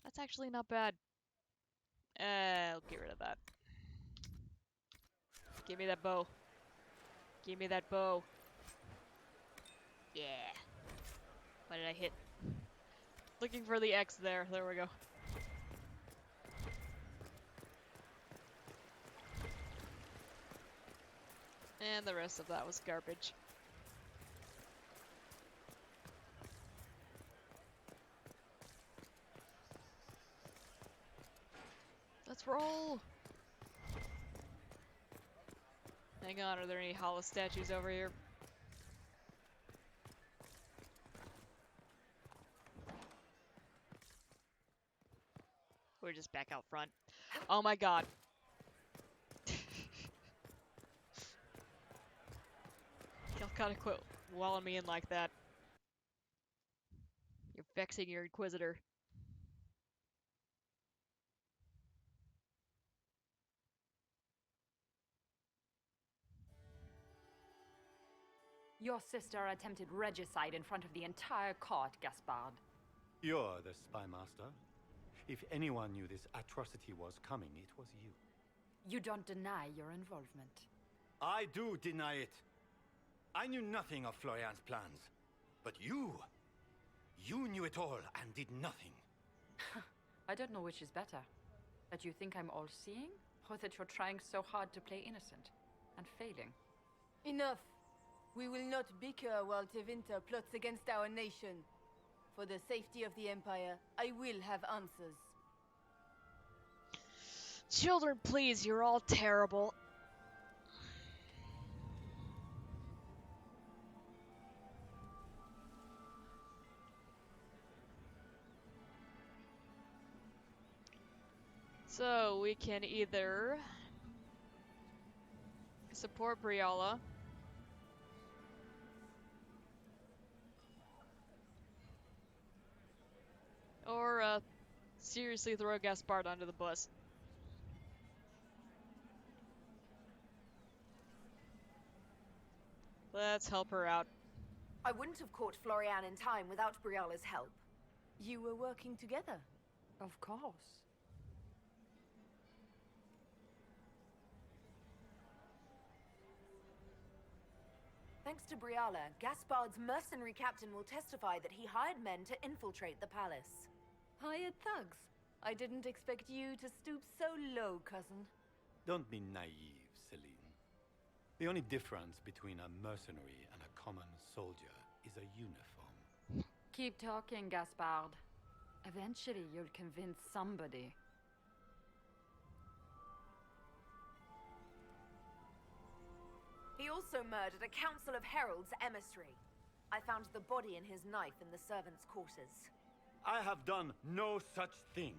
that's actually not bad. I'll get rid of that. Give me that bow. Give me that bow. Yeah. What did I hit? Looking for the X there. There we go. And the rest of that was garbage. Let's roll! Hang on, are there any hollow statues over here? We're just back out front. Oh my god. Y'all gotta quit walling me in like that. You're vexing your Inquisitor. Your sister attempted regicide in front of the entire court, Gaspard. You're the spy master. If anyone knew this atrocity was coming, it was you. You don't deny your involvement. I do deny it. I knew nothing of Florian's plans. But you knew it all and did nothing. I don't know which is better. That you think I'm all-seeing, or that you're trying so hard to play innocent and failing. Enough. We will not bicker while Tevinter plots against our nation. For the safety of the Empire, I will have answers. Children, please, you're all terrible. So, we can either support Briala, or seriously throw Gaspard under the bus. Let's help her out. I wouldn't have caught Florian in time without Briala's help. You were working together. Of course. Thanks to Briala, Gaspard's mercenary captain will testify that he hired men to infiltrate the palace. Hired thugs? I didn't expect you to stoop so low, cousin. Don't be naive, Celine. The only difference between a mercenary and a common soldier is a uniform. Keep talking, Gaspard. Eventually, you'll convince somebody. He also murdered a council of heralds emissary. I found the body and his knife in the servants' quarters. I have done no such thing.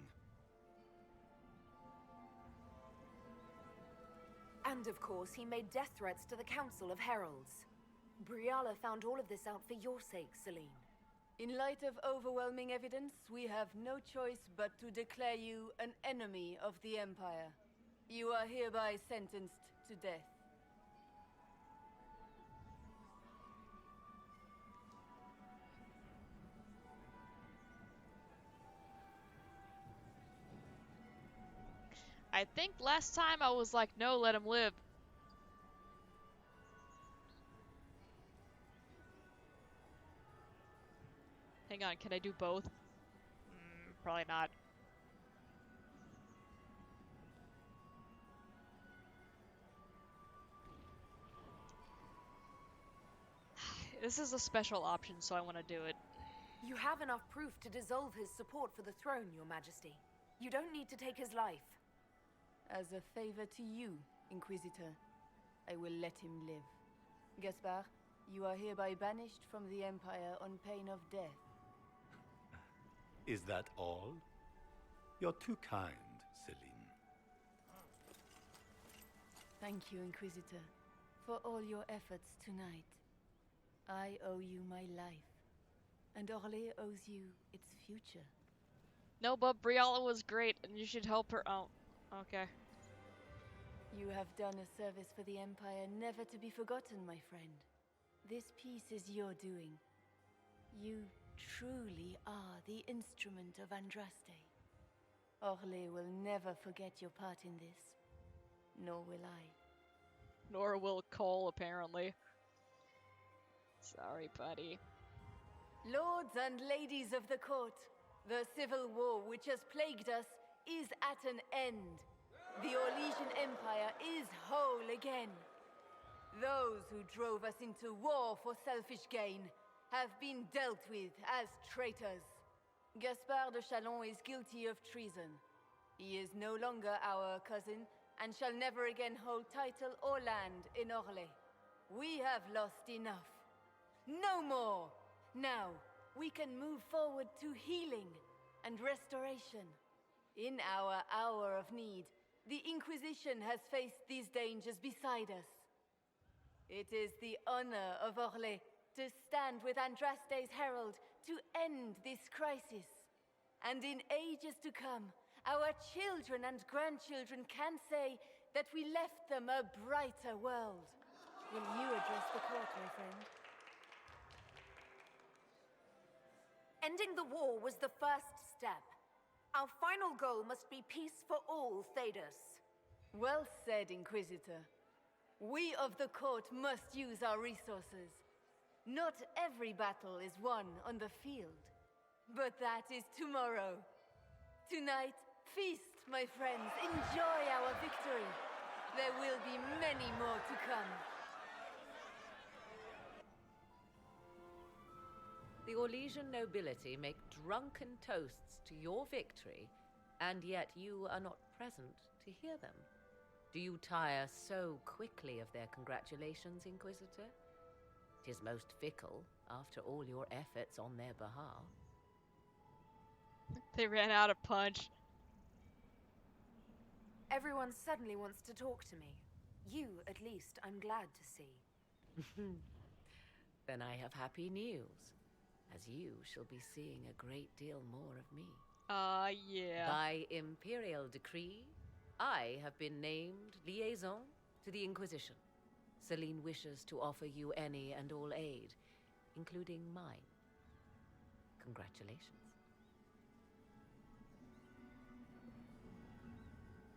And of course, he made death threats to the Council of Heralds. Briala found all of this out for your sake, Celine. In light of overwhelming evidence, we have no choice but to declare you an enemy of the Empire. You are hereby sentenced to death. I think last time I was like, no, let him live. Hang on, can I do both? Probably not. This is a special option, so I want to do it. You have enough proof to dissolve his support for the throne, Your Majesty. You don't need to take his life. As a favor to you, Inquisitor, I will let him live. Gaspard, you are hereby banished from the Empire on pain of death. Is that all? You're too kind, Celine. Thank you, Inquisitor, for all your efforts tonight. I owe you my life, and Orlais owes you its future. No, but Briala was great, and you should help her out. Okay. You have done a service for the Empire never to be forgotten, my friend. This piece is your doing. You truly are the instrument of Andraste. Orlais will never forget your part in this, nor will I. Nor will Cole, apparently. Sorry, buddy. Lords and ladies of the court, the civil war which has plagued us is at an end. The Orlesian Empire is whole again. Those who drove us into war for selfish gain have been dealt with as traitors. Gaspard de Chalon is guilty of treason. He is no longer our cousin and shall never again hold title or land in Orlais. We have lost enough. No more! Now, we can move forward to healing and restoration. In our hour of need, the Inquisition has faced these dangers beside us. It is the honor of Orlais to stand with Andraste's herald to end this crisis. And in ages to come, our children and grandchildren can say that we left them a brighter world. Will you address the court, my friend? Ending the war was the first step. Our final goal must be peace for all Thedas. Well said, Inquisitor. We of the court must use our resources. Not every battle is won on the field, but that is tomorrow. Tonight, feast, my friends. Enjoy our victory. There will be many more to come. The Orlesian nobility make drunken toasts to your victory, and yet you are not present to hear them. Do you tire so quickly of their congratulations, Inquisitor? 'Tis most fickle, after all your efforts on their behalf. They ran out of punch. Everyone suddenly wants to talk to me. You, at least, I'm glad to see. Then I have happy news, as you shall be seeing a great deal more of me. Yeah. By imperial decree, I have been named liaison to the Inquisition. Celine wishes to offer you any and all aid, including mine. Congratulations.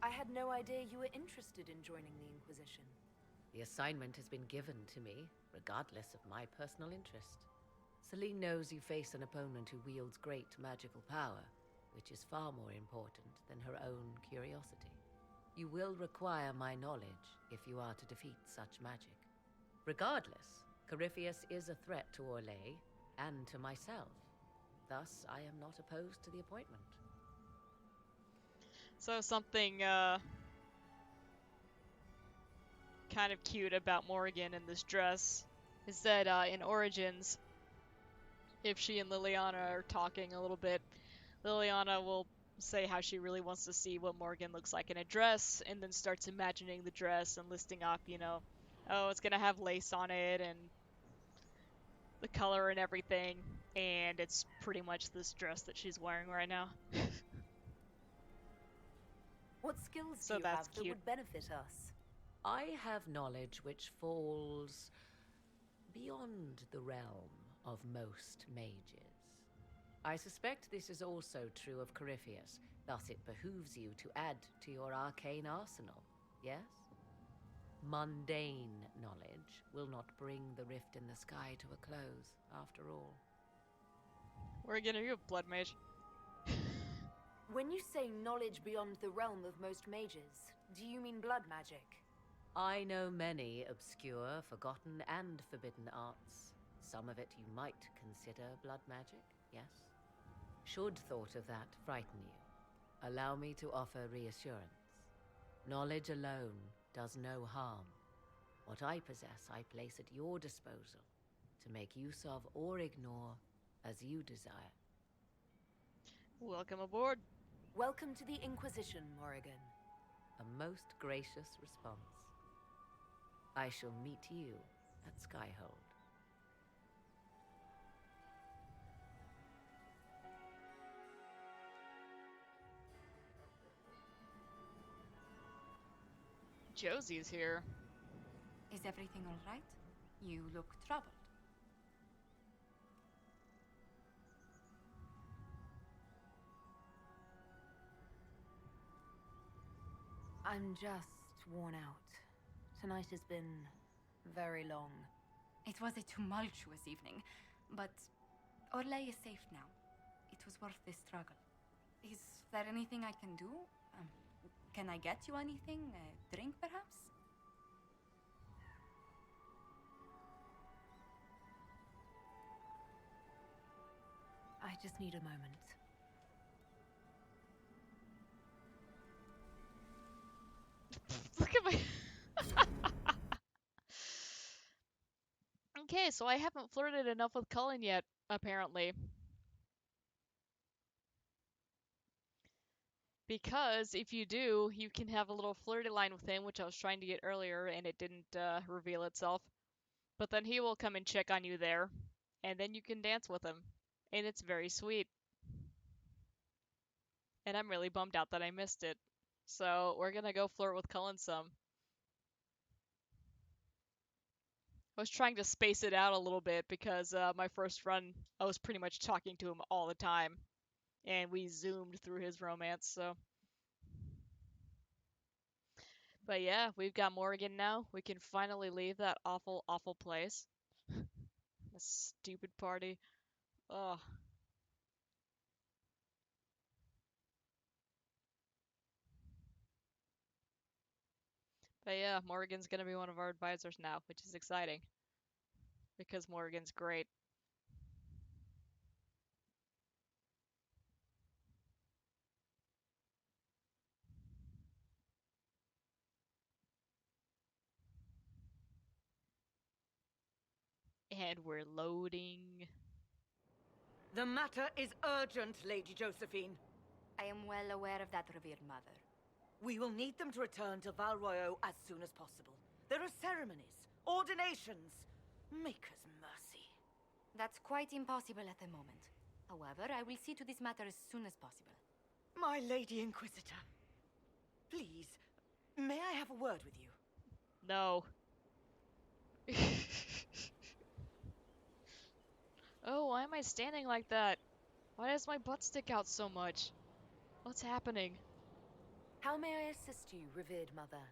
I had no idea you were interested in joining the Inquisition. The assignment has been given to me, regardless of my personal interest. Celine knows you face an opponent who wields great magical power, which is far more important than her own curiosity. You will require my knowledge if you are to defeat such magic. Regardless, Corypheus is a threat to Orlais and to myself. Thus, I am not opposed to the appointment. So something kind of cute about Morrigan in this dress is that in Origins, if she and Liliana are talking a little bit, Liliana will say how she really wants to see what Morgan looks like in a dress, and then starts imagining the dress and listing off, you know, oh, it's gonna have lace on it and the color and everything, and it's pretty much this dress that she's wearing right now. What skills So do you that's have that cute. would benefit us? I have knowledge which falls beyond the realm of most mages. I suspect this is also true of Corypheus, thus it behooves you to add to your arcane arsenal, yes? Mundane knowledge will not bring the rift in the sky to a close, after all. Morgan, are you a blood mage? When you say knowledge beyond the realm of most mages, do you mean blood magic? I know many obscure, forgotten, and forbidden arts. Some of it you might consider blood magic, yes? Should thought of that frighten you, allow me to offer reassurance. Knowledge alone does no harm. What I possess, I place at your disposal to make use of or ignore as you desire. Welcome aboard. Welcome to the Inquisition, Morrigan. A most gracious response. I shall meet you at Skyhold. Josie's here. Is everything all right? You look troubled. I'm just worn out. Tonight has been very long. It was a tumultuous evening, but Orlais is safe now. It was worth the struggle. Is there anything I can do? Can I get you anything? A drink, perhaps? I just need a moment. Look at my... Okay, so I haven't flirted enough with Cullen yet, apparently. Because if you do, you can have a little flirty line with him, which I was trying to get earlier, and it didn't reveal itself. But then he will come and check on you there, and then you can dance with him. And it's very sweet. And I'm really bummed out that I missed it. So we're gonna go flirt with Cullen some. I was trying to space it out a little bit because my first run, I was pretty much talking to him all the time. And we zoomed through his romance, so. But yeah, we've got Morrigan now. We can finally leave that awful, awful place. The stupid party. Ugh. But yeah, Morrigan's gonna be one of our advisors now, which is exciting. Because Morrigan's great. And we're loading. The matter is urgent, Lady Josephine. I am well aware of that, revered mother. We will need them to return to Val Royeaux as soon as possible. There are ceremonies, ordinations. Maker's mercy. That's quite impossible at the moment. However, I will see to this matter as soon as possible. My Lady Inquisitor. Please, may I have a word with you? No. Oh, why am I standing like that? Why does my butt stick out so much? What's happening? How may I assist you, revered mother?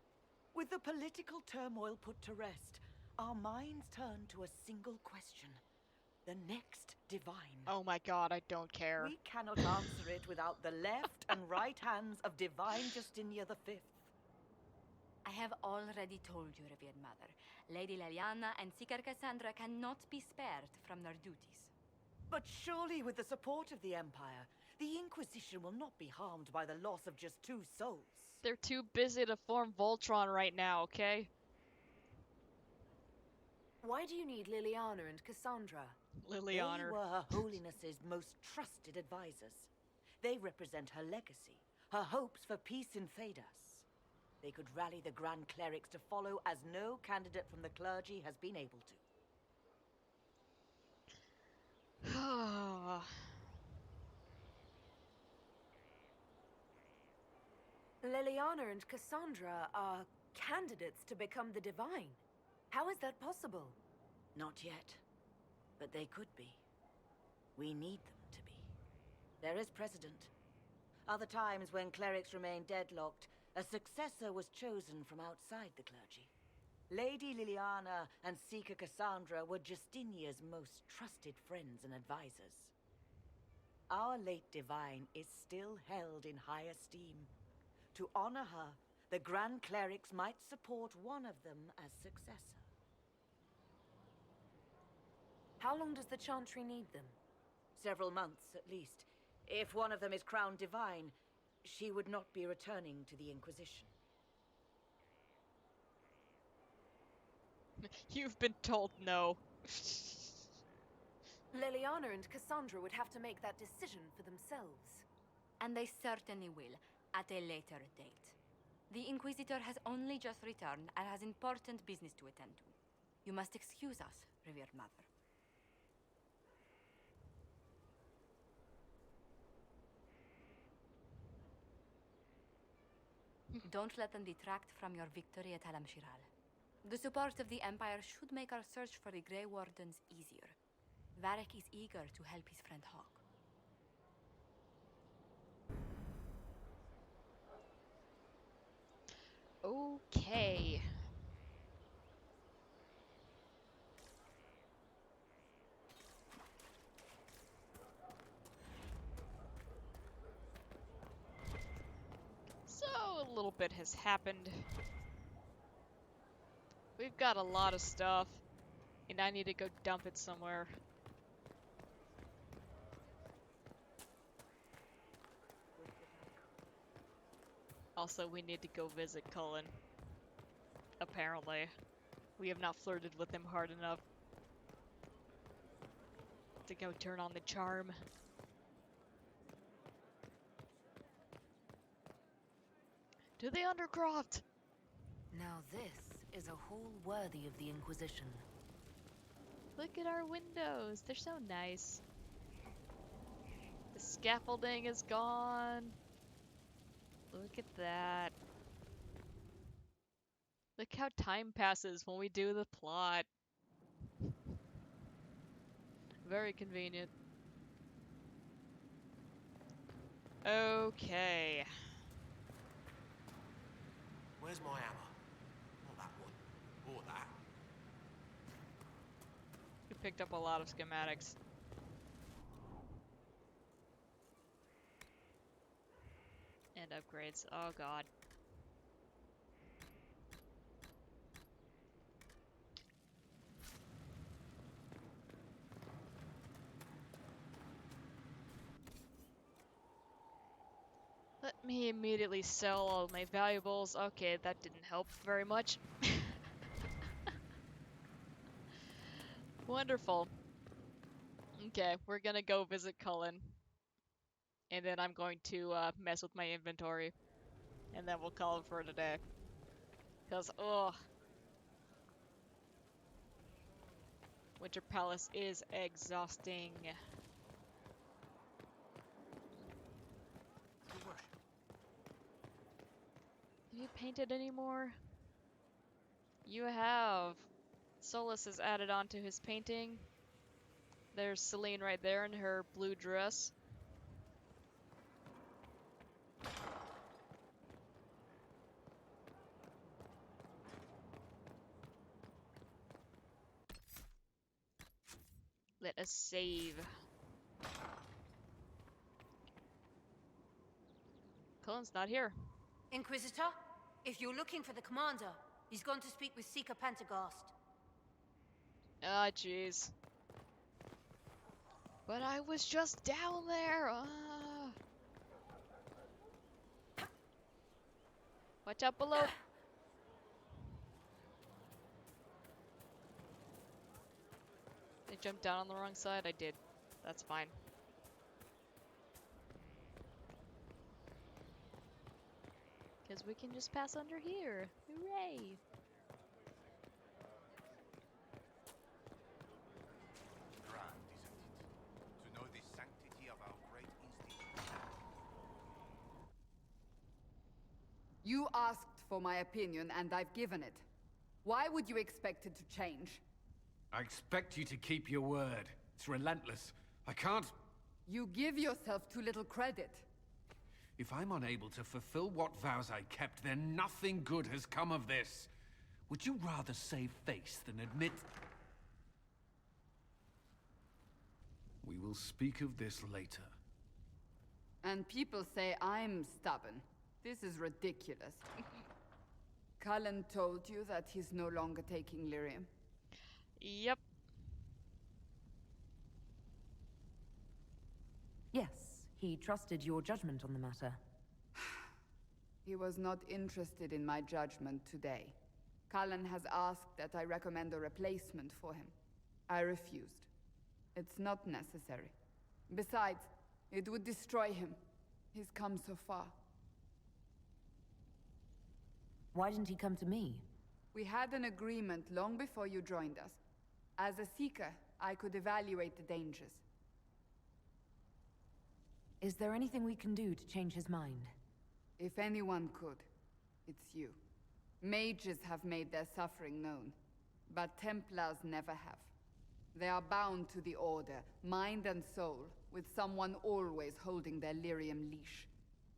With the political turmoil put to rest, our minds turn to a single question. The next divine. Oh my god, I don't care. We cannot answer it without the left and right hands of Divine Justinia V. I have already told you, revered mother. Lady Leliana and Seeker Cassandra cannot be spared from their duties. But surely with the support of the Empire, the Inquisition will not be harmed by the loss of just 2 souls. They're too busy to form Voltron right now, okay? Why do you need Liliana and Cassandra? Liliana. They were Her Holiness's most trusted advisors. They represent her legacy, her hopes for peace in Thedas. They could rally the Grand Clerics to follow as no candidate from the clergy has been able to. Liliana and Cassandra are candidates to become the Divine. How is that possible? Not yet, but they could be. We need them to be. There is precedent. Other times when clerics remained deadlocked, a successor was chosen from outside the clergy. Lady Liliana and Seeker Cassandra were Justinia's most trusted friends and advisors. Our late divine is still held in high esteem. To honor her, the Grand Clerics might support one of them as successor. How long does the Chantry need them? Several months, at least. If one of them is crowned divine, she would not be returning to the Inquisition. You've been told no. Liliana and Cassandra would have to make that decision for themselves. And they certainly will, at a later date. The Inquisitor has only just returned and has important business to attend to. You must excuse us, revered mother. Don't let them detract from your victory at Alam-Shiral. The support of the Empire should make our search for the Grey Wardens easier. Varric is eager to help his friend Hawk. Okay. So, a little bit has happened. We've got a lot of stuff, and I need to go dump it somewhere. Also, we need to go visit Cullen. Apparently. We have not flirted with him hard enough to go turn on the charm. To the Undercroft! Now this is a hall worthy of the Inquisition. Look at our windows, they're so nice. The scaffolding is gone. Look at that. Look how time passes when we do the plot. Very convenient. Okay. Where's my hammer? Not that one. Or that. We picked up a lot of schematics. And upgrades. Oh god. Let me immediately sell all my valuables. Okay, that didn't help very much. Wonderful. Okay, we're gonna go visit Cullen. And then I'm going to mess with my inventory. And then we'll call it for today. Because, ugh. Winter Palace is exhausting. Have you painted anymore? You have. Solus is added onto his painting. There's Celine right there in her blue dress. Let us save. Cullen's not here. Inquisitor, if you're looking for the commander, he's gone to speak with Seeker Pentagast. Ah, jeez. But I was just down there. Watch out below. I jumped down on the wrong side. I did. That's fine. Because we can just pass under here. Hooray! Grand, isn't it? To know the sanctity of our great institution. You asked for my opinion, and I've given it. Why would you expect it to change? I expect you to keep your word. It's relentless. I can't... You give yourself too little credit. If I'm unable to fulfill what vows I kept, then nothing good has come of this. Would you rather save face than admit... We will speak of this later. And people say I'm stubborn. This is ridiculous. Cullen told you that he's no longer taking lyrium? Yep. Yes, he trusted your judgment on the matter. He was not interested in my judgment today. Cullen has asked that I recommend a replacement for him. I refused. It's not necessary. Besides, it would destroy him. He's come so far. Why didn't he come to me? We had an agreement long before you joined us. As a Seeker, I could evaluate the dangers. Is there anything we can do to change his mind? If anyone could, it's you. Mages have made their suffering known, but Templars never have. They are bound to the Order, mind and soul, with someone always holding their lyrium leash.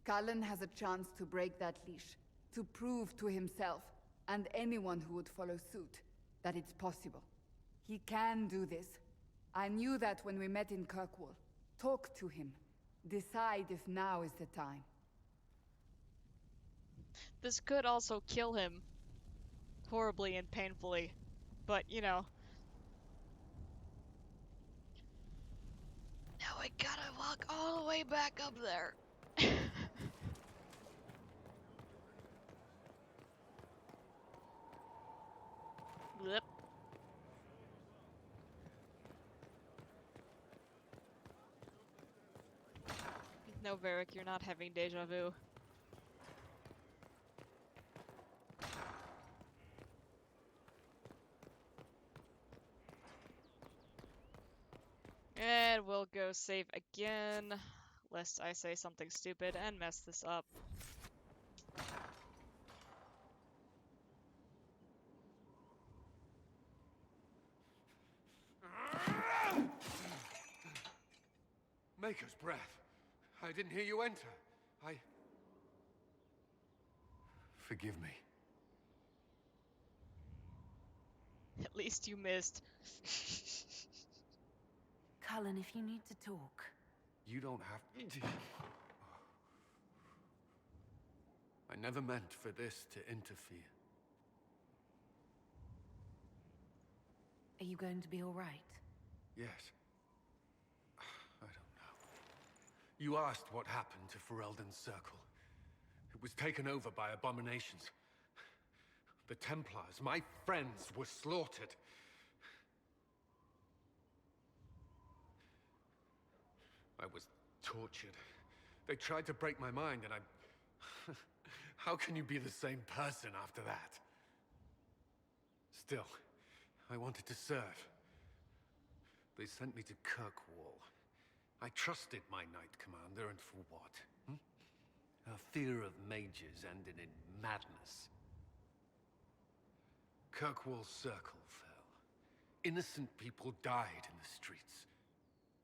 Cullen has a chance to break that leash, to prove to himself, and anyone who would follow suit, that it's possible. He can do this. I knew that when we met in Kirkwall. Talk to him. Decide if now is the time. This could also kill him. Horribly and painfully. But, you know. Now I gotta walk all the way back up there. Blip. No, Varric, you're not having deja vu. And we'll go save again, lest I say something stupid and mess this up. Maker's breath. I didn't hear you enter. Forgive me. At least you missed. Cullen, if you need to talk. You don't have to. I never meant for this to interfere. Are you going to be all right? Yes. I don't know. You asked what happened to Ferelden's Circle. It was taken over by abominations. The Templars, my friends, were slaughtered. I was tortured. They tried to break my mind, and I... How can you be the same person after that? Still, I wanted to serve. They sent me to Kirkwall. I trusted my Knight Commander, and for what? Her fear of mages ended in madness. Kirkwall's Circle fell. Innocent people died in the streets.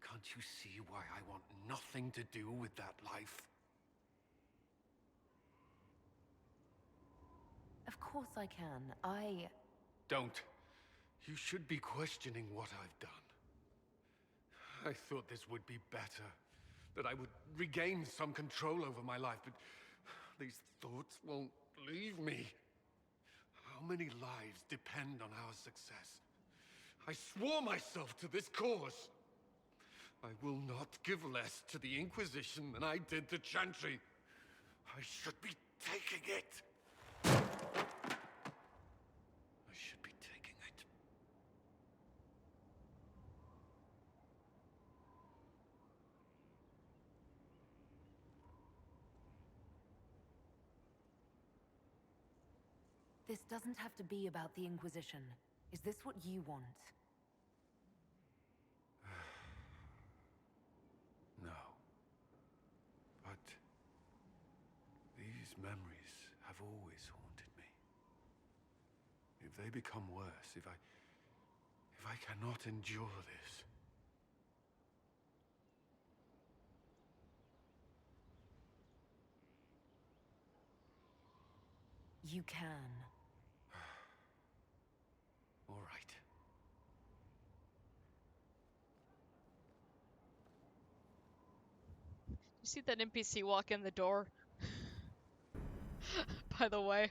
Can't you see why I want nothing to do with that life? Of course I can. Don't. You should be questioning what I've done. I thought this would be better. That I would regain some control over my life, but these thoughts won't leave me. How many lives depend on our success? I swore myself to this cause. I will not give less to the Inquisition than I did to Chantry. I should be taking it. I should be taking it. This doesn't have to be about the Inquisition. Is this what you want? No. But these memories have always haunted me. If they become worse, if I cannot endure this. You can. All right. You see that NPC walk in the door? By the way.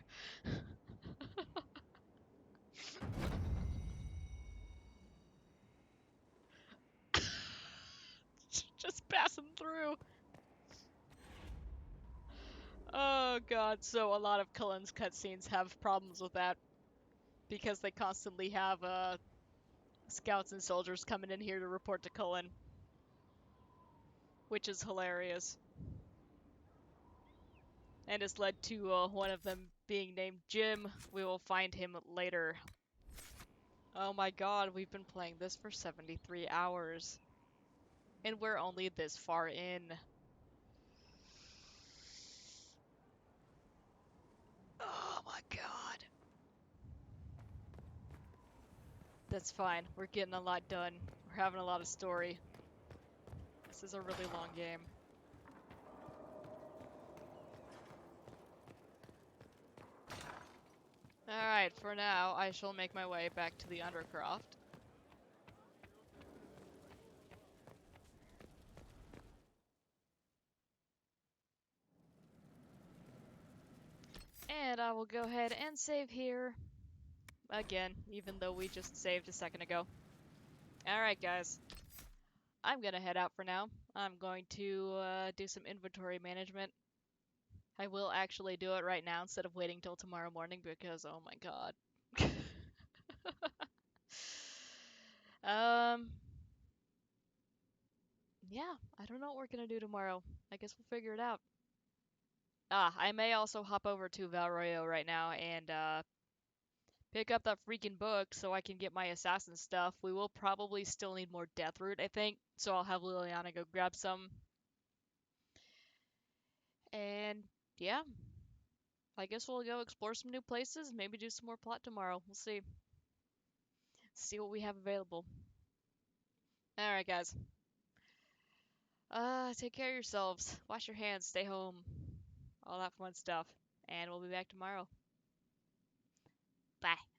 Just passing through. Oh god, so a lot of Cullen's cutscenes have problems with that. Because they constantly have scouts and soldiers coming in here to report to Cullen. Which is hilarious. And has led to one of them being named Jim. We will find him later. Oh my god, we've been playing this for 73 hours. And we're only this far in. Oh my god. That's fine. We're getting a lot done. We're having a lot of story. This is a really long game. Alright, for now, I shall make my way back to the Undercroft. And I will go ahead and save here. Again, even though we just saved a second ago. Alright guys. I'm gonna head out for now. I'm going to do some inventory management. I will actually do it right now instead of waiting till tomorrow morning because, oh my god. Yeah, I don't know what we're gonna do tomorrow. I guess we'll figure it out. I may also hop over to Valroyo right now and, pick up that freaking book so I can get my assassin stuff. We will probably still need more Deathroot, I think, so I'll have Liliana go grab some. And, yeah. I guess we'll go explore some new places, maybe do some more plot tomorrow. We'll see. See what we have available. Alright, guys. Take care of yourselves. Wash your hands, stay home. All that fun stuff. And we'll be back tomorrow. Bye.